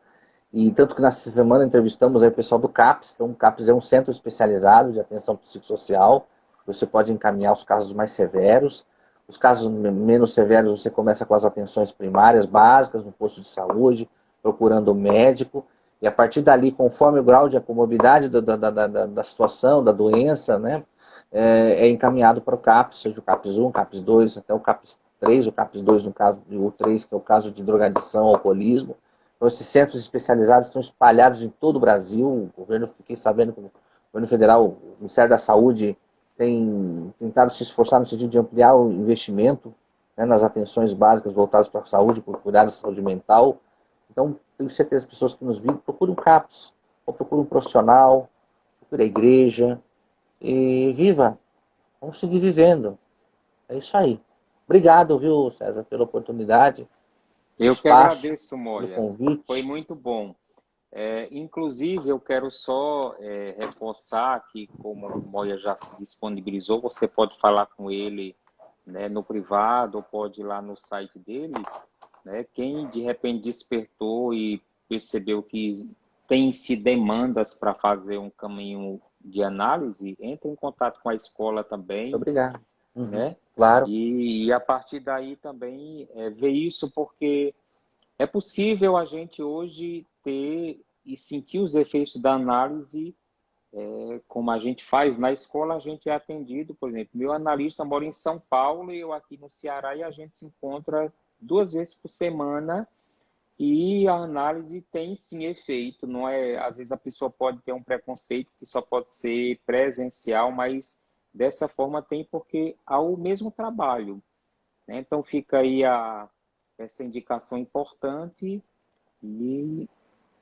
E tanto que nessa semana entrevistamos aí o pessoal do CAPS. Então, o CAPS é um centro especializado de atenção psicossocial. Você pode encaminhar os casos mais severos. Os casos menos severos, você começa com as atenções primárias, básicas, no posto de saúde, procurando o médico. E a partir dali, conforme o grau de comorbidade da situação, da doença, né, é encaminhado para o CAPS, seja o CAPS 1, o CAPS 2, até o CAPS 3, o CAPS 2 no caso, e o 3, que é o caso de drogadição, alcoolismo. Então, esses centros especializados estão espalhados em todo o Brasil. O governo, fiquei sabendo que o governo federal, o Ministério da Saúde, tem tentado se esforçar no sentido de ampliar o investimento né, nas atenções básicas voltadas para a saúde, para o cuidado da saúde mental. Então, tenho certeza que as pessoas que nos viram, procurem um CAPS, ou procurem um profissional, procurem a igreja, e viva. Vamos seguir vivendo. É isso aí. Obrigado, viu, César, pela oportunidade, pelo Eu que espaço, agradeço, pelo Moya. Foi convite. muito bom. Inclusive, eu quero só reforçar que, como o Moya já se disponibilizou, você pode falar com ele, né, no privado, ou pode ir lá no site dele, né? Quem de repente despertou e percebeu que tem-se demandas para fazer um caminho de análise, entre em contato com a escola Muito também, obrigado. Uhum, né? claro. E a partir daí também ver isso, porque é possível a gente hoje ter e sentir os efeitos da análise, como a gente faz na escola. A gente é atendido, por exemplo, meu analista mora em São Paulo e eu aqui no Ceará, e a gente se encontra 2 vezes por semana, e a análise tem sim efeito. Não é, às vezes a pessoa pode ter um preconceito que só pode ser presencial, mas dessa forma tem, porque há o mesmo trabalho, né? Então fica aí essa indicação importante. E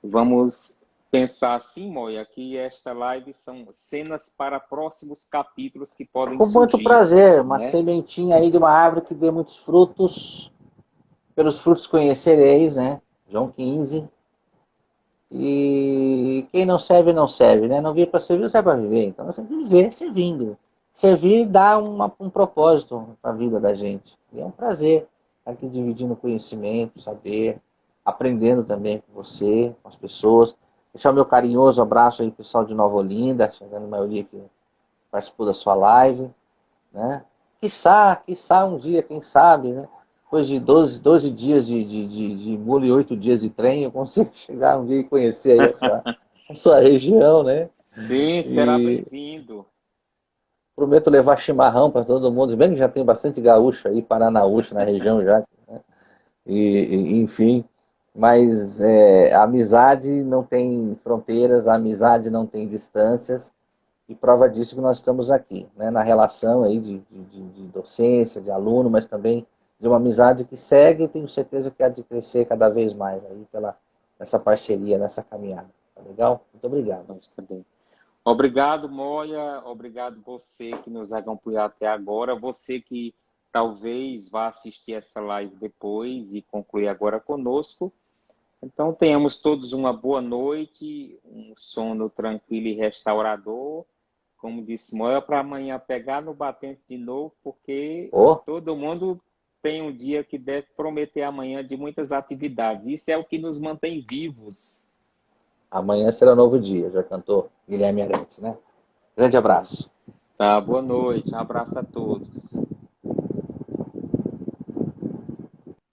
vamos pensar assim, Moia, que esta live são cenas para próximos capítulos que podem Com muito surgir, prazer. Uma né? sementinha aí de uma árvore que dê muitos frutos. Pelos frutos conhecereis, né? João 15. E quem não serve, não serve, né? Não vive para servir, não serve para viver. Então nós temos que viver servindo. Servir dá um propósito para a vida da gente. E é um prazer estar aqui dividindo conhecimento, saber, aprendendo também com você, com as pessoas. Deixar o meu carinhoso abraço aí, pessoal de Nova Olinda, chegando a maioria que participou da sua live, né? Quiçá um dia, quem sabe, né? Depois de 12 dias de mula e 8 dias de trem, eu consigo chegar um dia e conhecer aí a sua região, né? Sim, será E bem-vindo. prometo levar chimarrão para todo mundo. Bem que já tem bastante gaúcho aí, paranaúcho na região já. Enfim, mas a amizade não tem fronteiras, a amizade não tem distâncias. E prova disso que nós estamos aqui, né? Na relação aí de docência, de aluno, mas também de uma amizade que segue, e tenho certeza que há de crescer cada vez mais aí nessa parceria, nessa caminhada. Tá legal? Muito obrigado. Nós também. Obrigado, Moia. Obrigado você que nos acompanhou até agora. Você que talvez vá assistir essa live depois e concluir agora conosco. Então, tenhamos todos uma boa noite, um sono tranquilo e restaurador. Como disse Moia, para amanhã pegar no batente de novo, porque Oh, todo mundo tem um dia que deve prometer amanhã de muitas atividades. Isso é o que nos mantém vivos. amanhã será um novo dia, já cantou Guilherme Arantes, né? Grande abraço. Tá, boa noite, um abraço a todos.